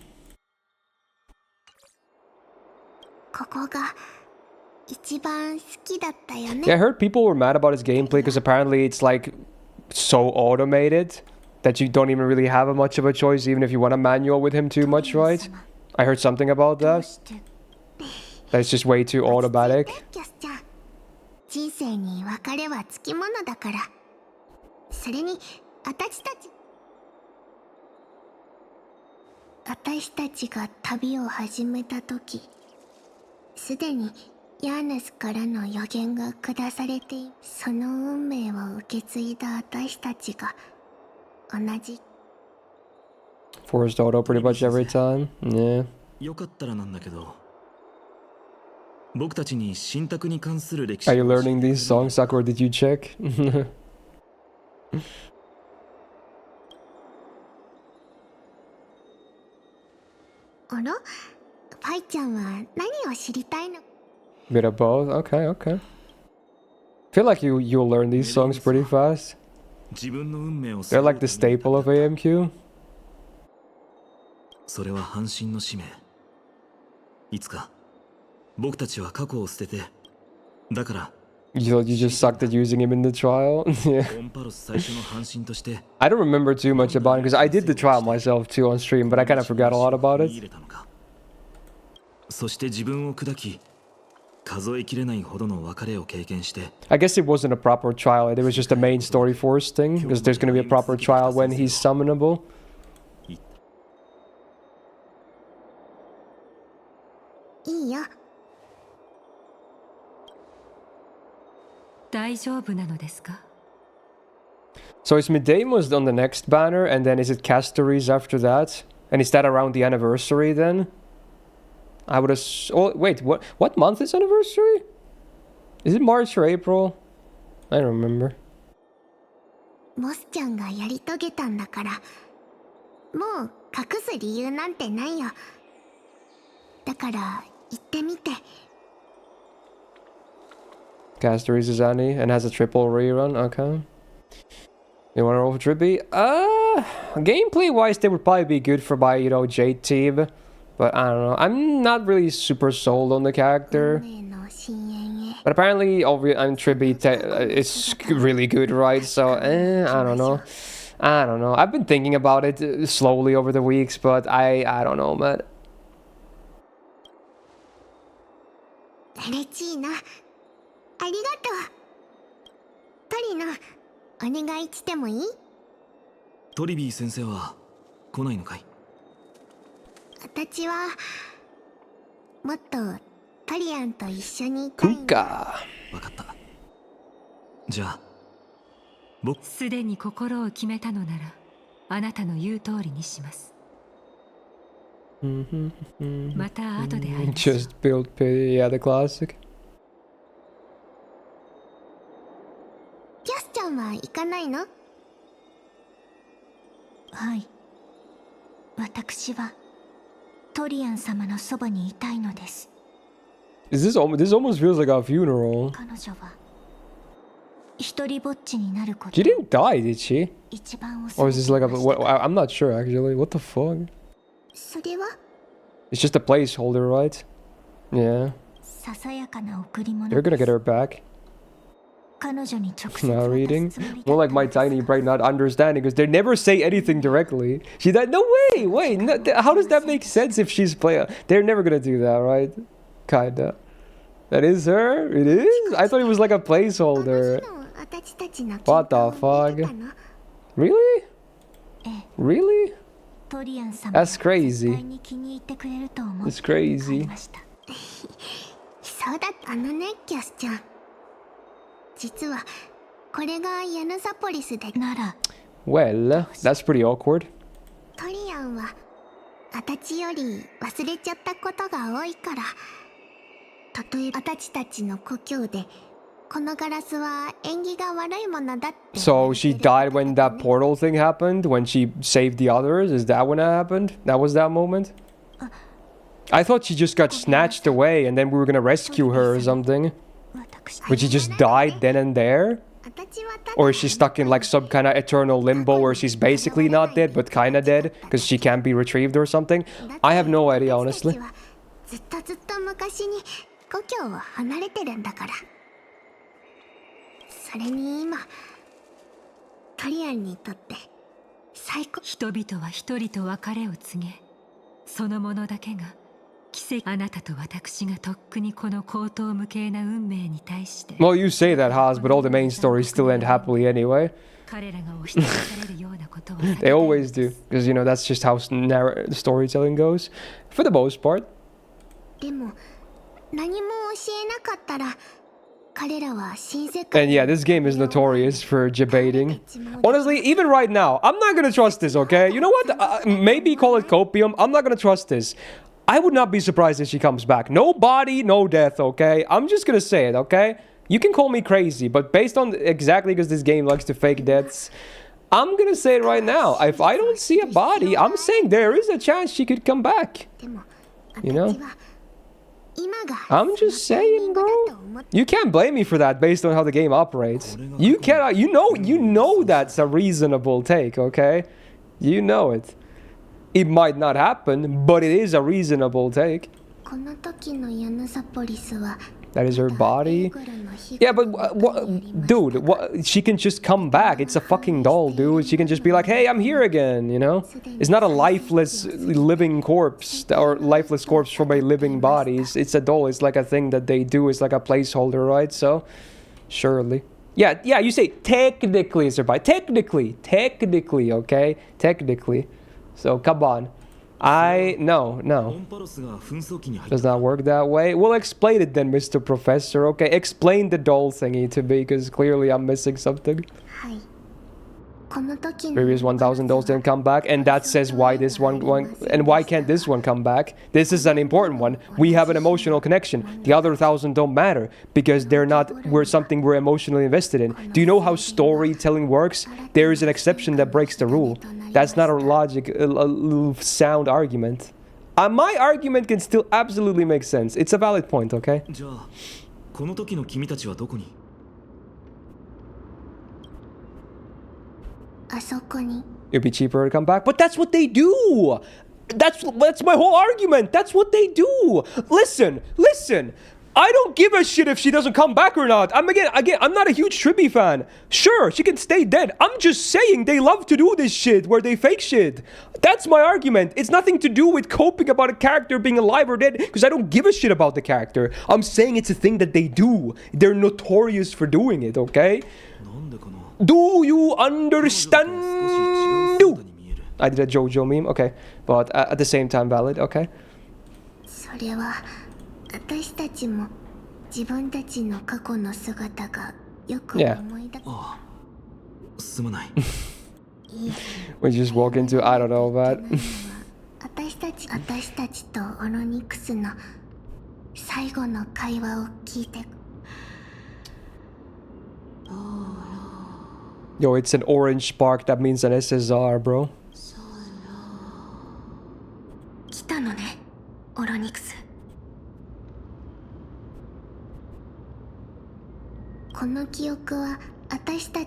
Yeah, I heard people were mad about his gameplay because apparently it's like so automated that you don't even really have much of a choice even if you want to manual with him too much, right? I heard something about that. That's just way too automatic. Forced auto pretty much every time. Yeah. Are you learning these songs, Sakura? Did you check? Bit of both. Okay, okay. Feel like you'll learn these songs pretty fast. They're like the staple of AMQ. それは半身の使命。いつか僕たちは過去を捨てて、だから You just sucked at using him in the trial. Yeah. オンパロス最初の半身として I don't remember too much about it because I did the trial myself too on stream, but I kind of forgot a lot about it. そして自分を砕き数えきれないほどの別れを経験して I guess it wasn't a proper trial, it was just a main story force thing, because there's gonna be a proper trial when he's summonable. いいよ。大丈夫なのですか？ So is Medeiros on the next banner, and then is it Castories after that? And is that around the anniversary then? I would have... Oh, wait, what month is anniversary? Is it March or April? I don't remember. モスちゃんがやり遂げたんだから、もう隠す理由なんてないよ。だから言ってみて。Castories is Annie and has a triple rerun. Okay. You want to roll for Trippy? Gameplay wise, they would probably be good for my, you know, Jade team. But I don't know. I'm not really super sold on the character. But apparently, Trippy is really good, right? So, I don't know. I don't know. I've been thinking about it slowly over the weeks, but I don't know, man. 嬉しいな。ありがとう。トリノ、お願いしてもいい？トリビー先生は来ないのかい？私はもっとトリアンと一緒にいたいんだ。わかった。じゃあ僕すでに心を決めたのならあなたの言う通りにします。また後で会いましょう。 Just build pity, yeah, the classic. キャスちゃんは行かないの？はい。私はトリアン様のそばにいたいのです。This almost feels like a funeral. 彼女は一人ぼっちになること。 She didn't die, did she? 一番 Or is this like I'm not sure actually. What the fuck? それは It's just a placeholder, right? Yeah. ささやかな贈り物。 You're gonna get her back. 彼女に直接 Not reading. More like my tiny brain not understanding because they never say anything directly. She died. No way. Wait. No, how does that make sense if she's playing? They're never gonna do that, right? Kinda. That is her. It is. I thought it was like a placeholder. What the fuck? Really? Really? That's crazy. It's crazy. そうだったのね、キャスちゃん。実はこれがヤヌザポリスでなら。Well, that's pretty awkward. トリアンは私より忘れちゃったことが多いから。例えば私たちの故郷でこのガラスは縁起が悪いものだって。 So she died when that portal thing happened? When she saved the others? Is that when that happened? That was that moment? I thought she just got snatched away and then we were gonna rescue her or something. But she just died then and there? Or is she stuck in like some kind of eternal limbo where she's basically not dead but kinda dead because she can't be retrieved or something? I have no idea, honestly. ずっとずっと昔に故郷を離れてるんだから。それに今トリアンにとって最高。人々は一人と別れを告げ、そのものだけが奇跡。あなたと私がとっくにこの高等無形な運命に対して。 Well, you say that, Haas, but all the main stories still end happily anyway. 彼らが押しつぶされるようなことは They always do, because you know that's just how storytelling goes, for the most part. でも何も教えなかったら彼らは新世界。 And yeah, this game is notorious for debating. Honestly, even right now, I'm not gonna trust this, okay? You know what? Maybe call it copium. I'm not gonna trust this. I would not be surprised if she comes back. No body, no death, okay? I'm just gonna say it, okay? You can call me crazy, but based on exactly because this game likes to fake deaths, I'm gonna say it right now. If I don't see a body, I'm saying there is a chance she could come back. You know? I'm just saying, bro. You can't blame me for that based on how the game operates. You cannot. You know that's a reasonable take, okay? You know it. It might not happen, but it is a reasonable take. この時のヤヌザポリスは That is her body. Yeah, but dude, she can just come back. It's a fucking doll, dude. She can just be like, hey, I'm here again, you know? It's not a lifeless living corpse or lifeless corpse from a living body. It's a doll. It's like a thing that they do. It's like a placeholder, right? So, surely. Yeah, you say technically it's her body. Technically, okay? Technically. So, come on. No. Does not work that way. We'll explain it then, Mr. Professor. Okay, explain the doll thingy to me, because clearly I'm missing something. Previous 1,000 dolls didn't come back, and that says why this one and why can't this one come back? This is an important one. We have an emotional connection. The other 1,000 don't matter because we're something we're emotionally invested in. Do you know how storytelling works? There is an exception that breaks the rule. That's not a sound argument. My argument can still absolutely make sense. It's a valid point, okay? It'd be cheaper to come back, but that's what they do. That's my whole argument. That's what they do. Listen. I don't give a shit if she doesn't come back or not. I'm not a huge Trippy fan. Sure, she can stay dead. I'm just saying they love to do this shit where they fake shit. That's my argument. It's nothing to do with coping about a character being alive or dead, because I don't give a shit about the character. I'm saying it's a thing that they do. They're notorious for doing it, okay? Do you understand? I did a JoJo meme, okay. But at the same time valid, okay? Yeah. We just walk into, I don't know, but... Yo, it's an orange spark, that means an SSR, bro.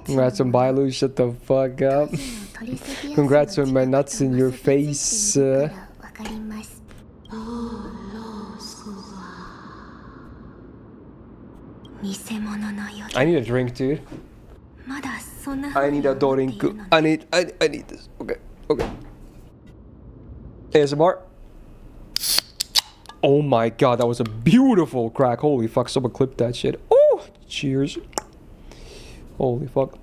Congrats on Bailu, shut the fuck up. Congrats on my nuts in your face. I need a drink, dude. I need a drink. I need this. Okay. ASMR. Oh my god, that was a beautiful crack. Holy fuck, someone clipped that shit. Oh, cheers. Holy fuck.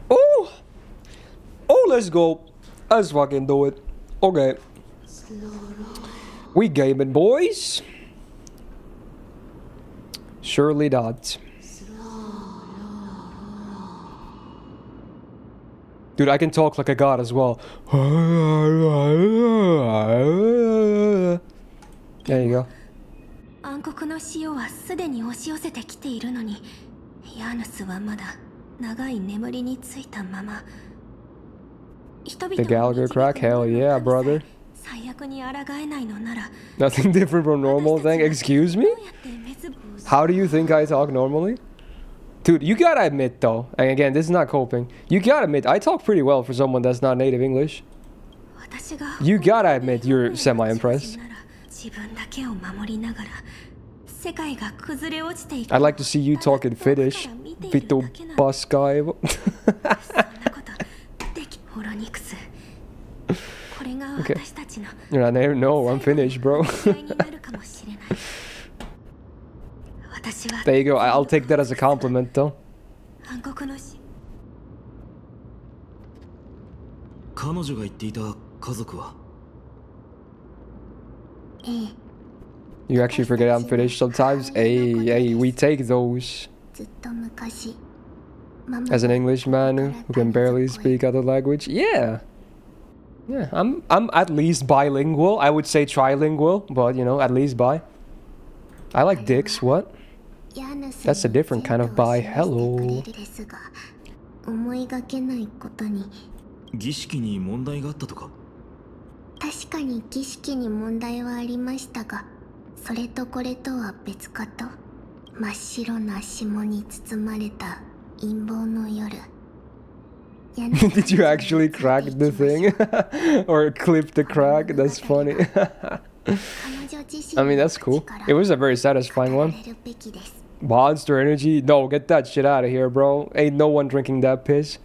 Oh, let's go. Let's fucking do it. Okay. We gaming, boys. Surely not. Dude, I can talk like a god as well. There you go. The Gallagher crack? Hell yeah, brother. Nothing different from normal thing? Excuse me? How do you think I talk normally? Dude, you gotta admit though, and again, this is not coping. You gotta admit, I talk pretty well for someone that's not native English. You gotta admit you're semi-impressed. I'd like to see you talk in Finnish. Vittu paskaivo. Okay. You're not native? No, I'm Finnish, bro. There you go. I'll take that as a compliment, though. You actually forget I'm Finnish sometimes? Hey, we take those. As an Englishman who can barely speak other language? Yeah, I'm at least bilingual. I would say trilingual, but you know, at least bi. I like dicks, what? That's a different kind of bi. Hello. Did you actually crack the thing? Or clip the crack? That's funny. I mean, that's cool. It was a very satisfying one. Monster Energy? No, get that shit out of here, bro. Ain't no one drinking that piss.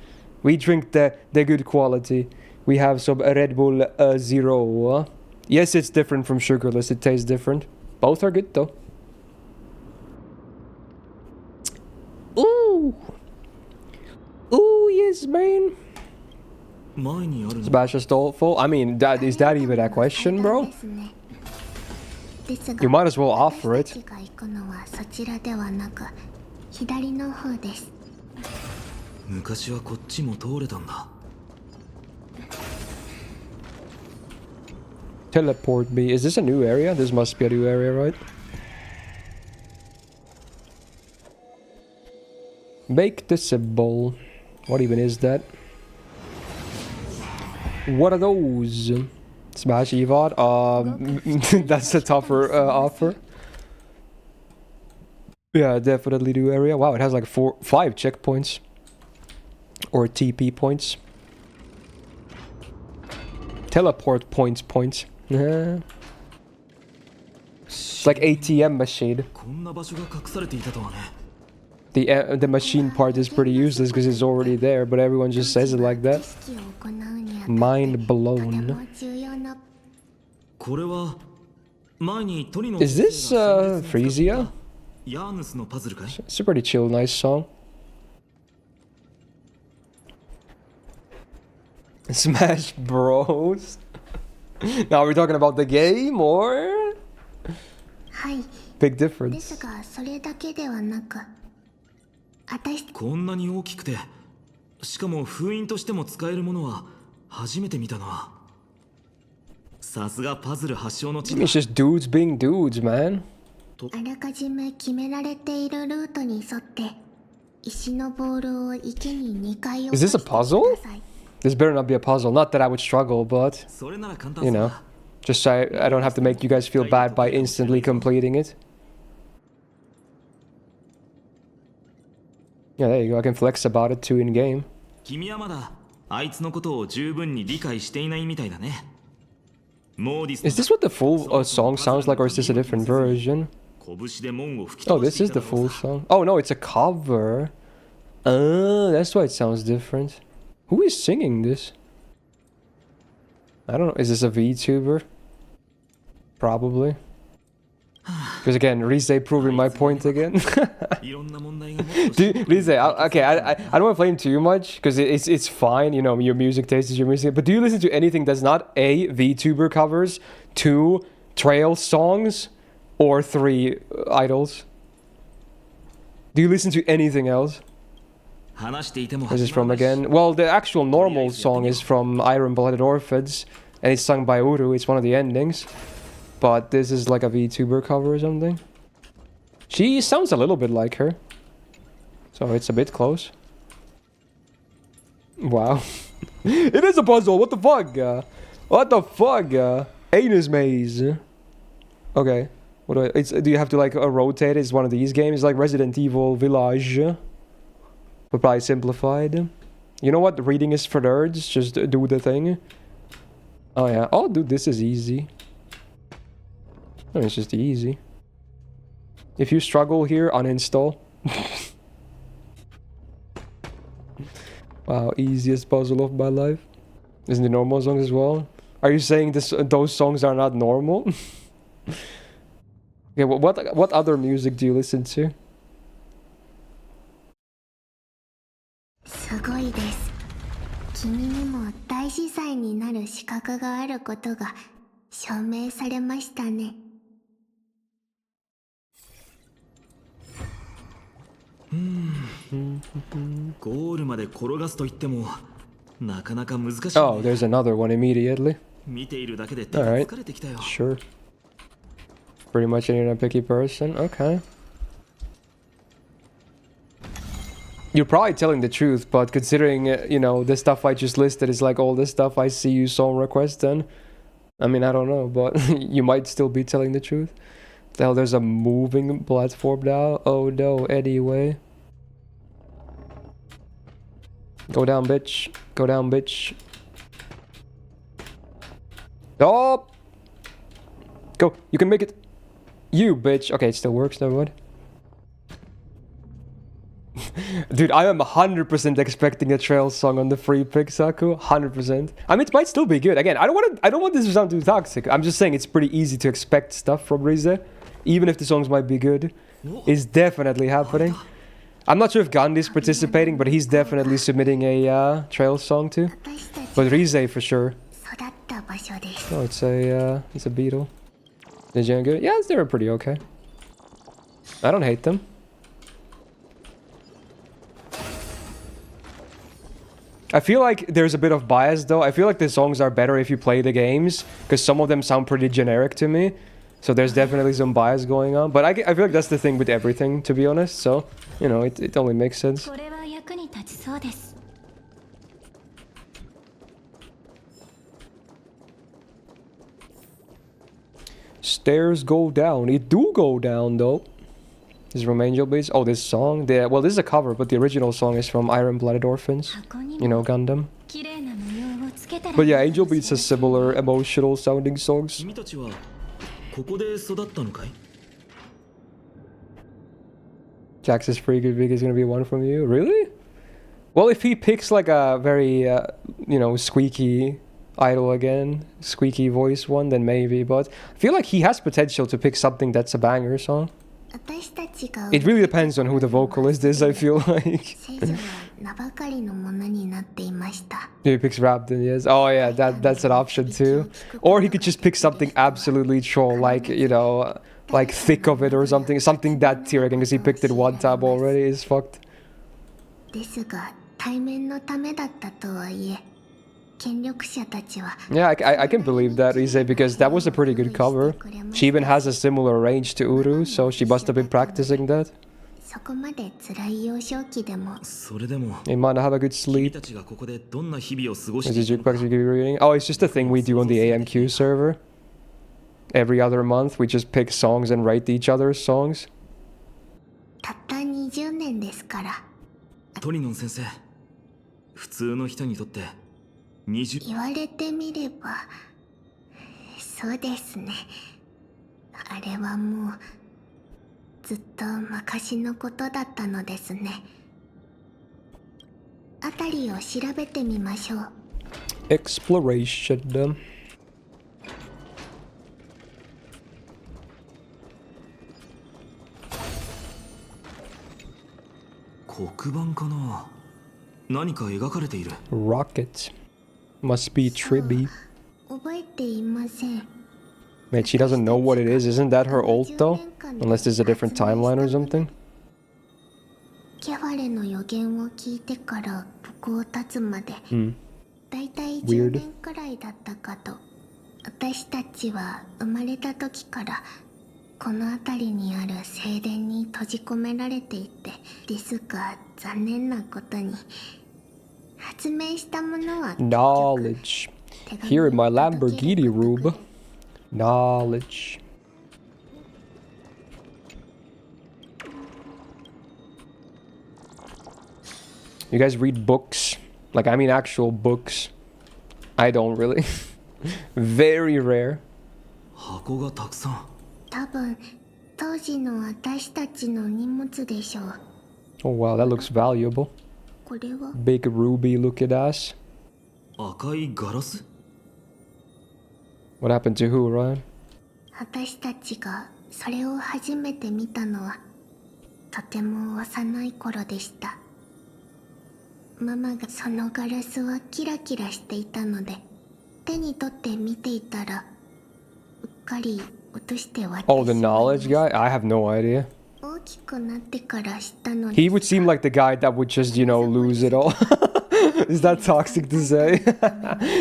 We drink the good quality. We have some Red Bull Zero. Yes, it's different from sugarless. It tastes different. Both are good, though. Ooh. Ooh, yes, man. Sebastian Stolfo? I mean, is that even a question, bro? You might as well offer it. Teleport me. Is this a new area? This must be a new area, right? Bake the symbol. What even is that? What are those? Smash VOD? That's a tougher offer. Yeah, definitely new area. Wow, it has like 5 checkpoints. Or TP points. Teleport points. It's like ATM machine. The machine part is pretty useless because it's already there, but everyone just says it like that. Mind blown. Is this Frisia? It's a pretty chill, nice song. Smash Bros. Now we're talking about the game or big difference. こんなに大きくて、しかも封印としても使えるものは初めて見たな。さすがパズル発祥の地だ。It's just dudes being dudes, man. あらかじめ決められているルートに沿って石のボールを池に2回 Is this a puzzle? This better not be a puzzle. Not that I would struggle, but you know, just so I don't have to make you guys feel bad by instantly completing it. Yeah, there you go. I can flex about it too in game. 君はまだあいつのことを十分に理解していないみたいだね。Is this what the full song sounds like, or is this a different version? Oh, this is the full song. Oh no, it's a cover. That's why it sounds different. Who is singing this? I don't know. Is this a VTuber? Probably. Because again, Rize proving my point again. Rize, okay, I don't want to blame too much because it's fine, you know, your music taste is your music. But do you listen to anything that's not A, VTuber covers, 2, trail songs, or 3, idols? Do you listen to anything else? This is from again. Well, the actual normal song is from Iron Blooded Orphids, and it's sung by Uru. It's one of the endings. But this is like a VTuber cover or something. She sounds a little bit like her. So it's a bit close. Wow. It is a puzzle! What the fuck? What the fuck? Anus Maze. Okay. What do you have to like rotate it? It's one of these games. It's like Resident Evil Village. But probably simplified. You know what? Reading is for nerds. Just do the thing. Oh yeah. Oh dude, this is easy. Oh, it's just easy. If you struggle here, uninstall. Wow, easiest puzzle of my life. Isn't the normal songs as well? Are you saying those songs are not normal? Okay, what other music do you listen to? すごいです。君にも大司祭になる資格があることが証明されましたね。ゴールまで転がすと言ってもなかなか難しい。Oh, there's another one immediately. 見ているだけで手が疲れてきたよ。Sure. Pretty much you're a picky person. Okay. You're probably telling the truth, but considering, you know, the stuff I just listed is like all the stuff I see you song request then. I mean, I don't know, but you might still be telling the truth. The hell, there's a moving platform now? Oh no, anyway. Go down, bitch. Go down, bitch. Oh! Go. You can make it. You, bitch. Okay, it still works. Never mind. Dude, I am 100% expecting a trail song on the free pick, Saku. 100%. I mean, it might still be good. Again, I don't want this to sound too toxic. I'm just saying it's pretty easy to expect stuff from Rize, even if the songs might be good. It's definitely happening. I'm not sure if Gandhi's participating, but he's definitely submitting a trail song too. But Rize for sure. Oh, it's a beetle. Is Jan good? Yeah, they're pretty okay. I don't hate them. I feel like there's a bit of bias though. I feel like the songs are better if you play the games, because some of them sound pretty generic to me. So there's definitely some bias going on. But I feel like that's the thing with everything, to be honest. So, you know, it only makes sense. Stairs go down. It do go down though. This is from Angel Beats. Oh, this song. Well, this is a cover, but the original song is from Iron Blooded Orphans. You know, Gundam. But yeah, Angel Beats has similar emotional sounding songs. Jax is pretty good. Big is gonna be one from you. Really? Well, if he picks like a very, you know, squeaky idol again, squeaky voice one, then maybe. But I feel like he has potential to pick something that's a banger song. It really depends on who the vocalist is, I feel like. He picks rap, then yes. Oh yeah, that's an option too. Or he could just pick something absolutely troll, like, you know, like Thick of It or something. Something that tier again, because he picked it one time already. Is fucked. Yeah, I can believe that, Rise, because that was a pretty good cover. She even has a similar range to Uru, so she must have been practicing that. Hey man, have a good sleep. Is it jukebox you give you reading? Oh, it's just a thing we do on the AMQ server. Every other month, we just pick songs and rate each other's songs. 言われてみればそうですね。あれはもうずっと昔のことだったのですね。あたりを調べてみましょう。Exploration. 黒板かな。何か描かれている。Rocket. Must be Tribby. 覚えていません。 Man, she doesn't know what it is. Isn't that her ult though? Unless there's a different timeline or something. ケファレの予言を聞いてからここを立つまで、だいたい10年くらいだったかと。私たちは生まれた時からこの辺りにある聖殿に閉じ込められていて、ですが残念なことに発明したものは Knowledge. Here in my Lamborghini room. Knowledge. You guys read books? Like, I mean actual books. I don't really. Very rare. 箱がたくさん。多分当時の私たちの荷物でしょう。 Oh wow, that looks valuable. これは Big ruby looking ass. 赤いガラス？ What happened to who, Ryan? 私たちがそれを初めて見たのはとても幼い頃でした。ママがそのガラスはキラキラしていたので手に取って見ていたらうっかり落として割って Oh, the knowledge guy? I have no idea. 大きくなってから知ったの He would seem like the guy that would just, you know, lose it all. Is that toxic to say?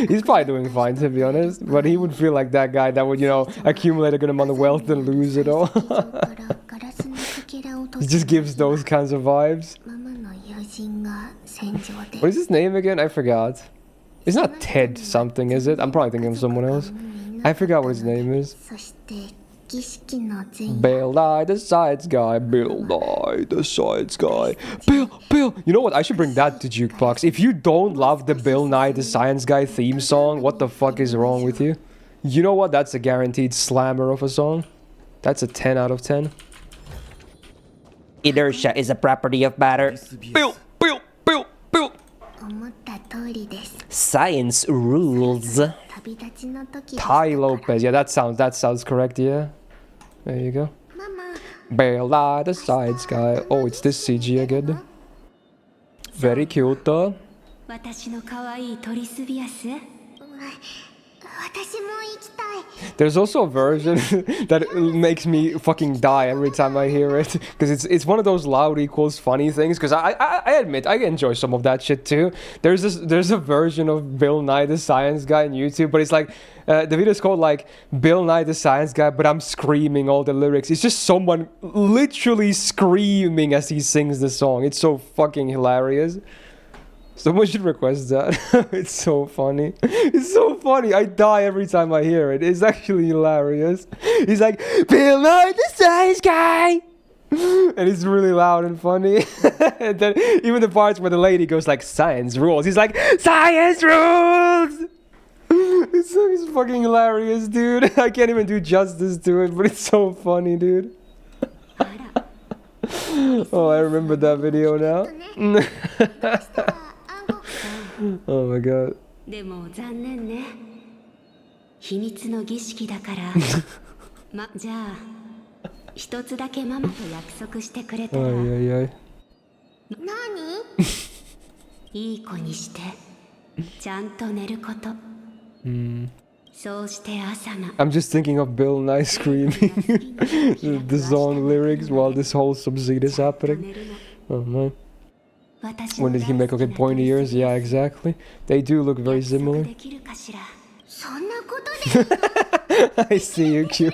He's probably doing fine, to be honest. But he would feel like that guy that would, you know, accumulate a good amount of wealth and lose it all. He just gives those kinds of vibes. What is his name again? I forgot. It's not Ted something, is it? I'm probably thinking of someone else. I forgot what his name is. 儀式の前夜 Bill Nye the Science Guy, Bill Nye the Science Guy, Bill. You know what? I should bring that to Jukebox. If you don't love the Bill Nye the Science Guy theme song, what the fuck is wrong with you? You know what? That's a guaranteed slammer of a song. That's a 10 out of 10. Inertia is a property of matter. Bill. 思った通りです Science rules. 旅立ちの時でした Tai Lopez. Yeah, that sounds correct. Yeah. There you go. ママ Bill Nye the Science Guy. Oh, it's this CG again. Very cute though. 私の可愛いトリスビアス。私も行きたい There's also a version that makes me fucking die every time I hear it, because it's one of those loud equals funny things. Because I admit I enjoy some of that shit too. There's a version of Bill Nye the Science Guy on YouTube, but it's like the video is called like Bill Nye the Science Guy, but I'm screaming all the lyrics. It's just someone literally screaming as he sings the song. It's so fucking hilarious. Someone should request that. It's so funny. It's so funny. I die every time I hear it. It's actually hilarious. He's like, Bill Nye the Science Guy! And it's really loud and funny. And then even the parts where the lady goes like, science rules. He's like, science rules! It's fucking hilarious, dude. I can't even do justice to it, but it's so funny, dude. Oh, I remember that video now. Oh my god. でも残念ね。秘密の儀式だから。じゃあ一つだけママと約束してくれたら。Ay. 何いい子にしてちゃんと寝ること。そうして朝が。I'm just thinking of Bill Nye screaming the song lyrics while this whole sub-scene is happening. Oh man. When did he make okay pointy ears? Yeah, exactly. They do look very similar. そんなことで I see you, Cube.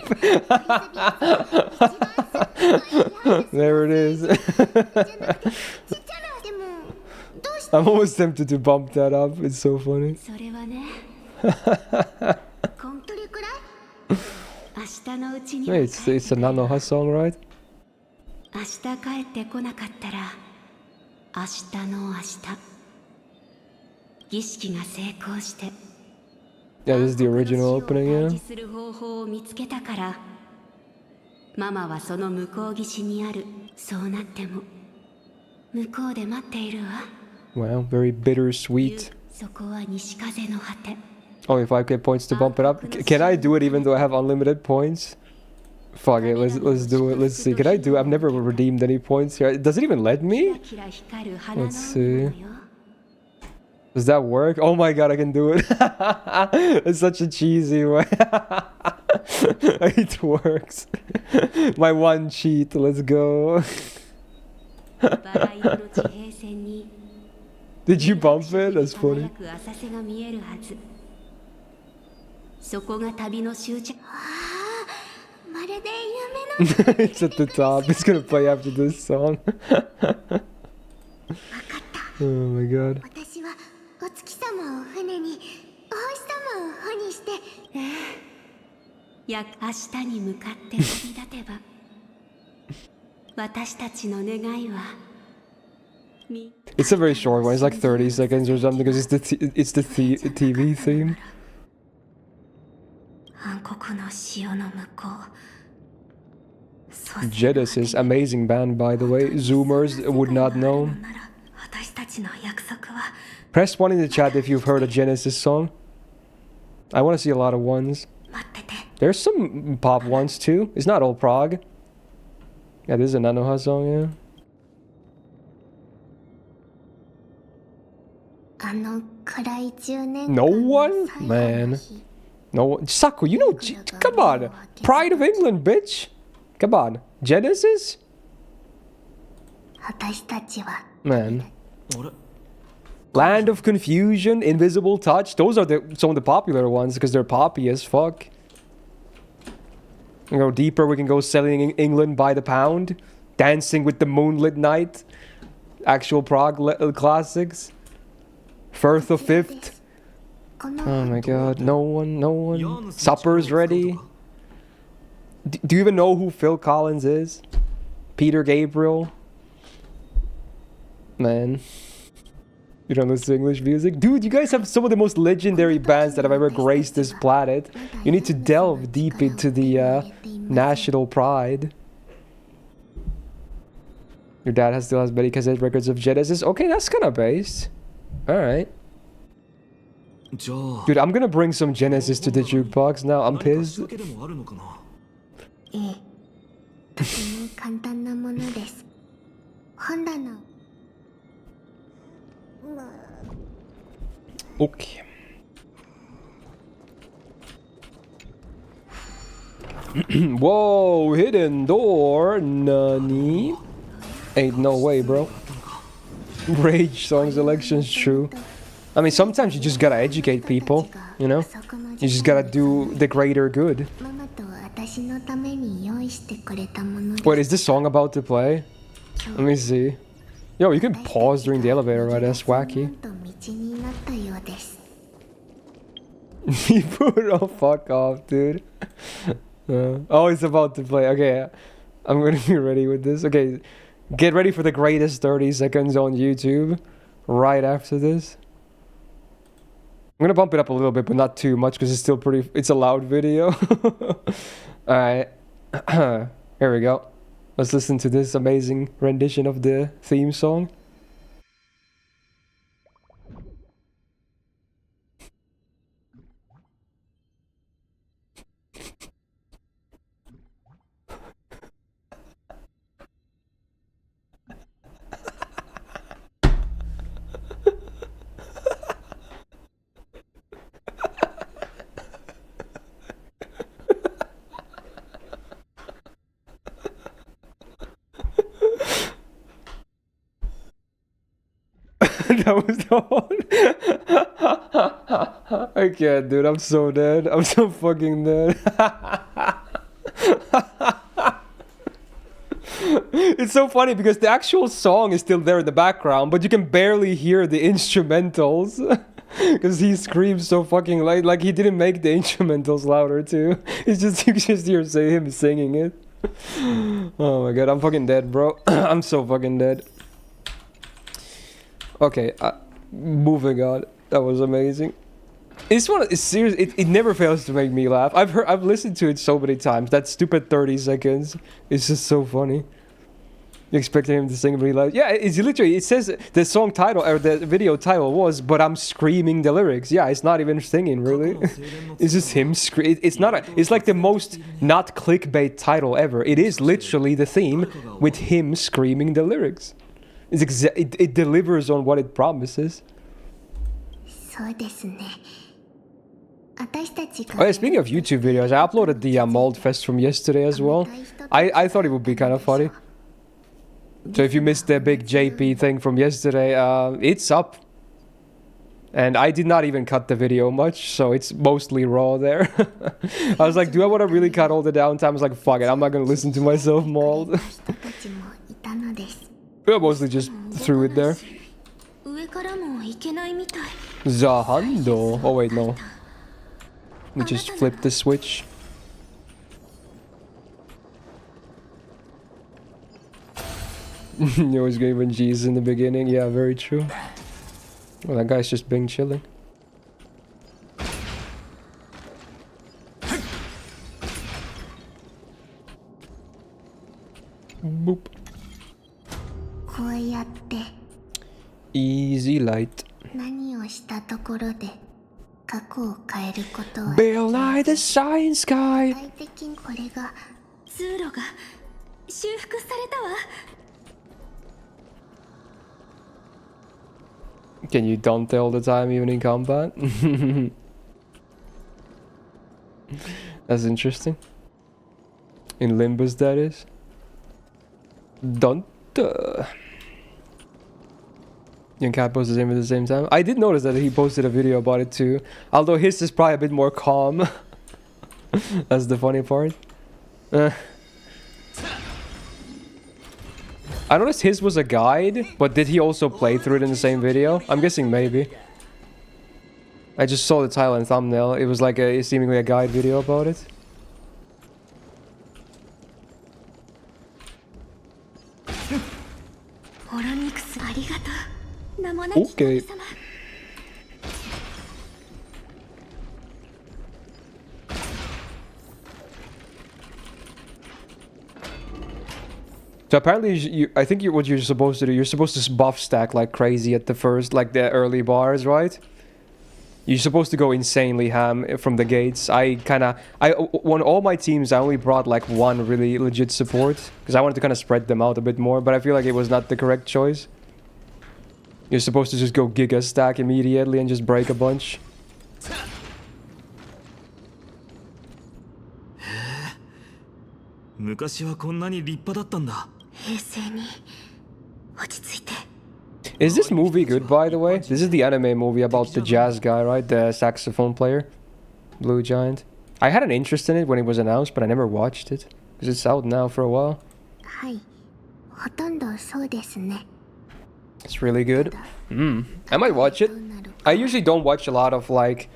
There it is. I'm almost tempted to bump that up. It's so funny. それはね。どれくらい明日のうちに。 Hey, it's a Nanoha song, right? 明日帰ってこなかったら。明日の明日儀式が成功して Yeah, this is the original opening, yeah. する方法を見つけたからママはその向こう岸にあるそうなっても向こうで待っているわ Wow, very bittersweet. そこは西風の果て Only 5k points to bump it up. Can I do it even though I have unlimited points? Fuck it, let's do it. Let's see. Can I do it? I've never redeemed any points here. Does it even let me? Let's see. Does that work? Oh my god, I can do it. It's such a cheesy way. It works. My one cheat. Let's go. Did you bump it? That's funny. そこが旅の終着 It's at the top. It's gonna play after this song. Oh my god. 私はお月様を船にお星様を帆にして明日に向かって飛び立てば私たちの願いは It's a very short one. It's like 30 seconds or something because it's the TV theme. 暗黒の潮の向こう Genesis, amazing band by the way. Zoomers would not know. Press 1 in the chat if you've heard a Genesis song. I want to see a lot of ones. There's some pop ones too. It's not all prog. Yeah, this is a Nanoha song, yeah. No one? Man. No one. Saku, you know, come on. Pride of England, bitch. Come on. Genesis? Man. Land of Confusion, Invisible Touch. Those are some of the popular ones because they're poppy as fuck. We go deeper, we can go Selling in England by the Pound. Dancing with the Moonlit Night. Actual prog classics. Firth of Fifth. Oh my god, no one. Supper's ready. Do you even know who Phil Collins is? Peter Gabriel? Man. You don't listen to English music? Dude, you guys have some of the most legendary bands that have ever graced this planet. You need to delve deep into the national pride. Your dad still has many cassette records of Genesis. Okay, that's kind of based. Alright. Dude, I'm gonna bring some Genesis to the jukebox now. I'm pissed. ええ、とても簡単なものです。本棚。Okay. Whoa, hidden door. Nani? Ain't no way, bro. Rage song selection's true. I mean, sometimes you just gotta educate people, you know? You just gotta do the greater good. Wait, is this song about to play? Let me see. Yo, you can pause during the elevator ride, that's wacky. Oh, fuck off, dude. Oh, it's about to play. Okay, I'm gonna be ready with this. Okay, get ready for the greatest 30 seconds on YouTube right after this. I'm gonna bump it up a little bit, but not too much because it's still pretty... It's a loud video. Alright. Here we go. Let's listen to this amazing rendition of the theme song. That was the one. I can't, dude. I'm so dead. I'm so fucking dead. It's so funny because the actual song is still there in the background, but you can barely hear the instrumentals. Because he screams so fucking loud. Like he didn't make the instrumentals louder too. It's just, you just hear him singing it. Oh my god, I'm fucking dead, bro. I'm so fucking dead. Okay, moving on. That was amazing. It's one. It's serious. It never fails to make me laugh. I've listened to it so many times. That stupid 30 seconds. It's just so funny. You expected him to sing really loud. Yeah, it's literally. It says the song title or the video title was, but I'm screaming the lyrics. Yeah, it's not even singing really. It's just him scream. It's not. It's like the most not clickbait title ever. It is literally the theme with him screaming the lyrics. It delivers on what it promises. Oh yeah, speaking of YouTube videos, I uploaded the Mold Fest from yesterday as well. I thought it would be kind of funny. So if you missed the big JP thing from yesterday, it's up. And I did not even cut the video much, so it's mostly raw there. I was like, do I want to really cut all the downtime? I was like, fuck it, I'm not gonna listen to myself mold. I mostly just threw it there. Zahando. Oh wait, no. Let me just flip the switch. You always gave when G's in the beginning. Yeah, very true. Well, that guy's just being chilling. Boop. Easy light. Bill Nye the Science Guy. Can you don't tell the time even in combat? That's interesting. In Limbus, that is. Don't. Young Cat posted him at the same time. I did notice that he posted a video about it too. Although his is probably a bit more calm. That's the funny part. I noticed his was a guide, but did he also play through it in the same video? I'm guessing maybe. I just saw the title and thumbnail. It was like seemingly a guide video about it. オロニクスありがとう。名もなき神 Okay. 様。 So apparently, I think what you're supposed to do, you're supposed to buff stack like crazy at the first, like the early bars, right? You're supposed to go insanely ham from the gates. On all my teams, I only brought like one really legit support because I wanted to kind of spread them out a bit more, but I feel like it was not the correct choice. You're supposed to just go giga stack immediately and just break a bunch. 昔はこんなに立派だったんだ。平静に落ち着いて。 Is this movie good, by the way? This is the anime movie about the jazz guy, right? The saxophone player. Blue Giant. I had an interest in it when it was announced, but I never watched it. Because it's out now for a while. はい。ほとんどそうですね。 It's really good. I might watch it. I usually don't watch a lot of, like,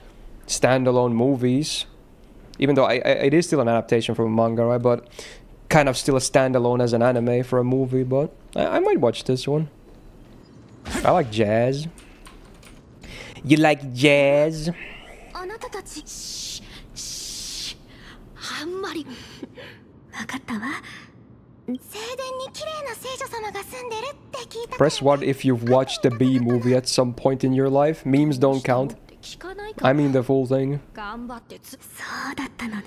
standalone movies. Even though it is still an adaptation from a manga, right? But kind of still a standalone as an anime for a movie. But I might watch this one. I like jazz. You like jazz? あなたたち。あんまり。わかったわ。聖殿に綺麗な聖女様が住んでるって聞いた。 Press 1 if you've watched the B movie at some point in your life. Memes don't count. I mean the full thing. そうだったのね。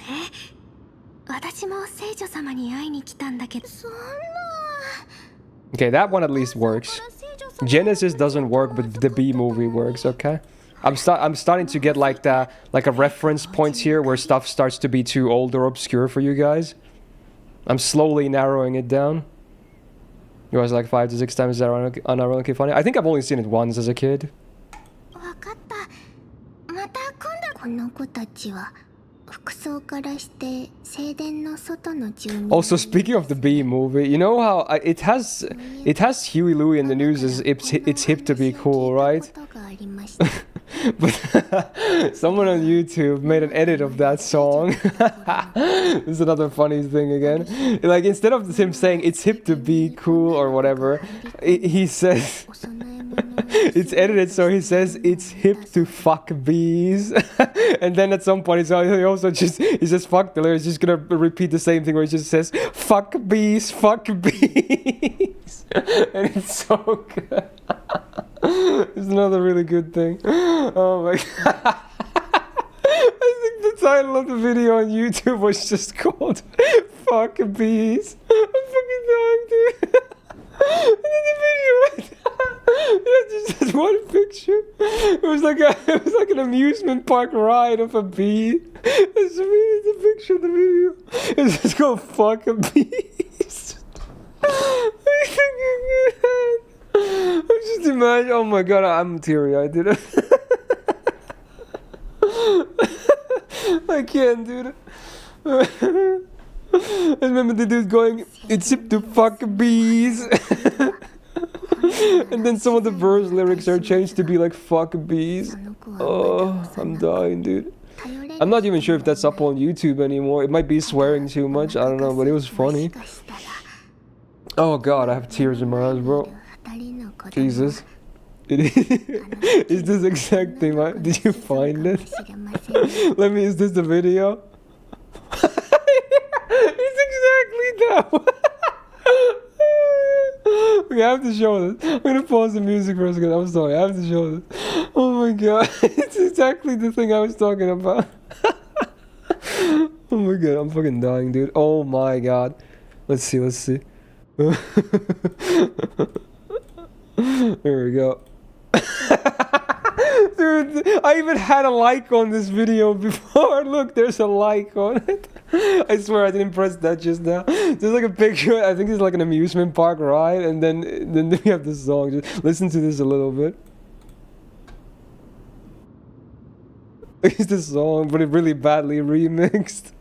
私も聖女様に会いに来たんだけど。そんな。 Okay, that one at least works. Genesis doesn't work, but the B movie works. Okay, I'm starting to get like a reference points here where stuff starts to be too old or obscure for you guys. I'm slowly narrowing it down. You guys like 5 to 6 times unironically funny. I think I've only seen it once as a kid. わかった。また今度この子たちは服装からして聖殿の外の住民。 Also, speaking of the B movie, you know how it has Huey Louie in the news as it's hip to be cool, right? But someone on YouTube made an edit of that song. This is another funny thing again. Like, instead of him saying it's hip to be cool or whatever, he says it's edited so he says it's hip to fuck bees. And then at some point he says fuck the lyrics. He's just gonna repeat the same thing where he just says fuck bees, fuck bees. And it's so good. It's another really good thing. Oh my god. I think the title of the video on YouTube was just called Fuck Bees. I'm fucking dying, dude. And then the video just one picture. It was like an amusement park ride of a bee. It's the picture of the video. It's just called Fuck Bees. I'm just imagining. Oh my god, I'm teary-eyed, dude. I can't, dude. I remember the dude going, "It's hip to fuck bees," and then some of the verse lyrics are changed to be like "fuck bees." Oh, I'm dying, dude. I'm not even sure if that's up on YouTube anymore. It might be swearing too much. I don't know, but it was funny. Oh god, I have tears in my eyes, bro. Jesus. Is this exact thing? Did you find it? Is this the video? It's exactly that one. Okay, I have to show this. I'm gonna pause the music for a second. I'm sorry, I have to show this. Oh my god, it's exactly the thing I was talking about. Oh my god, I'm fucking dying, dude. Oh my god. Let's see. There we go. Dude, I even had a like on this video before. Look, there's a like on it. I swear I didn't press that just now. There's like a picture. I think it's like an amusement park ride, and then we have this song. Just listen to this a little bit. It's the song, but it really badly remixed.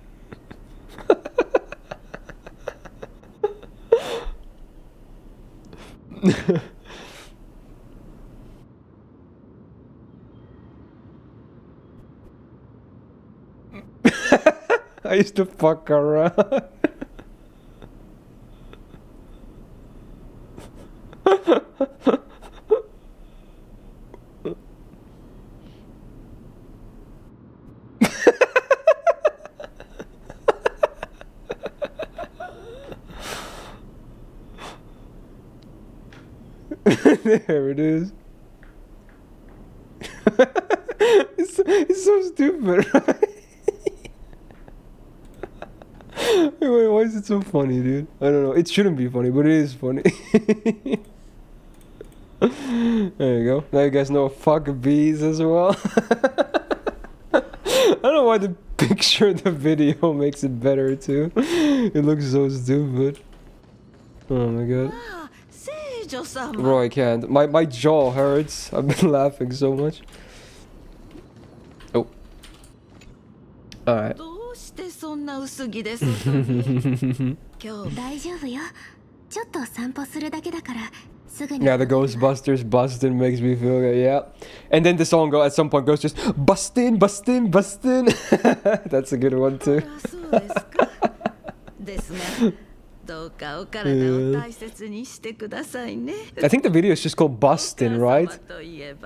I used to fuck around. There it is. It's so stupid. Wait, why is it so funny, dude? I don't know. It shouldn't be funny, but it is funny. There you go. Now you guys know fuck bees as well. I don't know why the picture in the video makes it better too. It looks so stupid. Oh my god. Bro, I can't. My jaw hurts. I've been laughing so much. Oh. Alright. 大丈夫よ。ちょっと散歩するだけだから。 Yeah, the Ghostbusters bustin' makes me feel good, yeah. And then the song at some point goes just bustin', bustin', bustin'. That's a good one too. I think the video is just called Bustin', right?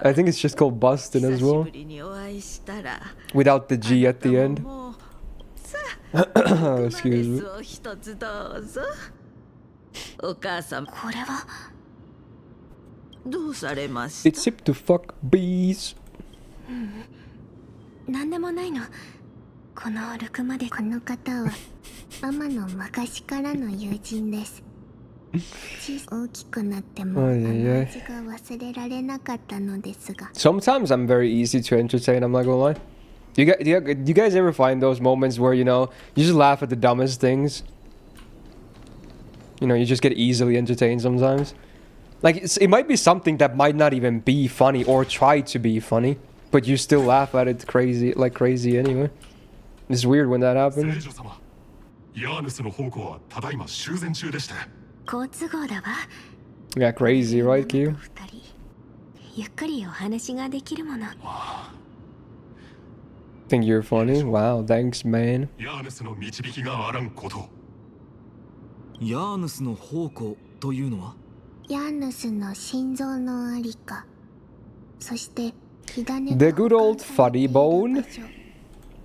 I think it's just called Bustin' as well. Without the G at the end. Excuse me. It's hip to fuck bees. なんでもないの。このルクまでこの方はママの昔からの友人です。大きくなってもあの味が忘れられなかったのですが。Sometimes I'm very easy to entertain, I'm not gonna lie. Do you guys ever find those moments where, you know, you just laugh at the dumbest things? You know, you just get easily entertained sometimes. Like, it might be something that might not even be funny or try to be funny, but you still laugh at it like crazy anyway. It's weird when that happens. Yeah, crazy, right, Q? Think you're funny? Wow, thanks, man. ヤーヌスの宝庫というのは？ヤーヌスの心臓のありか、そして火種 The good old funny bone.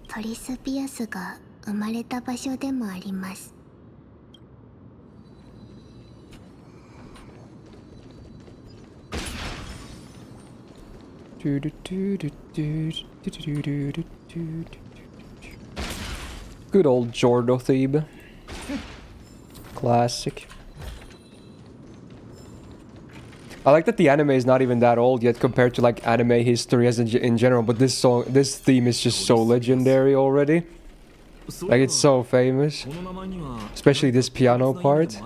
トリスピアスが生まれた場所でもあります。Good old Jordothebe. Classic. I like that the anime is not even that old yet compared to like anime history as in general, but this theme is just so legendary already. Like, it's so famous. Especially this piano part.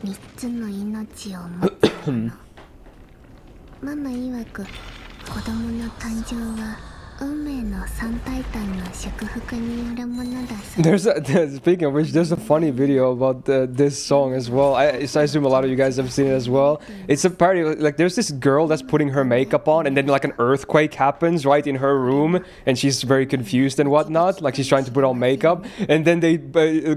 3つの命を持ったもの。ママ曰く子供の誕生は運命の三タイタンの祝福によるものだそう。Speaking of which, there's a funny video about this song as well. I assume a lot of you guys have seen it as well. It's a party, like there's this girl that's putting her makeup on and then like an earthquake happens right in her room and she's very confused and whatnot. Like she's trying to put on makeup and then they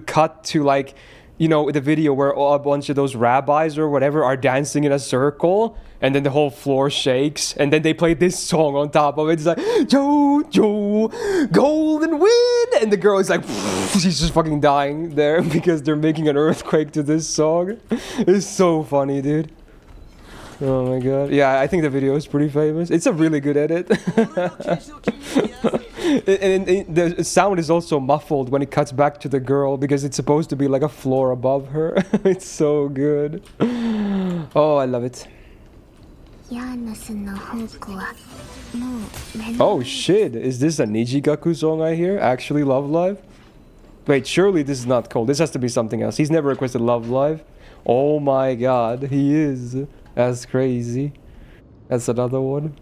cut to like, you know, the video where a bunch of those rabbis or whatever are dancing in a circle and then the whole floor shakes and then they play this song on top of it. It's like, Jojo, golden wind, and the girl is like, she's just fucking dying there because they're making an earthquake to this song. It's so funny, dude. Oh my god. Yeah, I think the video is pretty famous. It's a really good edit. And the sound is also muffled when it cuts back to the girl because it's supposed to be like a floor above her. It's so good. Oh, I love it. Oh shit, is this a Nijigaku song I hear? Actually, Love Live? Wait, surely this is not Cole. This has to be something else. He's never requested Love Live. Oh my god, he is. That's crazy. That's another one.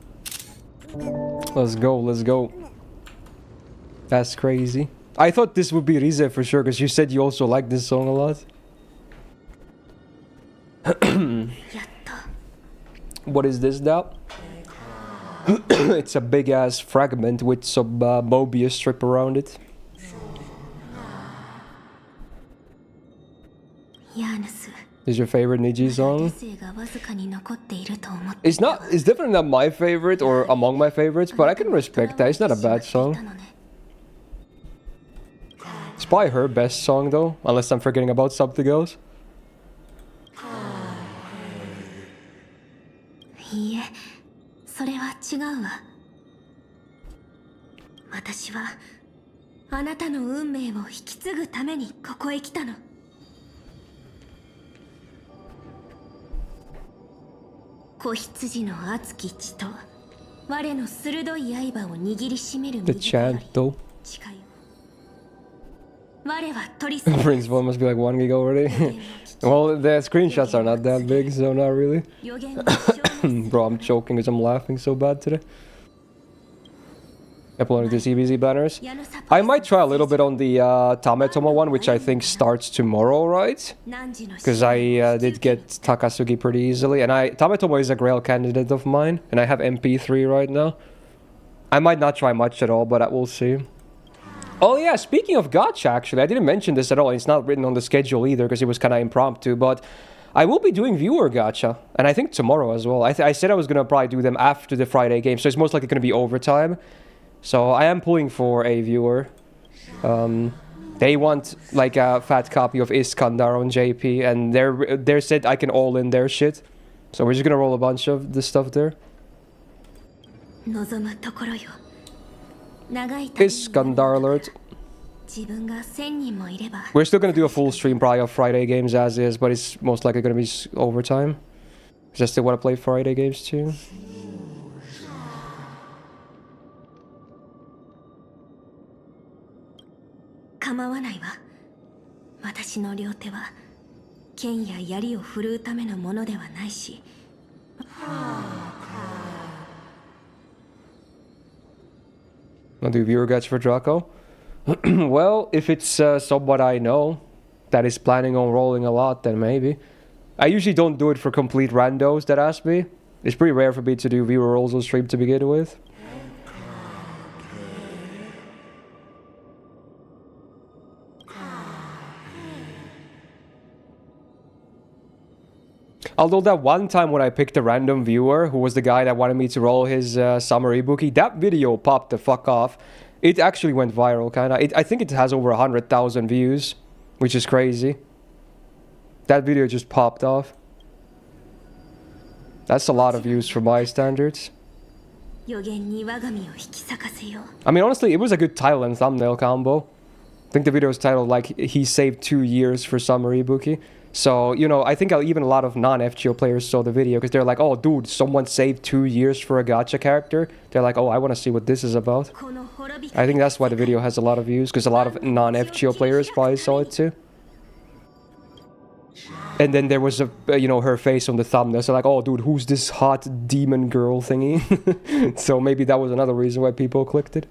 Let's go, let's go. That's crazy. I thought this would be Rize for sure, because you said you also like this song a lot. What is this now? It's a big ass fragment with some Mobius strip around it. is your favorite Niji song? 生がわずかに残っていると思って It's definitely not my favorite or among my favorites, but I can respect that. It's not a bad song. It's probably her best song though, unless I'm forgetting about something else. いいえ、それは違うわ。私はあなたの運命を引き継ぐためにここへ来たの。子羊の熱き血と我の鋭い刃を握りしめる The 右手よ chant り though. 誓いを。我は取り Prince one must be like 1 gig already. Well, the screenshots are not that big, so not really. 予言を証明 Bro, I'm choking because I'm laughing so bad today. Uploading the CBZ banners. I might try a little bit on the Tametomo one, which I think starts tomorrow, right? Because I did get Takasugi pretty easily, and Tametomo is a Grail candidate of mine, and I have MP3 right now. I might not try much at all, but we'll see. Oh yeah, speaking of gacha, actually, I didn't mention this at all. It's not written on the schedule either, because it was kind of impromptu, but I will be doing viewer gacha, and I think tomorrow as well. I said I was going to probably do them after the Friday game, so it's most likely going to be overtime. So I am pulling for a viewer. They want like a fat copy of Iskandar on JP, and they're said I can all in their shit. So we're just gonna roll a bunch of this stuff there. Iskandar alert. We're still gonna do a full stream probably of Friday games as is, but it's most likely gonna be overtime. Because I still want to play Friday games too. 構わないわ。私の両手は剣や槍を振るうためのものではないし。I'll do viewer gacha for Draco. Well, if it's someone I know that is planning on rolling a lot, then maybe. I usually don't do it for complete randos that ask me. It's pretty rare for me to do viewer rolls on stream to begin with. Although that one time when I picked a random viewer, who was the guy that wanted me to roll his summer ibuki, that video popped the fuck off. It actually went viral, kinda. I think it has over 100,000 views, which is crazy. That video just popped off. That's a lot of views for my standards. I mean, honestly, it was a good title and thumbnail combo. I think the video is titled, like, he saved 2 years for summer ibuki. So, you know, I think even a lot of non-FGO players saw the video because they're like, oh, dude, someone saved 2 years for a gacha character. They're like, oh, I want to see what this is about. I think that's why the video has a lot of views, because a lot of non-FGO players probably saw it too. And then there was you know, her face on the thumbnail. So like, oh, dude, who's this hot demon girl thingy? So maybe that was another reason why people clicked it.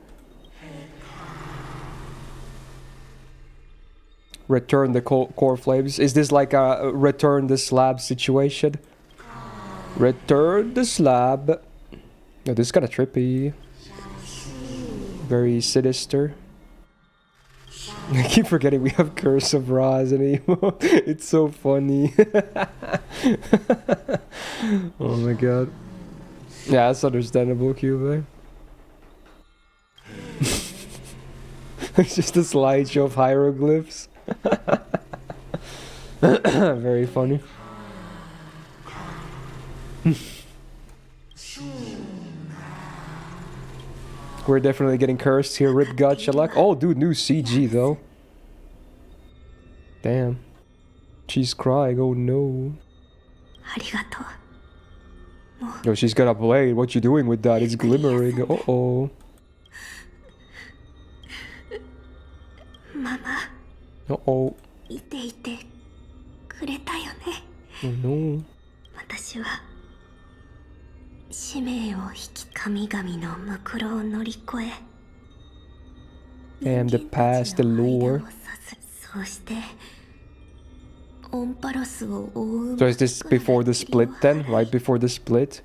Return the core flames. Is this like a return the slab situation? Return the slab. Oh, this is kind of trippy. Very sinister. I keep forgetting we have Curse of Ra as an emo. It's so funny. Oh my god. Yeah, that's understandable, Cube. It's just a slideshow of hieroglyphs. Very funny. We're definitely getting cursed here. Rip gacha luck. Oh, dude, new CG though. Damn. She's crying. Oh no. Yo, she's got a blade. What you doing with that? It's glimmering. Uh oh. Uh oh. Oh no. And the past, the lore. So is this before the split then? Right before the split?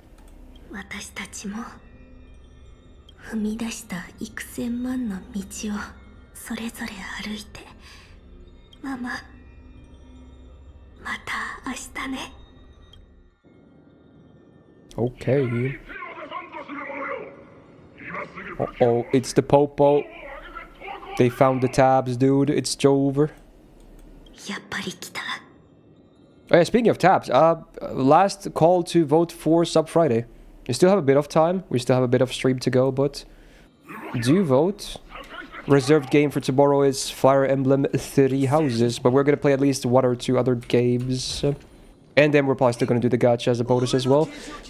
また明日ね。 Okay. Uh-oh, it's the Popo. They found the tabs, dude. It's Jover. やっぱり来た。 Oh, yeah, speaking of tabs, last call to vote for Sub Friday. You still have a bit of time. We still have a bit of stream to go, but do vote. Reserved game for tomorrow is Fire Emblem Three Houses, but we're gonna play at least 1 or 2 other games. And then we're probably still gonna do the gacha as a bonus as well.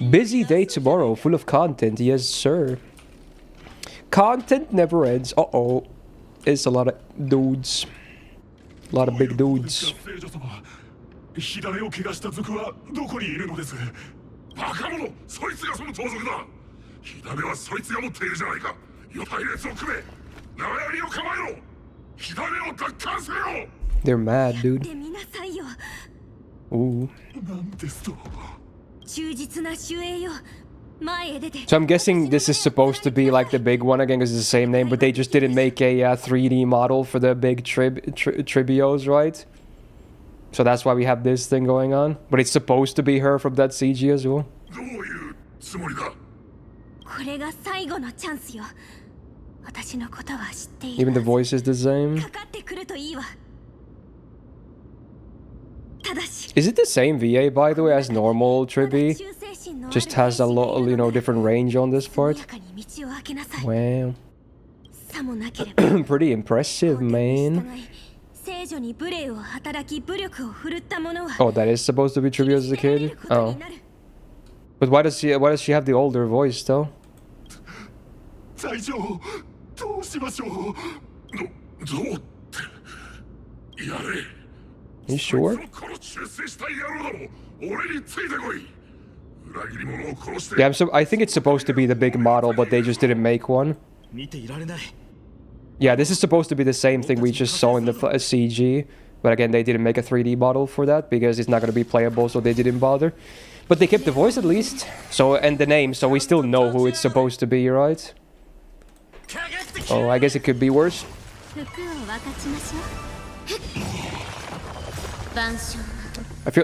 Busy day tomorrow, full of content. Yes, sir. Content never ends. Uh-oh. It's a lot of dudes. A lot of big dudes. 火種を怪我した族はどこにいるのです。バカ者、そいつがその盗賊だ。火種はそいつが持っているじゃないか。よ隊列を組め。縄槍を構えろ。火種を奪還せよ。 They're mad, dude. 見なさいよ。 Ooh. なんですと。忠実な守衛よ。前へ出て。 So I'm guessing this is supposed to be like the big one again because it's the same name, but they just didn't make a 3D model for the big tribios, right? So that's why we have this thing going on. But it's supposed to be her from that CG as well. どういうつもりだ。これが最後のチャンスよ。私のことは知っている。 Even the voice is the same. かかってくるといいわ。ただし。 Is it the same VA, by the way, as normal Tribi? Just has a lot, you know, different range on this part. Wow. Pretty impressive, man. Oh, that is supposed to be Tribi as a kid? Oh. But why does she have the older voice, though? 隊長、どうしましょう。どうって。やれ。 You sure? Yeah, I think it's supposed to be the big model, but they just didn't make one. Yeah, this is supposed to be the same thing we just saw in the CG. But again, they didn't make a 3D model for that because it's not going to be playable, so they didn't bother. But they kept the voice at least. So, and the name, so we still know who it's supposed to be, right? Oh, I guess it could be worse.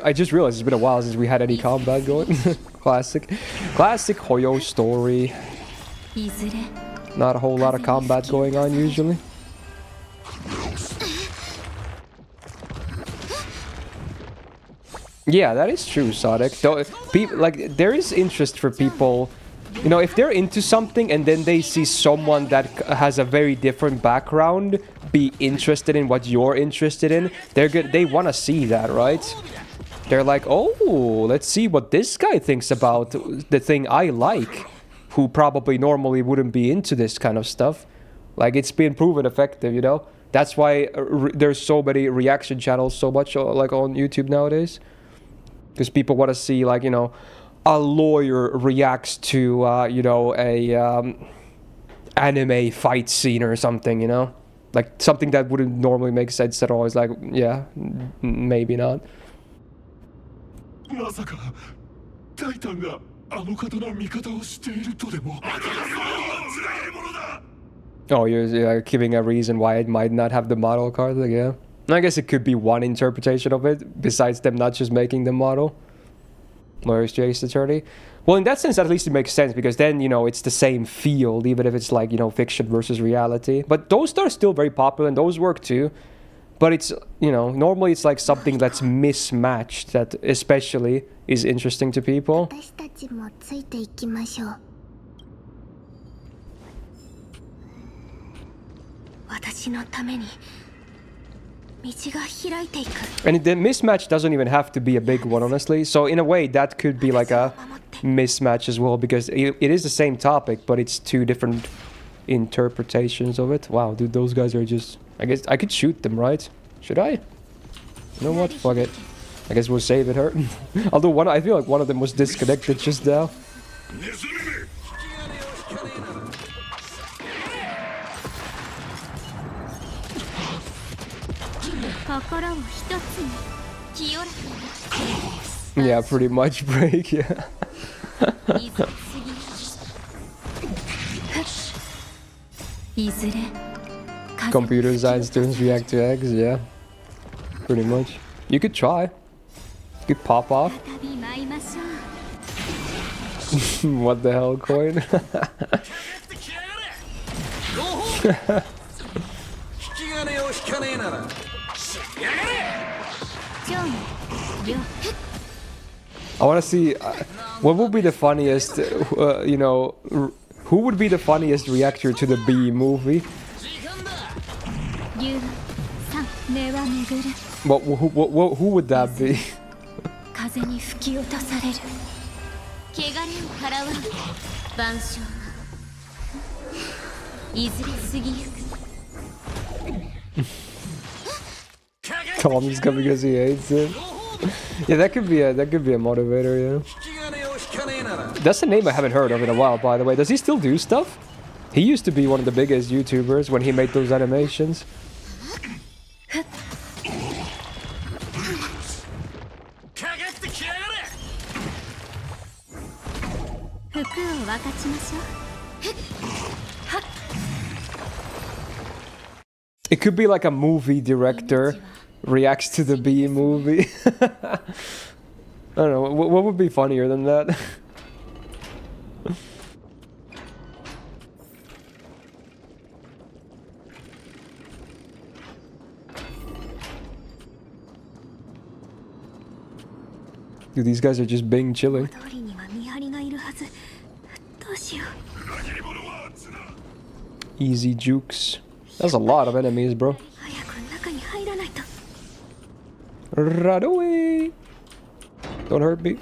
I just realized it's been a while since we had any combat going. Classic Hoyo story. Not a whole lot of combat going on usually. Yeah, that is true, Sonic. Though, like, there is interest for people. You know, if they're into something and then they see someone that has a very different background be interested in what you're interested in, they want to see that, right? They're like, oh, let's see what this guy thinks about the thing I like, who probably normally wouldn't be into this kind of stuff. Like, it's been proven effective, you know? That's why there's so many reaction channels so much like on YouTube nowadays. Because people want to see, like, you know, a lawyer reacts to, you know, a anime fight scene or something, you know? Like, something that wouldn't normally make sense at all. It's like, yeah, maybe not. Oh, you're giving a reason why it might not have the model card, like, yeah. I guess it could be one interpretation of it, besides them not just making the model. Lawyer's Jace Attorney. Well, in that sense, at least it makes sense, because then, you know, it's the same field, even if it's like, you know, fiction versus reality. But those are still very popular, and those work too. But it's, you know, normally it's like something that's mismatched that especially is interesting to people. And the mismatch doesn't even have to be a big one, honestly. So in a way, that could be like a mismatch as well, because it is the same topic, but it's two different interpretations of it. Wow, dude, those guys are just... I guess I could shoot them, right? Should I? You know what? Fuck it. I guess we'll save it, her. Although I feel like one of them was disconnected just now. Yeah, pretty much break, yeah. Computer science students react to eggs, yeah. Pretty much. You could try. You pop off? What the hell, coin? I want to see what would be the funniest, you know, who would be the funniest reactor to the B movie? Who would that be? Tom's coming because he hates it. Yeah, that could be a motivator, yeah. That's a name I haven't heard of in a while, by the way. Does he still do stuff? He used to be one of the biggest YouTubers when he made those animations. It could be like a movie director reacts to the B movie. I don't know, what would be funnier than that? Dude, these guys are just being chilling. Easy jukes. That's a lot of enemies, bro. Run away! Don't hurt me.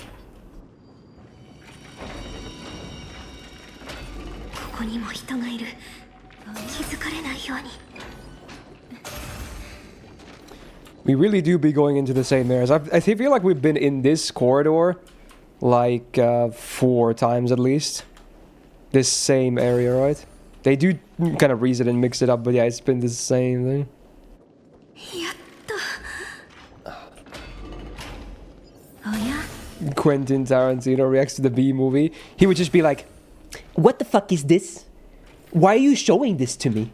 We really do be going into the same areas. I feel like we've been in this corridor like 4 times at least. This same area, right? They do kind of reset and mix it up, but yeah, it's been the same thing. Quentin Tarantino reacts to the B movie. He would just be like, "What the fuck is this? Why are you showing this to me?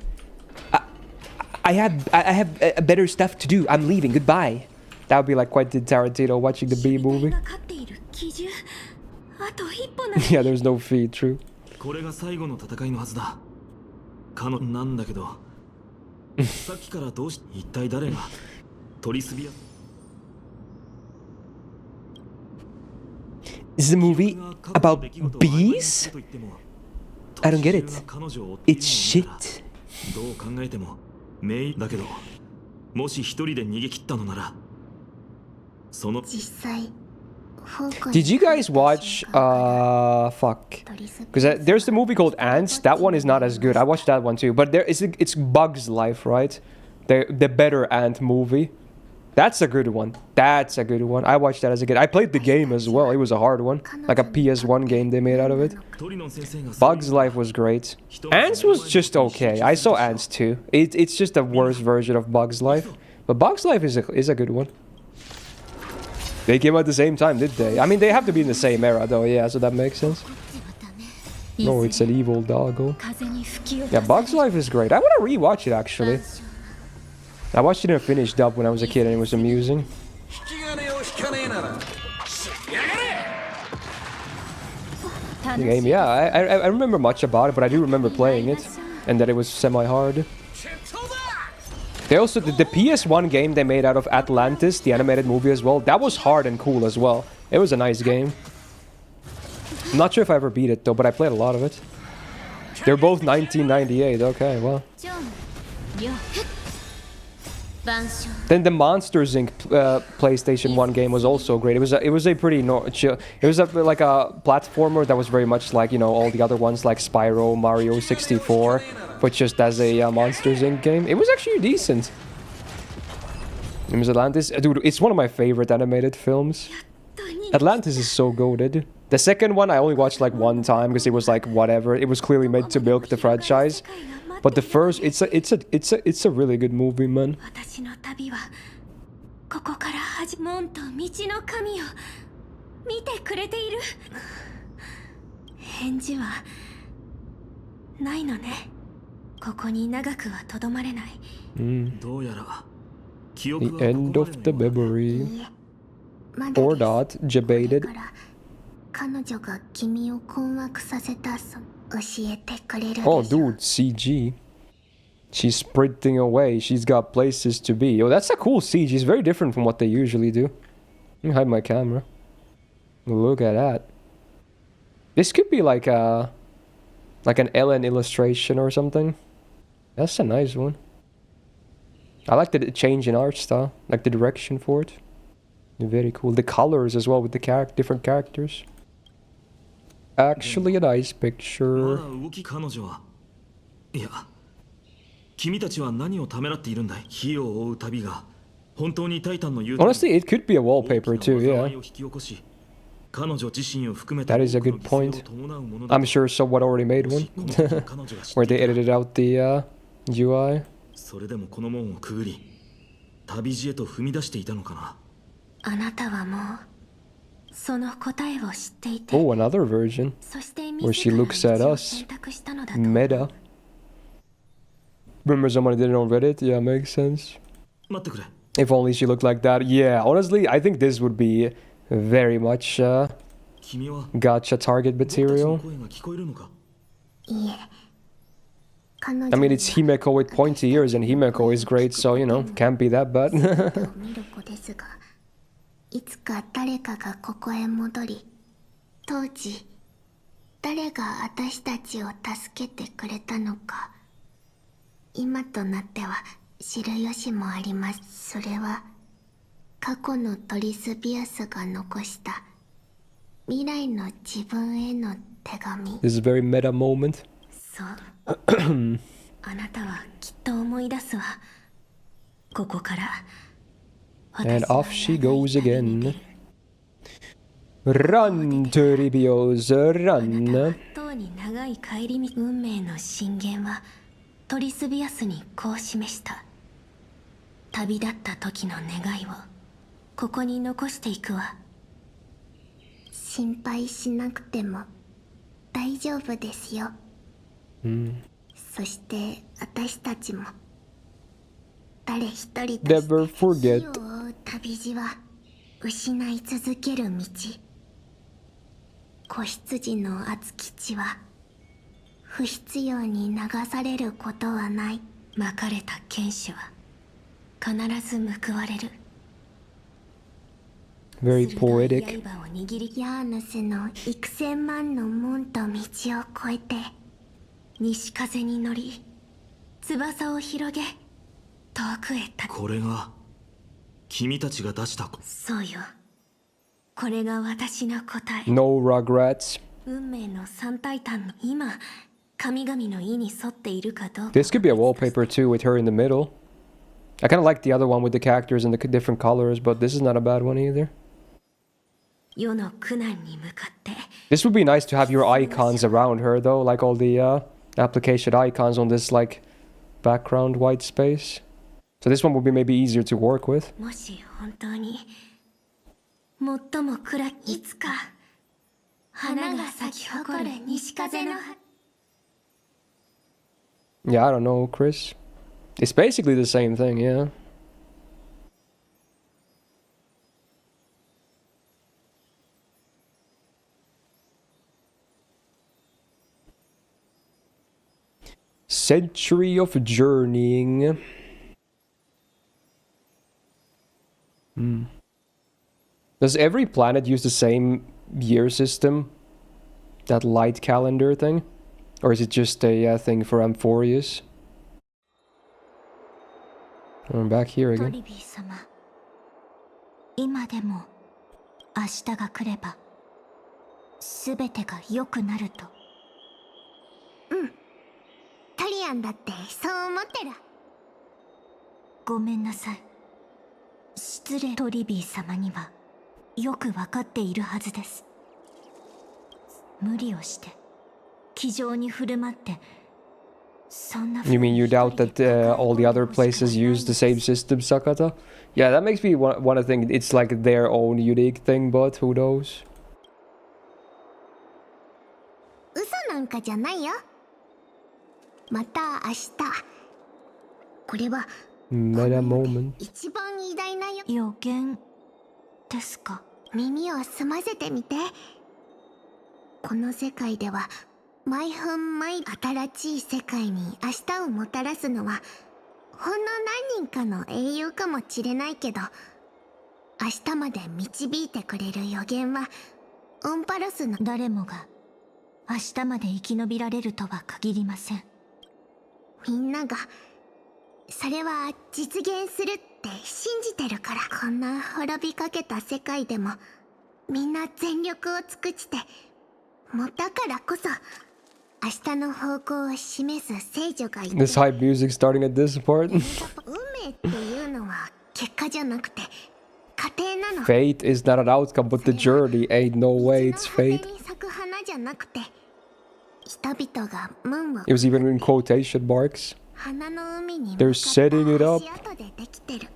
I have better stuff to do. I'm leaving. Goodbye." That would be like Quentin Tarantino watching the B movie. Yeah, there's no feed, true. Is the movie about bees? I don't get it. It's shit. Did you guys watch fuck? Because there's the movie called Ants. That one is not as good. I watched that one too. But it's Bug's Life, right? The better Ant movie. That's a good one. That's a good one. I watched that as a kid. I played the game as well. It was a hard one. Like a PS1 game they made out of it. Bug's Life was great. Ants was just okay. I saw Ants too. It's just a worse version of Bug's Life. But Bug's Life is a good one. They came out at the same time, did they? I mean, they have to be in the same era though, yeah, so that makes sense. No, it's an evil doggo. Yeah, Bug's Life is great. I want to rewatch it actually. I watched it in a finished dub when I was a kid and it was amusing. The game, yeah, I remember much about it, but I do remember playing it. And that it was semi-hard. They also, the PS1 game they made out of Atlantis, the animated movie as well, that was hard and cool as well. It was a nice game. I'm not sure if I ever beat it though, but I played a lot of it. They're both 1998, okay, well. Then the Monsters Inc. PlayStation 1 game was also great. It was a pretty chill. It was like a platformer that was very much like, you know, all the other ones like Spyro, Mario 64, but just as a Monsters Inc. game. It was actually decent. It was Atlantis. Dude, it's one of my favorite animated films. Atlantis is so goated. The second one I only watched like one time because it was like whatever. It was clearly made to milk the franchise. But the first, it's a really good movie, man. The end of the memory. or not, debated. 彼女が君を困惑させた教えてくれるでしょ Oh, dude, CG. She's sprinting away. She's got places to be. Oh, that's a cool CG. It's very different from what they usually do. Let me hide my camera. Look at that. This could be like an Ellen illustration or something. That's a nice one. I like the change in art style, like the direction for it. Very cool. The colors as well with the different characters. Actually a nice picture. いや、君たちは何をためらっているんだい。火を追う旅が本当にタイタンの言う Honestly, it could be a wallpaper too, yeah. 彼女自身を含めて That is a good point. I'm sure someone already made one. Where they edited out the UI. それでもこの門をくぐり、旅路へと踏み出していたのかな。あなたはもうその答えを知っていて、 Oh, another version. そして Where she looks at us. Meta. Remember someone did it on Reddit? Yeah, makes sense. 待ってくれ。 If only she looked like that. Yeah, honestly, I think this would be very much gacha target material. いえ、 I mean, it's Himeko with pointy ears, and Himeko is great, so, you know, can't be that bad. 見る子ですが、いつか誰かがここへ戻り、当時誰が私たちを助けてくれたのか、今となっては知る由もあります。それは過去のトリスビアスが残した未来の自分への手紙。 This is a very meta moment. そう。あなたはきっと思い出すわ。ここから。 And off she goes again. Run, Turbios, run. 当に長い帰り道。運命の進言はトリスビアスにこう示した。旅立った時の願いをここに残していくわ。心配しなくても大丈夫ですよ。そして私たちも誰一人として Never forget. 火を追う旅路は失い続ける道。子羊の熱き血は不必要に流されることはない。まかれた剣士は必ず報われる。 Very poetic. 刃を握り、ヤーヌスの幾千万の門と道を越えて西風に乗り、翼を広げ遠くへた。これが君たちが出した。そうよ、これが私の答え。 No regrets. 運命の三タイタンの今、神々の意に沿っているかどうか。 This could be a wallpaper too with her in the middle. I kind of like the other one with the characters and the different colors, but this is not a bad one either. 世の苦難に向かって。 This would be nice to have your icons around her though, like all the application icons on this like background white space. So this one would be maybe easier to work with. もし本当に最も暗いいつか花が咲き誇る西風の。 Yeah, I don't know, Chris. It's basically the same thing, yeah. Century of journeying. Does every planet use the same year system? That light calendar thing? Or is it just a thing for Amphorius? I'm back here ト again. リビー様、今でも明日が来れば全てが良くなると。うん、タリアンだってそう思ってる。ごめんなさい、失礼。トリビー様にはよくわかっているはずです。無理をして気丈に振る舞って。 You mean you doubt that all the other places use the same system, Sakata? Yeah, that makes me want to think it's like their own unique thing, but who knows? 嘘なんかじゃないよ。また明日。これは Meta moment. 一番偉大な予言っですか。耳を澄ませてみて。この世界では毎分毎新しい世界に明日をもたらすのはほんの何人かの英雄かもしれないけど、明日まで導いてくれる予言はオンパロスの誰もが明日まで生き延びられるとは限りません。みんながそれは実現するって信じてるから。こんな滅びかけた世界でもみんな全力を尽くして、もうだからこそ明日の方向を示す聖女がいて。This hype music starting at this part. 運命っていうのは結果じゃなくて過程なの。 Fate is not an outcome, but the journey. Ain't no way it's fate. 咲く花じゃなくて、人々が門を It was even in quotation marks. 花の海に They're setting it up. 足跡でできてる。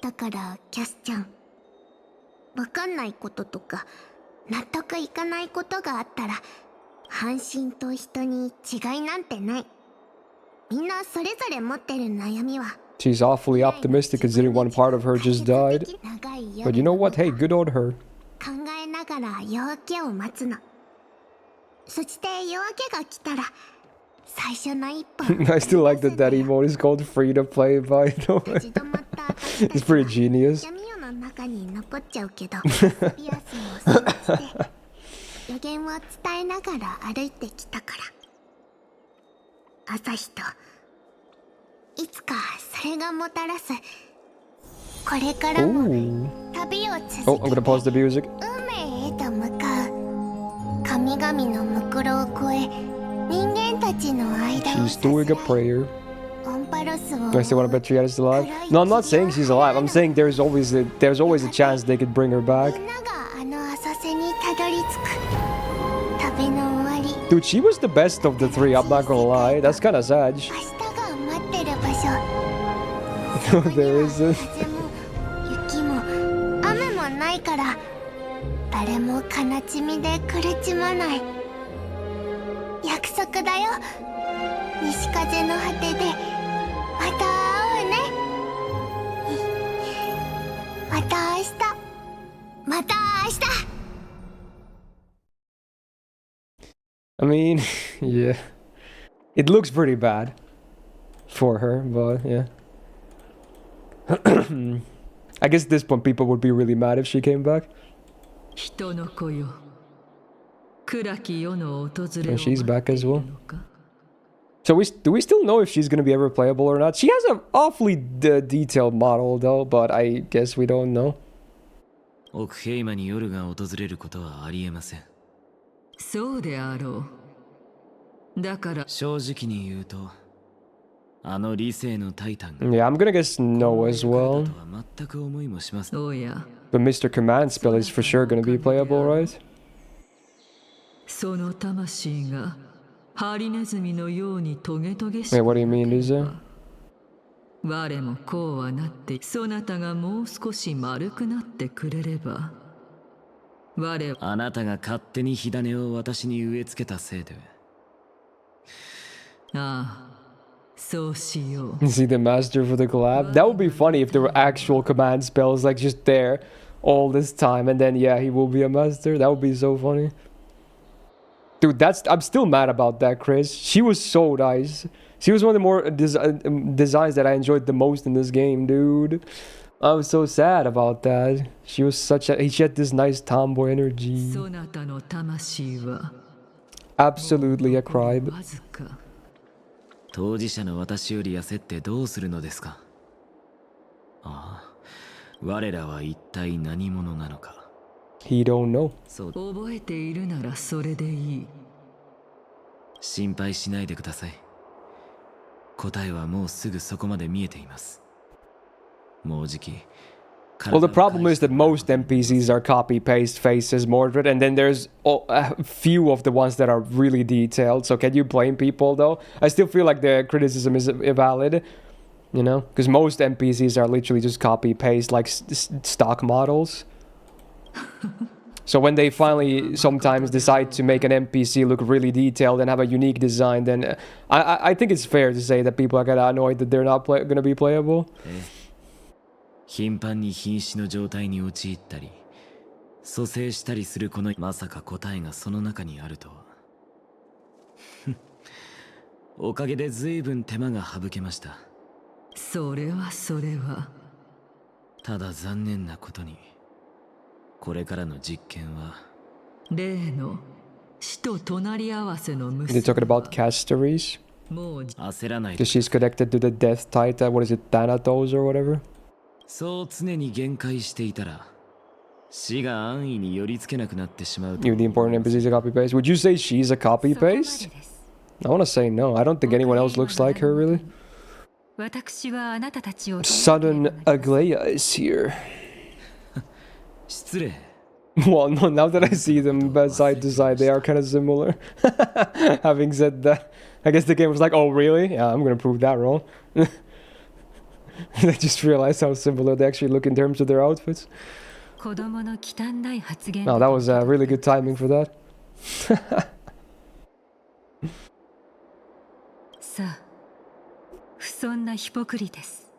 だからキャスちゃん、わかんないこととか納得いかないことがあったら、半身と人に違いなんてない。みんなそれぞれ持ってる悩みは。 She's awfully optimistic considering one part of her just died. But you know what? Hey, good on her. 考えながら夜明けを待つの。そして夜明けが来たら最初の一歩。 I still like that that emote is called free to play by the way. It's pretty genius. 闇夜の中に残っちゃうけど、ピアスを装して予言を伝えながら歩いてきたから。朝日といつかそれがもたらすこれからも旅を続けて、 Oh, I'm gonna pause the music. 運命へと向かう。神々のむくろを越え、人間たちの間を She's doing a prayer. オンパロスを Do I still want to bet Triada's alive? No, I'm not saying she's alive. I'm saying there's always a chance they could bring her back. みんながあの浅瀬にたどり着く。旅の終わり。 Dude, she was the best of the three, I'm not gonna lie. That's kinda sad. 明日が待ってる場所。 No, there isn't. 風も雪も雨もないから、誰も悲しみで苦しまない。約束だよ。西風の果てでまた会うね。また明日。また明日。 I mean, yeah. It looks pretty bad for her, but yeah. I guess at this point people would be really mad if she came back. 人の子よ、暗き世の訪れ And を she's 待 back って as いる well. のか。 So do we still know if she's gonna be ever playable or not? She has an awfully detailed model though, but I guess we don't know. オクヘイマに夜が訪れることはありえません。そうであろう。だから正直に言うと、あの理性のタイタンが Yeah, I'm gonna guess no as well. 全く思いもします。おや、 But Mr. Command spell is for sure gonna be playable, right? その魂がハリネズミのようにトゲトゲし Wait, what do you mean, Lisa? 我もこうはなって、そなたがもう少し丸くなってくれれば、我はあなたが勝手に火種を私に植え付けたせいで。ああ、そうしよう。 Is he the master for the collab? That would be funny if there were actual command spells like just there all this time, and then yeah, he will be a master. That would be so funny. Dude, I'm still mad about that, Chris. She was so nice. She was one of the more designs that I enjoyed the most in this game, dude. I was so sad about that. She was she had this nice tomboy energy. そなたの魂は Absolutely a crime. わずか。当事者の私より焦ってどうするのですか。ああ、我らは一体何者なのか。He don't know. そう覚えているならそれでいい。心配しないでください。答えはもうすぐそこまで見えています。もうじき。Well, the problem is that most NPCs are copy-paste faces, Mordred, and then there's a few of the ones that are really detailed. So can you blame people, though? I still feel like the criticism is invalid, you know? Because most NPCs are literally just copy-paste, like stock models. So when they finally sometimes decide to make an NPC look really detailed and have a unique design, then I think it's fair to say that people are kind of annoyed that they're not going to be playable. 頻繁に瀕死の状態に陥ったり蘇生したりするこのまさか答えがその中にあるとはおかげで随分手間が省けました。それはただ残念なことにこれからの実験は例の死と隣り合わせの娘 They're talking about Castories? もう 焦らない Because she's connected to the Death Titan, what is it, Thanatos or whatever? そう常に限界していたら死が安易に寄りつけなくなってしまうと Even the important NPCs are copy paste. Would you say she's a copy paste? I want to say no. I don't think anyone else looks like her really. 私はあなたたちを Sudden Aglaia is here. 失礼 Well, no, now that I see them side to side, they are kind of similar. Having said that, I guess the game was like, oh really? Yeah, I'm gonna prove that wrong. I just realized how similar they actually look in terms of their outfits. 子供の汚い発言 No, that was really good timing for that. さあ不遜なヒポクリテス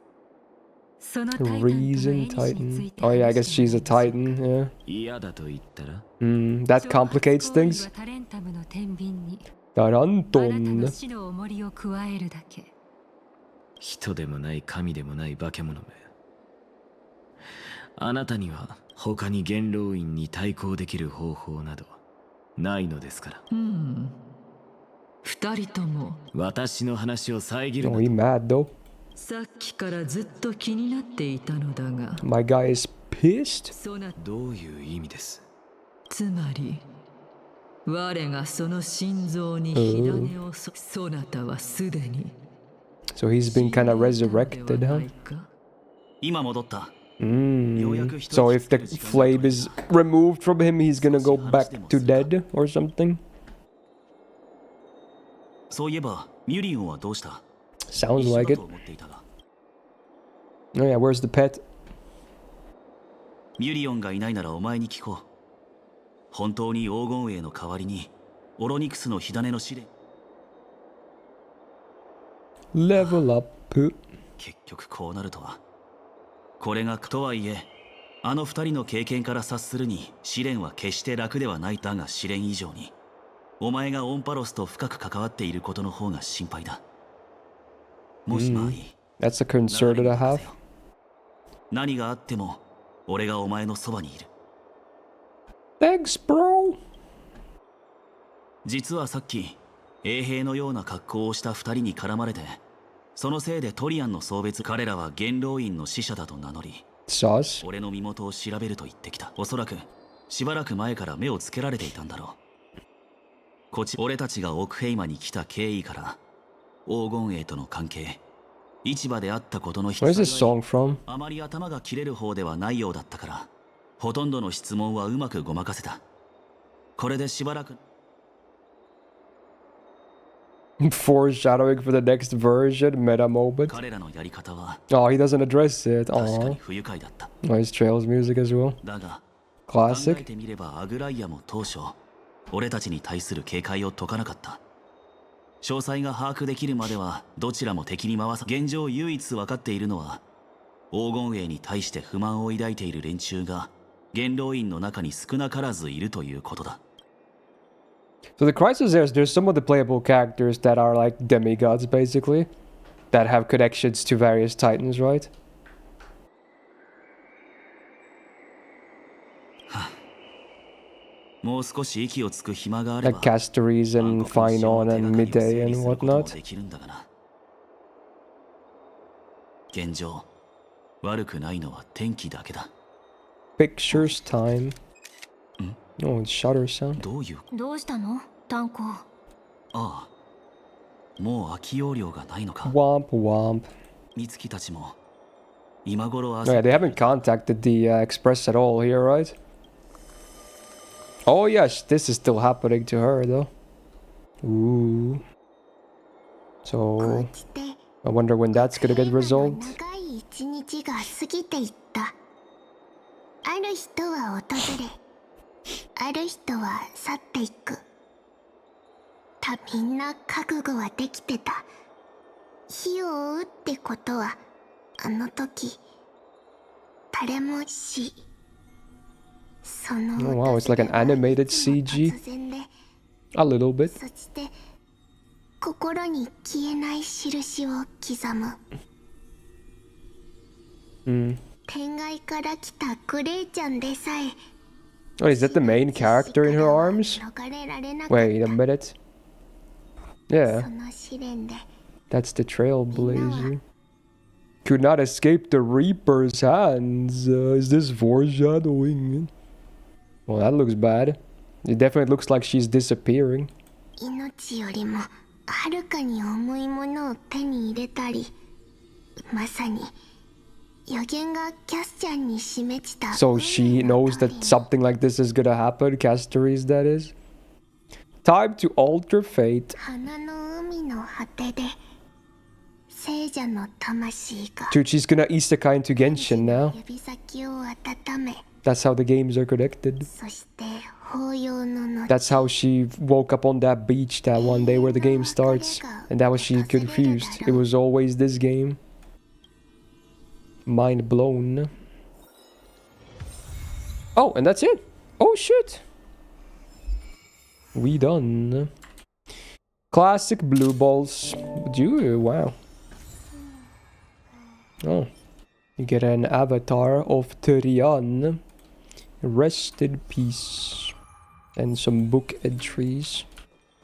そのタイタンとの Reason 縁につい Titan. て Oh yeah, I guess she's a Titan, yeah. 嫌だと言ったら That complicates things. タレンタムの天秤に Taranton. の死の重りを加えるだけ人でもない神でもない化け物めあなたには他に元老院に対抗できる方法などないのですから二人とも私の話を遮る Oh, he mad though. さっきからずっと気になっていたのだが My guy is pissed. どういう意味です？つまり我がその心臓に火種をそなたはすでに So he's been kind of resurrected, huh? 今戻った So if the flame is removed from him, he's gonna go back to dead or something? そういえばミュリオンはどうした？ Sounds like it. Oh yeah, where's the pet? ミュリオンがいないならお前に聞こう。本当に黄金衛の代わりにオロニクスの火種の試練 Level up. 結局こうなるとは。これがとはいえあの二人の経験から察するに試練は決して楽ではないだが試練以上にお前がオンパロスと深く関わっていることの方が心配だ。もしまあいい。 That's a concern that I have. 何があっても俺がお前のそばにいる。 Thanks, bro. 実はさっき衛兵のような格好をした二人に絡まれてそのせいでトリアンの送別彼らは元老院の使者だと名乗り Sus. 俺の身元を調べると言ってきた。おそらくしばらく前から目をつけられていたんだろう。俺たちがオクヘイマに来た経緯から黄金衛との関係市場であったことの Where's this song from? あまり頭が切れる方ではないようだったからほとんどの質問はうまくごまかせた。これでしばらく Foreshadowing for the next version, meta moment. 彼らのやり方は Oh, he doesn't address it. 確か Oh, に不愉快だった。 nice Trails music as well. だが考え Classic. てみればアグライアも当初俺たちに対する警戒を解かなかった。詳細が把握できるまではどちらも敵に回さ現状唯一分かっているのは黄金衛に対して不満を抱いている連中が元老院の中に少なからずいるということだ。 So the crisis there's some of the playable characters that are like demigods, basically, that have connections to various titans, right? もう少し息をつく暇があれば Like Castories and Finon and Midday and whatnot. できるんだがな。現状悪くないのは天気だけだ。 Pictures time. Oh, it's shutter sound. どういうどうしたの炭鉱。ああもう空き容量がないのか。 Womp womp. 美月たちも今頃 Oh, yeah, they haven't contacted the Express at all here, right? Oh, yes, this is still happening to her, though. Ooh. So, I wonder when that's gonna get resolved. 長い一日が過ぎていった。ある人は訪れやる人は去っていく。みんな覚悟はできてた。火を追うってことはあの時誰もその Oh wow, it's like an animated CG. A little bit. そして心に消えない印を刻む。天外から来たグレイちゃんでさえ Oh, is that the main character in her arms? Wait a minute. Yeah. その試練で That's the Trailblazer. Could not escape the Reaper's hands. Is this foreshadowing? Well, that looks bad. It definitely looks like she's disappearing. 命よりもはるかに重いものを手に入れたり、まさに予言がキャスちゃんに示した。 So she knows that something like this is gonna happen. Casteries, that is. Time to alter fate. 花の海の果てで聖者の魂が Dude, she's gonna isekai into Genshin now. 指先を温め、 That's how the games are connected. そして抱擁の後 That's how she woke up on that beach that one day where the game starts. And that was she confused. It was always this game. Mind blown. Oh, and that's it. Oh shit. We done. Classic blue balls. Wow. Oh. You get an avatar of Tyrion. Rest in peace. And some book entries.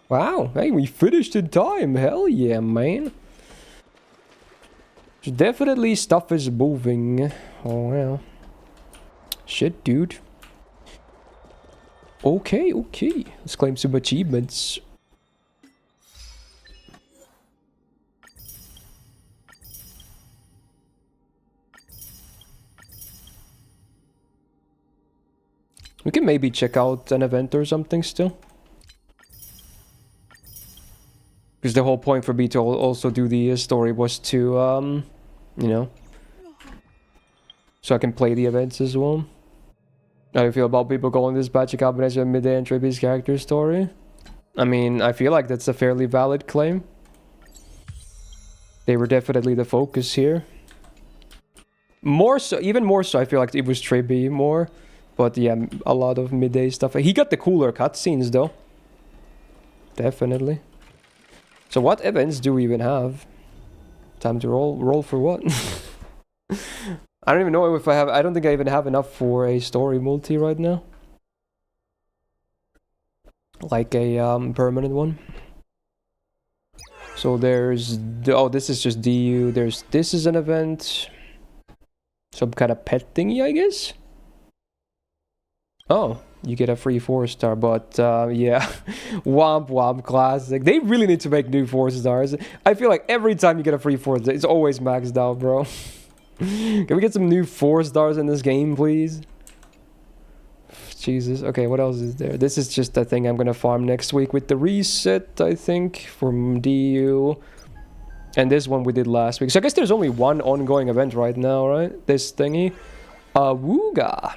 Wow. Hey, we finished in time. Hell yeah, man. Definitely stuff is moving. Oh, wow. Shit, dude. Okay, okay. Let's claim some achievements. We can maybe check out an event or something still. Because the whole point for me to also do the story was to, you know, so I can play the events as well. How do you feel about people calling this batch a combination of Midday and Trippy's character story? I mean, I feel like that's a fairly valid claim. They were definitely the focus here. More so, even more so, I feel like it was Trippy more. But yeah, a lot of Midday stuff. He got the cooler cutscenes though. Definitely. So what events do we even have? Time to roll for what? I don't even know if I have. I don't think I even have enough for a story multi right now. Like a permanent one. So there's oh, this is just DU. This is an event. Some kind of pet thingy, I guess. Oh, you get a free 4-star, but yeah, womp womp classic. They really need to make new 4-stars. I feel like every time you get a free 4-star, it's always maxed out, bro. Can we get some new 4-stars in this game, please? Jesus. Okay, what else is there? This is just the thing I'm gonna farm next week with the reset, I think, from DU. And this one we did last week. So I guess there's only one ongoing event right now, right? This thingy. Wooga.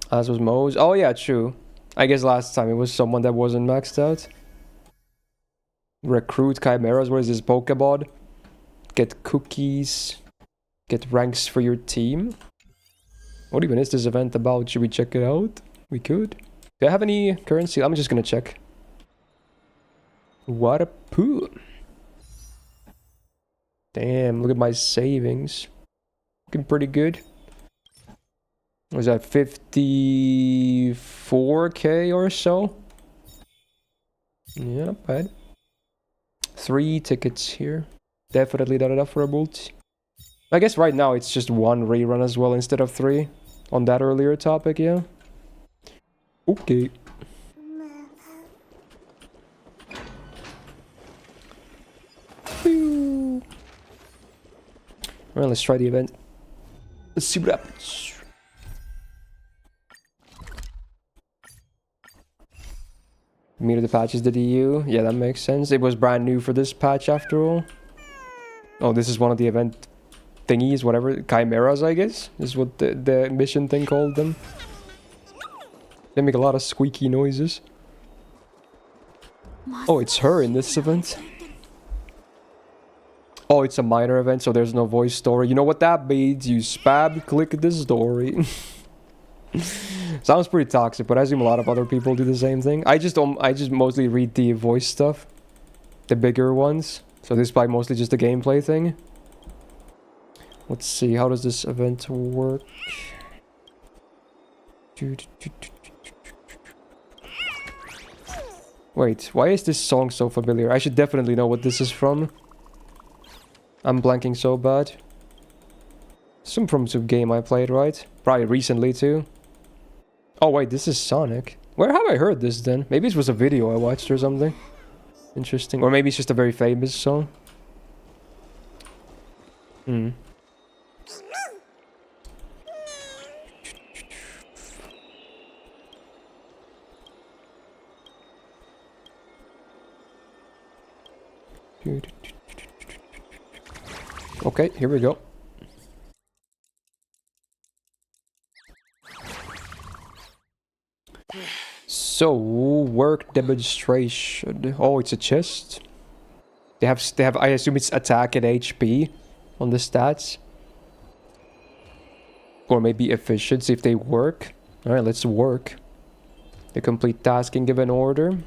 As was Mo's. Oh yeah, true. I guess last time it was someone that wasn't maxed out. Recruit chimeras. What is this? Pokeball? Get cookies. Get ranks for your team. What even is this event about? Should we check it out? We could. Do I have any currency? I'm just gonna check. What a poo. Damn, look at my savings. Looking pretty good. Was that 54k or so? Yeah, not bad. 3 tickets here. Definitely not enough for a multi. I guess right now it's just 1 rerun as well instead of 3. On that earlier topic, yeah. Okay. Well, let's try the event. Let's see what happens. Meter the patches the DU. Yeah, that makes sense. It was brand new for this patch after all. Oh, this is one of the event thingies, whatever. Chimeras, I guess, is what the mission thing called them. They make a lot of squeaky noises. Oh, it's her in this event. Oh, it's a minor event, so there's no voice story. You know what that means? You spam click the story. Sounds pretty toxic, but I assume a lot of other people do the same thing. I just mostly read the voice stuff. The bigger ones. So this is probably mostly just a gameplay thing. Let's see, how does this event work? Wait, why is this song so familiar? I should definitely know what this is from. I'm blanking so bad. Some from some game I played, right? Probably recently too. Oh wait, this is Sonic. Where have I heard this then? Maybe it was a video I watched or something. Interesting. Or maybe it's just a very famous song. Hmm. Okay, here we go. So, work demonstration. Oh, it's a chest. They have, I assume it's attack and HP on the stats. Or maybe efficiency if they work. Alright, let's work. They complete task in given order.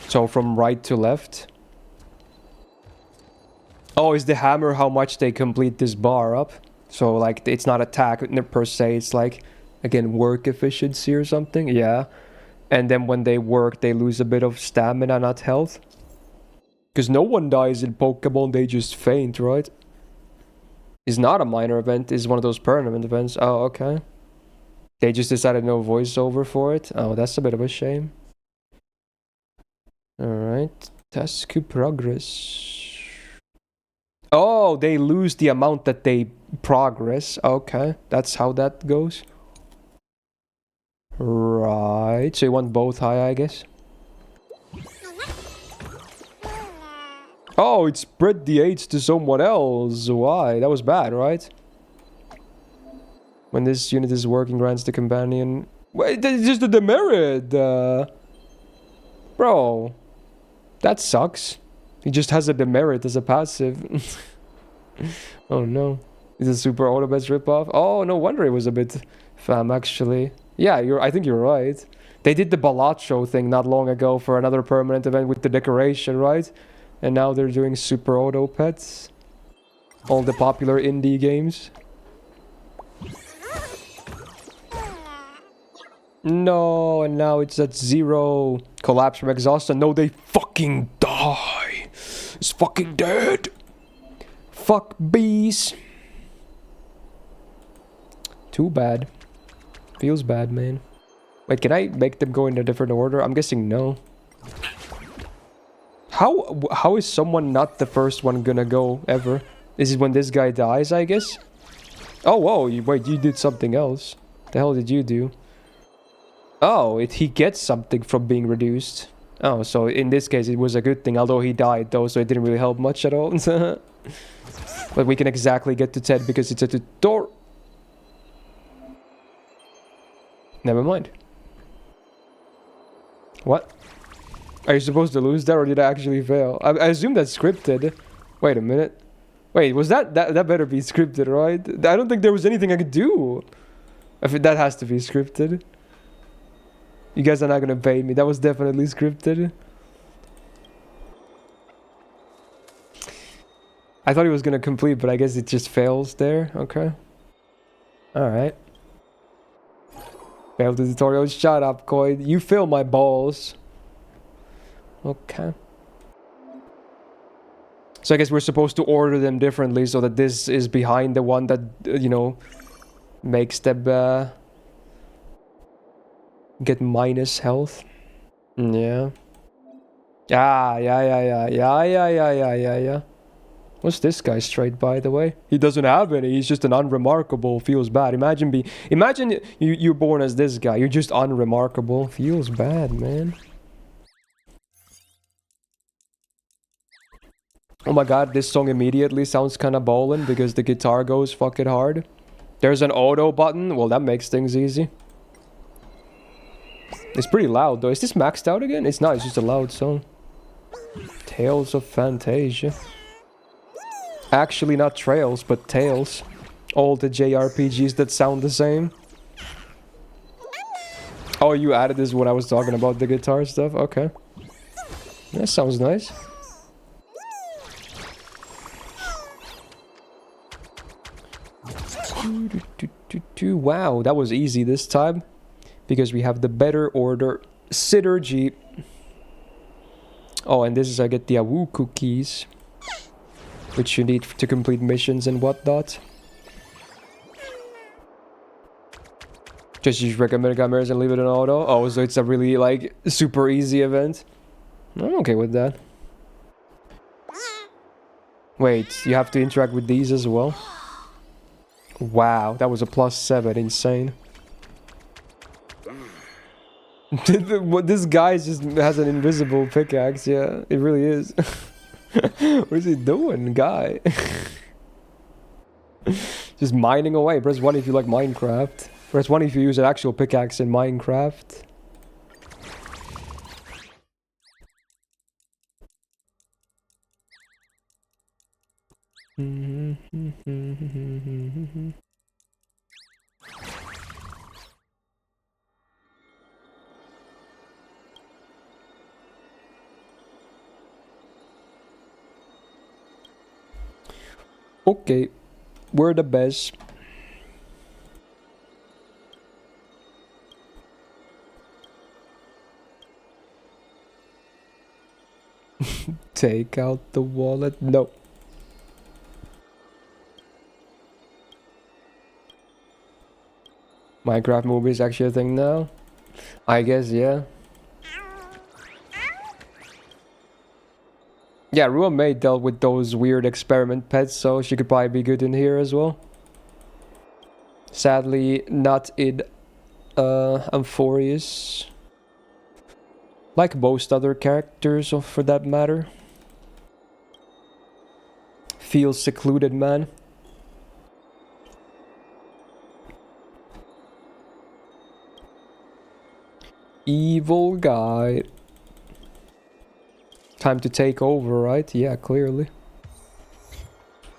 So from right to left. Oh, is the hammer how much they complete this bar up? So like it's not attack per se, it's like again work efficiency or something. Yeah. And then when they work they lose a bit of stamina, not health. Because no one dies in Pokemon, they just faint, right? It's not a minor event, it's one of those permanent events. Oh, okay. They just decided no voiceover for it. Oh, that's a bit of a shame. Alright. Task progress. Oh, they lose the amount that they progress. Okay, that's how that goes. Right, so you want both high, I guess? Oh, it spread the AIDS to someone else. Why? That was bad, right? When this unit is working, grants the companion... Wait, that's just a demerit! Bro. That sucks. He just has a demerit as a passive. Oh no. Is it super auto-best ripoff? Oh, no wonder it was a bit fam, actually. Yeah, I think you're right. They did the Balacho thing not long ago for another permanent event with the decoration, right? And now they're doing super auto pets. All the popular indie games. No, and now it's at 0. Collapse from exhaustion. No, they fucking die. It's fucking dead. Fuck bees. Too bad. Feels bad, man. Wait, can I make them go in a different order? I'm guessing no. How is someone not the first one gonna go ever? Is it when this guy dies, I guess? Oh, whoa, wait, you did something else. The hell did you do? Oh, he gets something from being reduced. Oh, so in this case it was a good thing, although he died though, so it didn't really help much at all. But we can exactly get to 10 because it's a tutorial. Never mind. What? Are you supposed to lose that or did I actually fail? I assume that's scripted. Wait a minute. Wait, was that better be scripted, right? I don't think there was anything I could do. That has to be scripted. You guys are not gonna pay me. That was definitely scripted. I thought he was gonna complete, but I guess it just fails there. Okay. Alright. Failed the tutorial. Shut up, Coid. You fill my balls. Okay. So I guess we're supposed to order them differently so that this is behind the one that, you know, makes them get minus health. Yeah. Yeah. What's this guy straight, by the way? He doesn't have any. He's just an unremarkable. Feels bad. Imagine you're born as this guy. You're just unremarkable. Feels bad, man. Oh my god, this song immediately sounds kind of ballin' because the guitar goes fucking hard. There's an auto button. Well, that makes things easy. It's pretty loud though. Is this maxed out again? It's not, it's just a loud song. Tales of Fantasia. Actually not Trails, but Tales. All the JRPGs that sound the same. Oh, you added this when I was talking about the guitar stuff? Okay. That sounds nice. Wow, that was easy this time. Because we have the better order synergy. Oh, and this is I get the Awu cookies. Which you need to complete missions and whatnot. Just use recommended cameras and leave it in auto. Oh, so it's a really, like, super easy event. I'm okay with that. Wait, you have to interact with these as well? Wow, that was a +7. Insane. This guy just has an invisible pickaxe. Yeah, it really is. What is he doing, guy? Just mining away. Press 1 if you like Minecraft. Press 1 if you use an actual pickaxe in Minecraft. Okay, we're the best. Take out the wallet. No. Minecraft movie is actually a thing now? I guess, yeah. Yeah, Rua May dealt with those weird experiment pets, so she could probably be good in here as well. Sadly, not in Amphorius. Like most other characters, for that matter. Feels secluded, man. Evil guy. Time to take over, right? Yeah, clearly.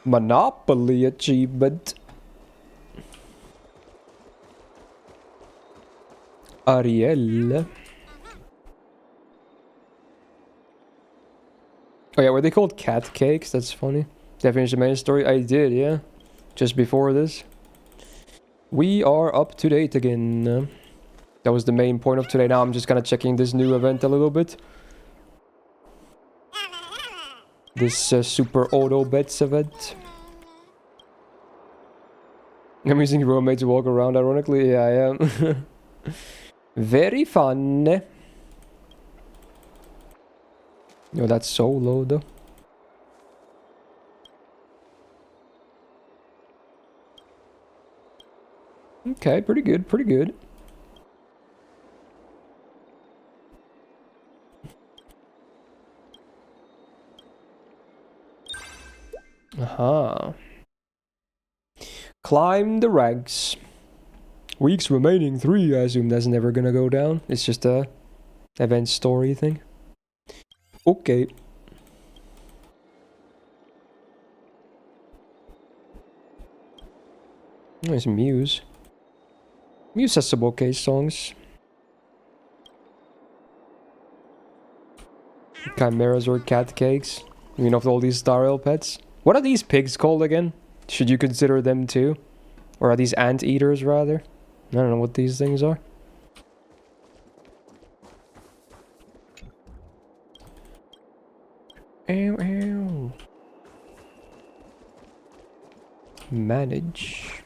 Monopoly achievement. Ariel. Oh yeah, were they called cat cakes? That's funny. Did I finish the main story? I did, yeah. Just before this. We are up to date again. That was the main point of today. Now I'm just kind of checking this new event a little bit. This super auto bets event. I'm using roommate to walk around, ironically. Yeah, I am. Very fun. Yo, that's so low though. Okay, pretty good, pretty good. Aha. Climb the ranks. Weeks remaining 3. I assume that's never gonna go down. It's just a event story thing. Okay. Nice Muse. Muse has some okay songs. Chimeras or cat cakes. You know, of all these Star Rail pets. What are these pigs called again? Should you consider them too? Or are these ant eaters rather? I don't know what these things are. Ow, ow. Manage.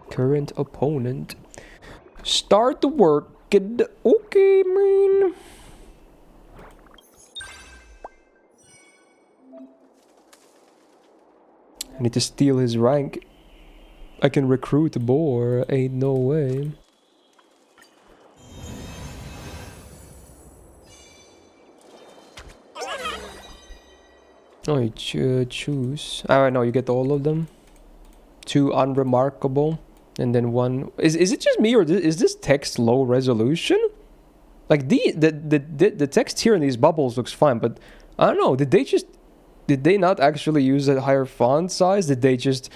Current opponent. Start the work. Okay, man. I need to steal his rank. I can recruit Boar. Ain't no way. Oh, you choose. Oh, no, you get all of them. 2 unremarkable, and then 1. Is it just me, or is this text low resolution? Like the text here in these bubbles looks fine, but I don't know. Did they not actually use a higher font size? Did they just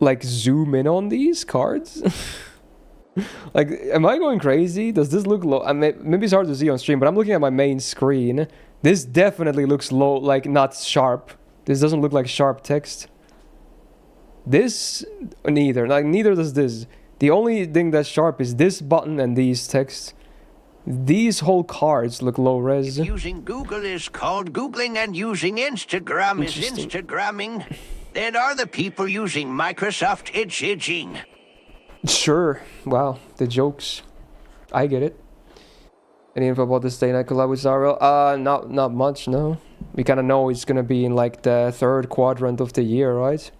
like zoom in on these cards? Like, am I going crazy? Does this look low? I mean, maybe it's hard to see on stream, but I'm looking at my main screen. This definitely looks low, like not sharp. This doesn't look like sharp text. This, neither. Like, neither does this. The only thing that's sharp is this button and these texts. These whole cards look low res. Using Google is called Googling and using Instagram is Instagramming. Then are the people using Microsoft edging? Sure. Wow, the jokes. I get it. Any info about the Stay Night collab with Zaro? Not much, no. We kind of know it's gonna be in like the 3rd quadrant of the year, right?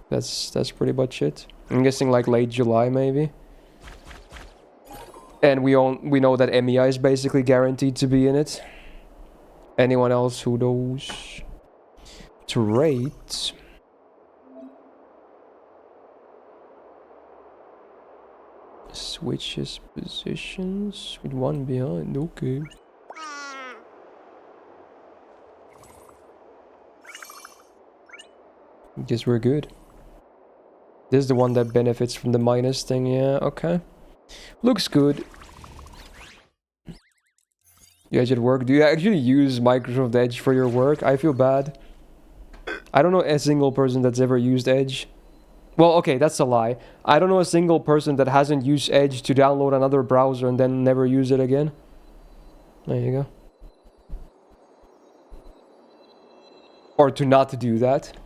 That's pretty much it. I'm guessing like late July maybe. And we know that MEI is basically guaranteed to be in it. Anyone else who knows to rate? Switches positions with 1 behind. Okay. Guess we're good. This is the one that benefits from the minus thing. Yeah. Okay. Looks good. You guys at work? Do you actually use Microsoft Edge for your work? I feel bad. I don't know a single person that's ever used Edge. Well, okay, that's a lie. I don't know a single person that hasn't used Edge to download another browser and then never use it again. There you go. Or to not do that.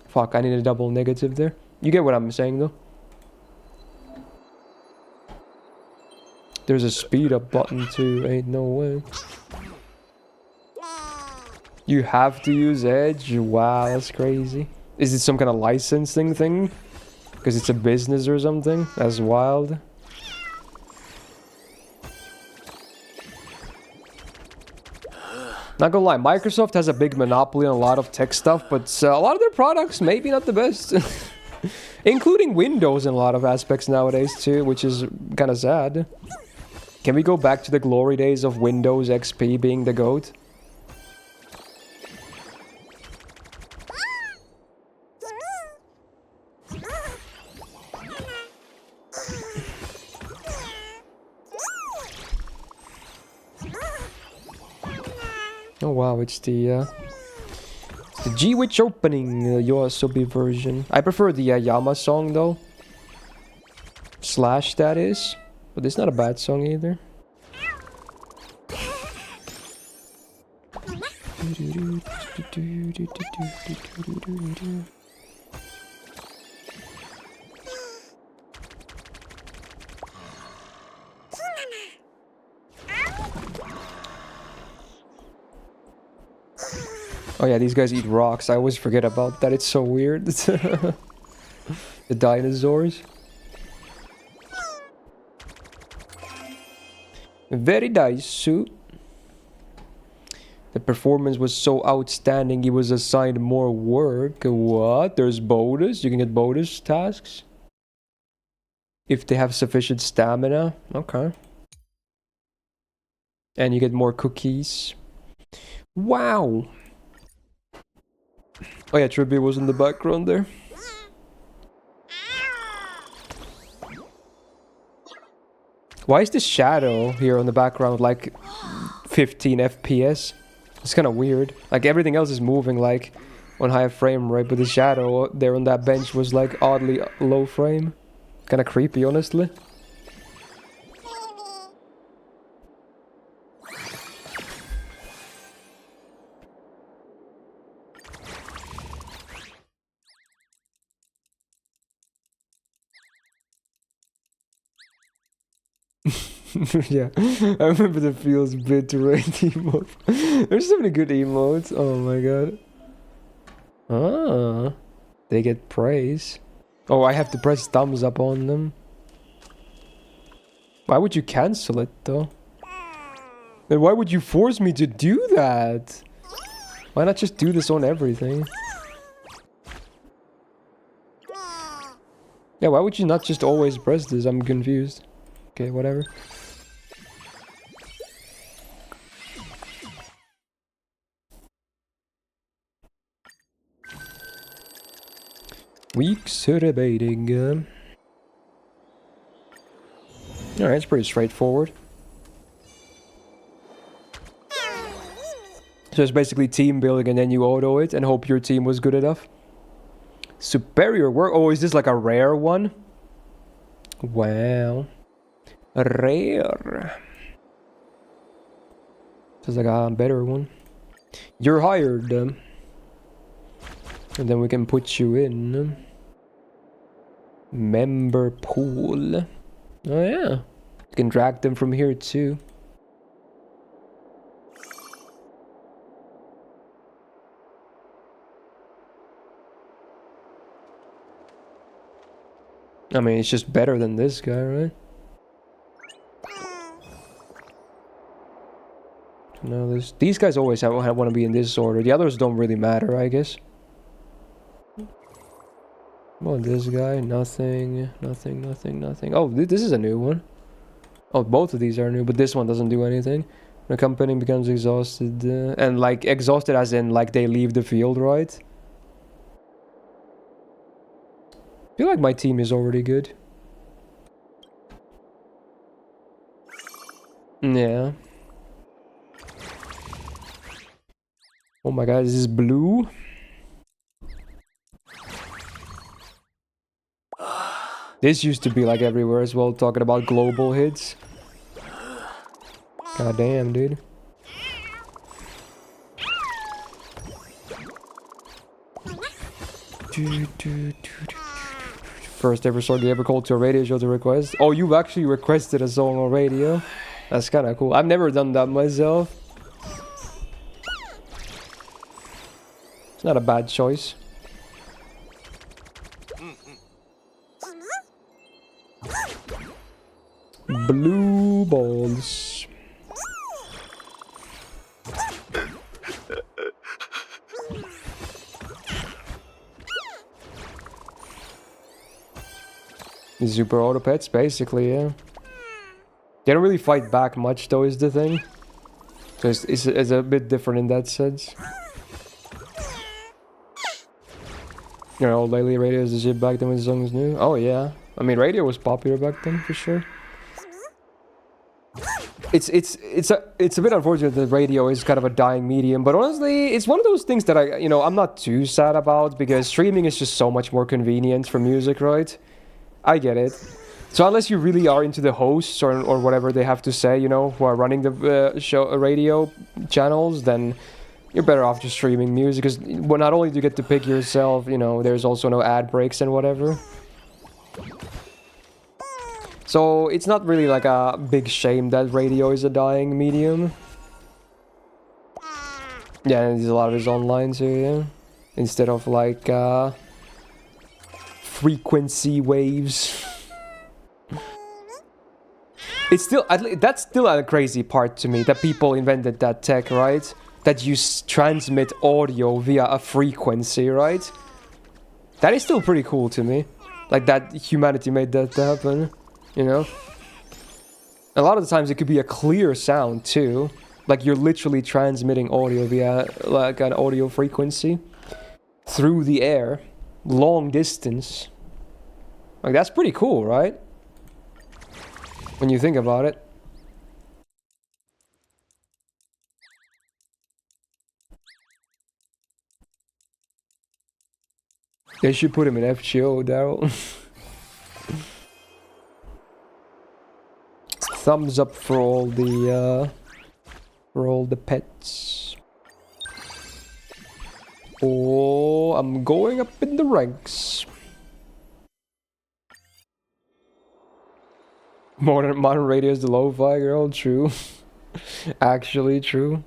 Fuck, I need a double negative there. You get what I'm saying, though. There's a speed up button too. Ain't no way. You have to use Edge? Wow, that's crazy. Is it some kind of licensing thing? Because it's a business or something? That's wild. Not gonna lie, Microsoft has a big monopoly on a lot of tech stuff, but a lot of their products maybe not the best. Including Windows in a lot of aspects nowadays too, which is kind of sad. Can we go back to the glory days of Windows XP being the GOAT? Oh wow, it's the G-Witch opening, Yoasobi version. I prefer the Yama song though. Slash, that is. But it's not a bad song either. Oh yeah, these guys eat rocks. I always forget about that. It's so weird. The dinosaurs. Very nice suit. The performance was so outstanding he was assigned more work. What? There's bonus? You can get bonus tasks? If they have sufficient stamina? Okay. And you get more cookies. Wow! Oh yeah, Tribute was in the background there. Why is the shadow here on the background like 15 FPS? It's kind of weird. Like everything else is moving like on high frame rate, but the shadow there on that bench was like oddly low frame. Kind of creepy, honestly. Yeah, I remember the feels bit to rate emote. There's so many good emotes. Oh my god. Ah, they get praise. Oh, I have to press thumbs up on them. Why would you cancel it though? And why would you force me to do that? Why not just do this on everything? Yeah, why would you not just always press this? I'm confused. Okay, whatever. Weak debating. Alright, it's pretty straightforward. So it's basically team building and then you auto it and hope your team was good enough. Superior work. Oh, is this like a rare one? Wow. Rare. This is like a better one. You're hired. And then we can put you in. Member pool. Oh yeah. You can drag them from here too. I mean, it's just better than this guy, right? No, these guys always want to be in this order. The others don't really matter, I guess. Well, this guy, nothing. Oh, this is a new one. Oh, both of these are new, but this one doesn't do anything. The company becomes exhausted, and like exhausted as in like they leave the field, right? I feel like my team is already good. Yeah. Oh my god, this is blue. This used to be like everywhere as well, talking about global hits. God damn, dude. First ever song you ever called to a radio show to request. Oh, you've actually requested a song on radio? That's kind of cool. I've never done that myself. It's not a bad choice. Blue balls. The super auto pets, basically, yeah. They don't really fight back much, though, is the thing. So it's a bit different in that sense. You know, lately radio is the shit back then when the song was new. Oh yeah, I mean radio was popular back then for sure. It's a bit unfortunate that radio is kind of a dying medium, but honestly, it's one of those things that I'm not too sad about because streaming is just so much more convenient for music, right? I get it. So unless you really are into the hosts or whatever they have to say, who are running the radio channels, then you're better off just streaming music because not only do you get to pick yourself, there's also no ad breaks and whatever. So it's not really like a big shame that radio is a dying medium. Yeah, and there's a lot of it online too, yeah. Instead of like frequency waves. It's still, that's still a crazy part to me, that people invented that tech, right? That you transmit audio via a frequency, right? That is still pretty cool to me. Like that humanity made that happen, A lot of the times it could be a clear sound too. Like you're literally transmitting audio via like an audio frequency through the air, long distance. Like that's pretty cool, right? When you think about it. They should put him in FGO, Daryl. Thumbs up for all the pets. Oh, I'm going up in the ranks. Modern radio is the lo-fi girl, true. Actually true.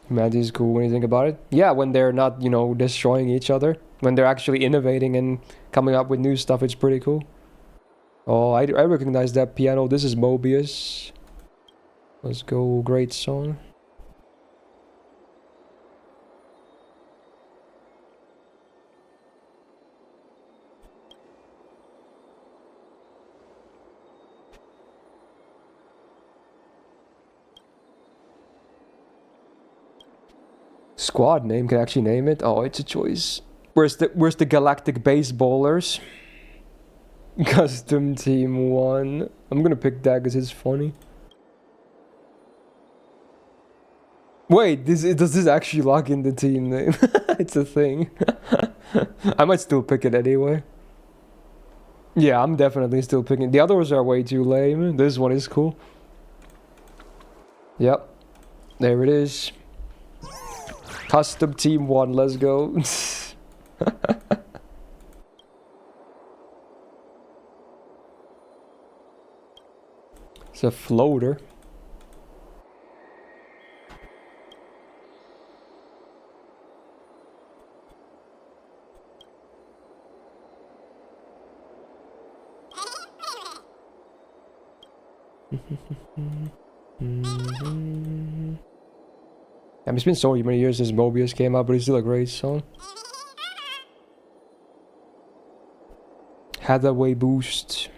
Humanity is cool when you think about it. Yeah, when they're not, destroying each other. When they're actually innovating and coming up with new stuff, it's pretty cool. Oh, I recognize that piano. This is Mobius. Let's go. Great song. Squad name, can I actually name it? Oh, it's a choice. Where's the Galactic Baseballers? Custom Team 1. I'm gonna pick that because it's funny. Wait, does this actually lock in the team name? It's a thing. I might still pick it anyway. Yeah, I'm definitely still picking. The others are way too lame. This one is cool. Yep. There it is. Custom Team 1, let's go. It's a floater. It's been so many years since Mobius came out, but it's still a great song. Hathaway Boost.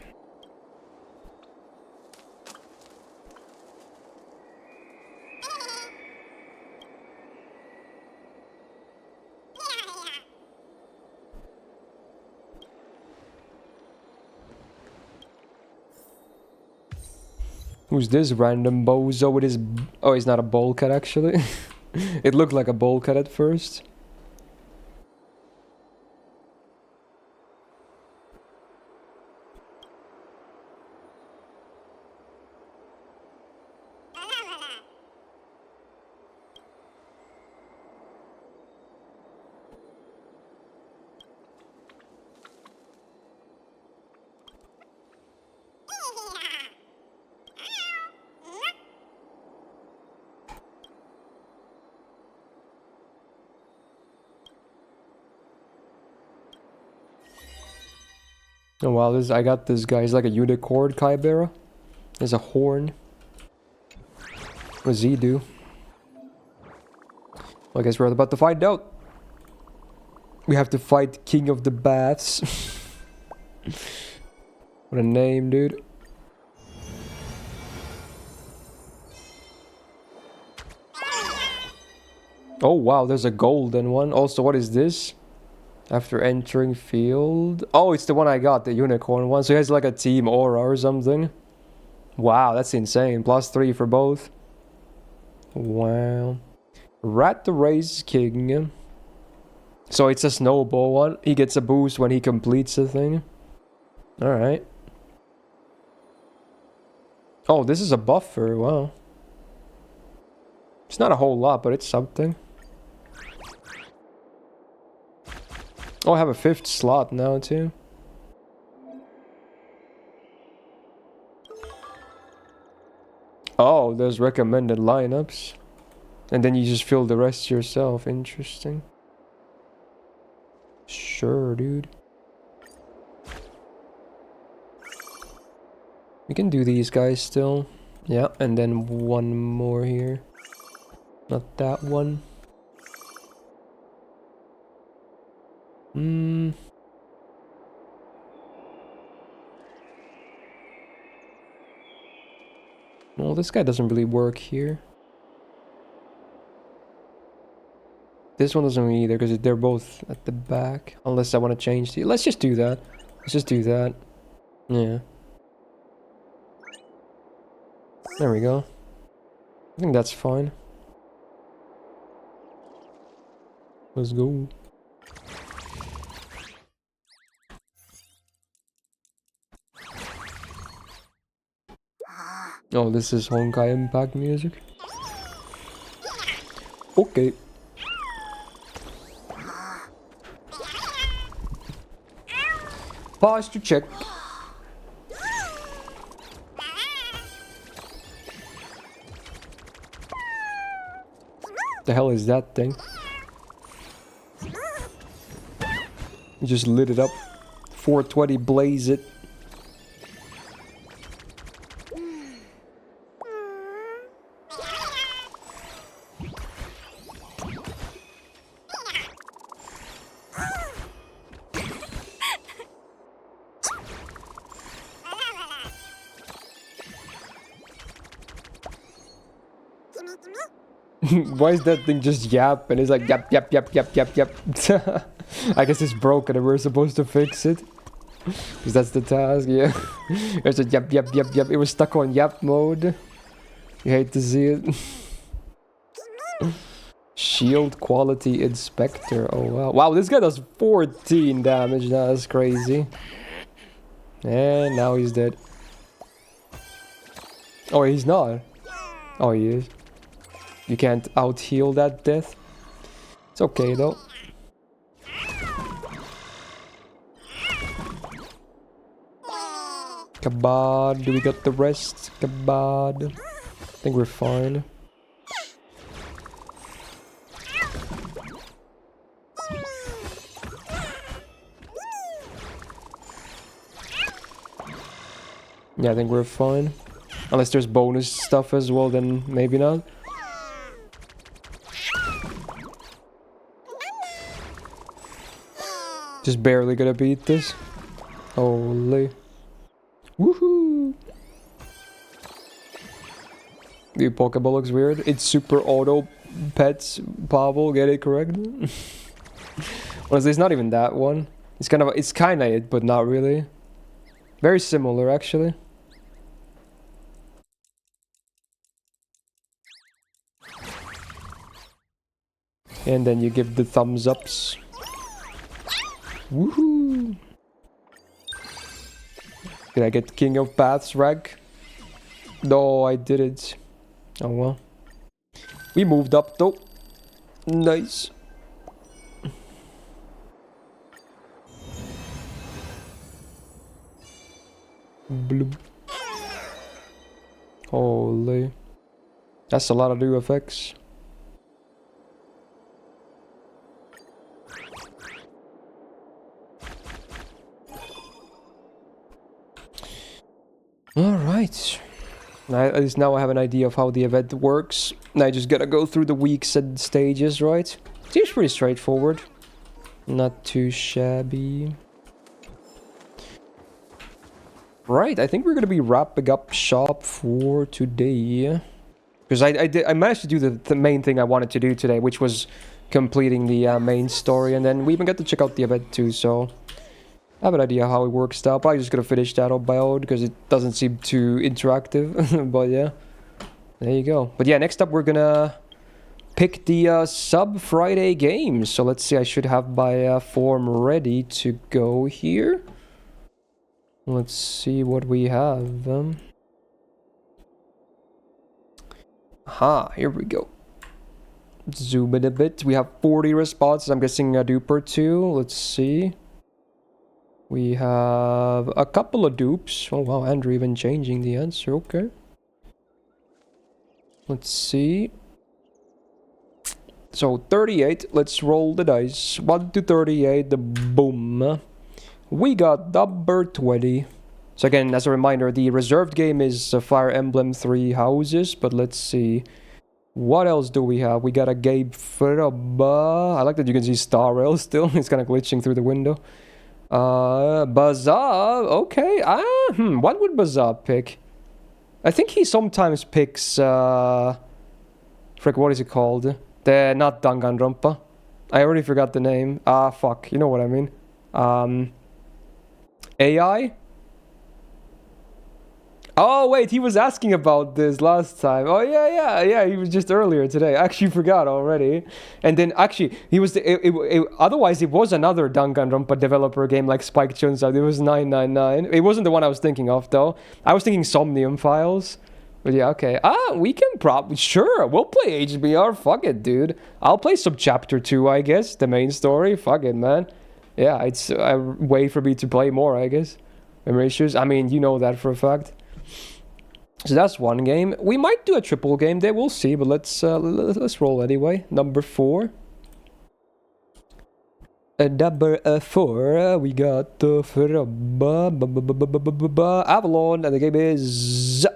Who's this random bozo with his... Oh, he's not a bowl cut actually. It looked like a bowl cut at first. Oh wow, I got this guy. He's like a unicorn Kybera. There's a horn. What does he do? Well, I guess we're about to find out. We have to fight King of the Baths. What a name, dude. Oh wow, there's a golden one. Also, what is this? After entering field... Oh, it's the one I got, the unicorn one. So he has like a team aura or something. Wow, that's insane. +3 for both. Wow. Rat the Race King. So it's a snowball one. He gets a boost when he completes the thing. Alright. Oh, this is a buffer. Wow. It's not a whole lot, but it's something. Oh, I have a 5th slot now too. Oh, there's recommended lineups. And then you just fill the rest yourself. Interesting. Sure, dude. We can do these guys still. Yeah, and then one more here. Not that one. Well, this guy doesn't really work here. This one doesn't either, because they're both at the back. Unless I want to change the... Let's just do that. Let's just do that. Yeah. There we go. I think that's fine. Let's go. Oh, this is Honkai Impact music. Okay. Pause to check. The hell is that thing? You just lit it up. 420 blaze it. Why is that thing just yap? And it's like yap, yap, yap, yap, yap, yap. I guess it's broken and we're supposed to fix it. Because that's the task, yeah. There's a yap, yap, yap, yap. It was stuck on yap mode. You hate to see it. Shield quality inspector. Oh wow. Wow, this guy does 14 damage. That's crazy. And now he's dead. Oh, he's not. Oh, he is. You can't out-heal that death. It's okay though. Kabad, do we got the rest? Kabad. I think we're fine. Yeah, I think we're fine. Unless there's bonus stuff as well, then maybe not. Just barely gonna beat this. Holy. Woohoo! The Pokeball looks weird. It's super auto pets, Pavel, get it correct? Honestly, it's not even that one. It's kinda it, but not really. Very similar actually. And then you give the thumbs ups. Woohoo! Did I get King of Paths rank? No, I didn't. Oh well. We moved up though. Nice. Bloop. Holy. That's a lot of new effects. Alright. At least now I have an idea of how the event works. Now I just gotta go through the weeks and stages, right? Seems pretty straightforward. Not too shabby. Right, I think we're gonna be wrapping up shop for today. Because I managed to do the main thing I wanted to do today, which was completing the main story. And then we even got to check out the event too, so... I have an idea how it works now. Probably just gonna finish that on my own because it doesn't seem too interactive. But yeah, there you go. But yeah, next up we're gonna pick the sub Friday games. So let's see. I should have my form ready to go here. Let's see what we have. Aha, here we go. Zoom in a bit. We have 40 responses. I'm guessing a dupe or two. Let's see. We have a couple of dupes. Oh wow, Andrew even changing the answer. Okay. Let's see. So 38. Let's roll the dice. 1 to 38. Boom. We got number 20. So again, as a reminder, the reserved game is Fire Emblem 3 Houses. But let's see. What else do we have? We got a game from... I like that you can see Star Rail still. It's kind of glitching through the window. Bazaar, okay. What would Bazaar pick? I think he sometimes picks, frick, what is it called? Not Danganronpa. I already forgot the name. Fuck, you know what I mean. AI? Oh, wait, he was asking about this last time. Oh, yeah, he was just earlier today. I actually forgot already. And then, actually, he was... otherwise, it was another Danganronpa developer game like Spike Chunsoft. It was 999. It wasn't the one I was thinking of, though. I was thinking Somnium Files. But yeah, okay. We can probably... Sure, we'll play HBR. Fuck it, dude. I'll play Subchapter 2, I guess. The main story. Fuck it, man. Yeah, it's a way for me to play more, I guess. Memory issues. I mean, you know that for a fact. So that's one game. We might do a triple game there, we'll see, but let's roll anyway. Number 4. Number 4, we got from Avalon, and the game is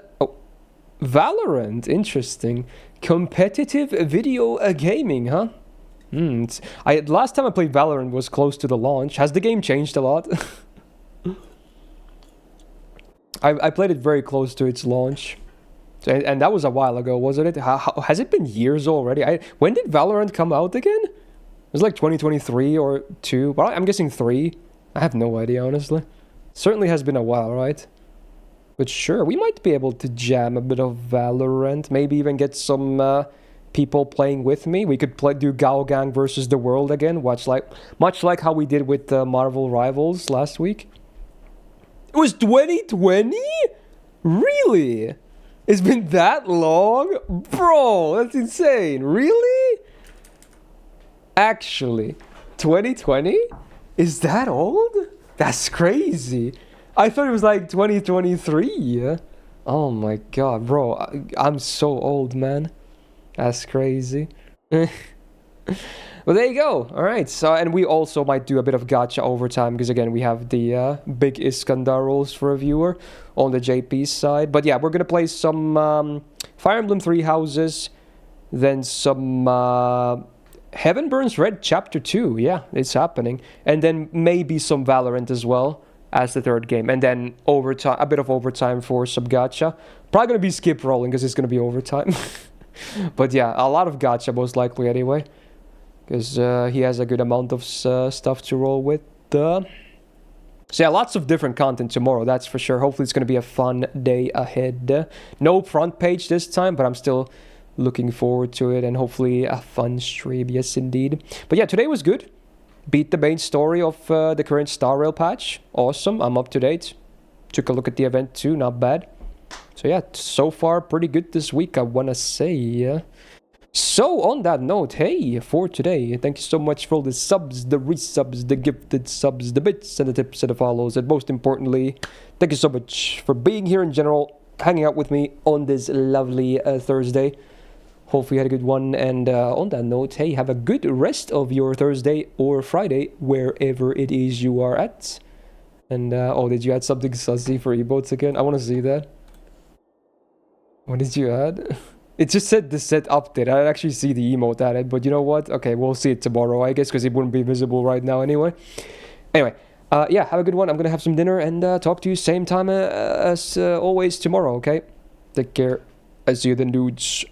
Valorant. Interesting. Competitive video gaming, huh? Last time I played Valorant was close to the launch. Has the game changed a lot? I played it very close to its launch. And that was a while ago, wasn't it? Has it been years already? When did Valorant come out again? It was like 2023 or 2, but I'm guessing 3. I have no idea, honestly. Certainly has been a while, right? But sure, we might be able to jam a bit of Valorant. Maybe even get some people playing with me. We could do Gao Gang versus the world again. Much like how we did with Marvel Rivals last week. It was 2020? Really? It's been that long? Bro, that's insane. Really? Actually, 2020? Is that old? That's crazy. I thought it was like 2023. Oh my god, bro. I'm so old, man. That's crazy. Well, there you go. All right. So, and we also might do a bit of gacha overtime because again, we have the big Iskandar rolls for a viewer on the JP side. But yeah, we're gonna play some Fire Emblem Three Houses, then some Heaven Burns Red Chapter 2. Yeah, it's happening, and then maybe some Valorant as well as the third game, and then overtime, a bit of overtime for some gacha. Probably gonna be skip rolling because it's gonna be overtime. But yeah, a lot of gacha most likely anyway, because he has a good amount of stuff to roll with. So yeah, lots of different content tomorrow, that's for sure. Hopefully it's going to be a fun day ahead. No front page this time, but I'm still looking forward to it, and hopefully a fun stream, yes indeed. But yeah, today was good. Beat the main story of the current Star Rail patch. Awesome, I'm up to date. Took a look at the event too, not bad. So yeah, so far pretty good this week, I want to say. So on that note, hey, for today, thank you so much for all the subs, the resubs, the gifted subs, the bits, and the tips, and the follows, and most importantly, thank you so much for being here in general, hanging out with me on this lovely Thursday. Hopefully you had a good one, and on that note, hey, have a good rest of your Thursday or Friday, wherever it is you are at. And, oh, did you add something sussy for emotes again? I want to see that. What did you add? It just said the set update. I didn't actually see the emote added, but you know what? Okay, we'll see it tomorrow, I guess, because it wouldn't be visible right now anyway. Anyway, yeah, have a good one. I'm going to have some dinner and talk to you same time as always tomorrow, okay? Take care. I see you then, dudes.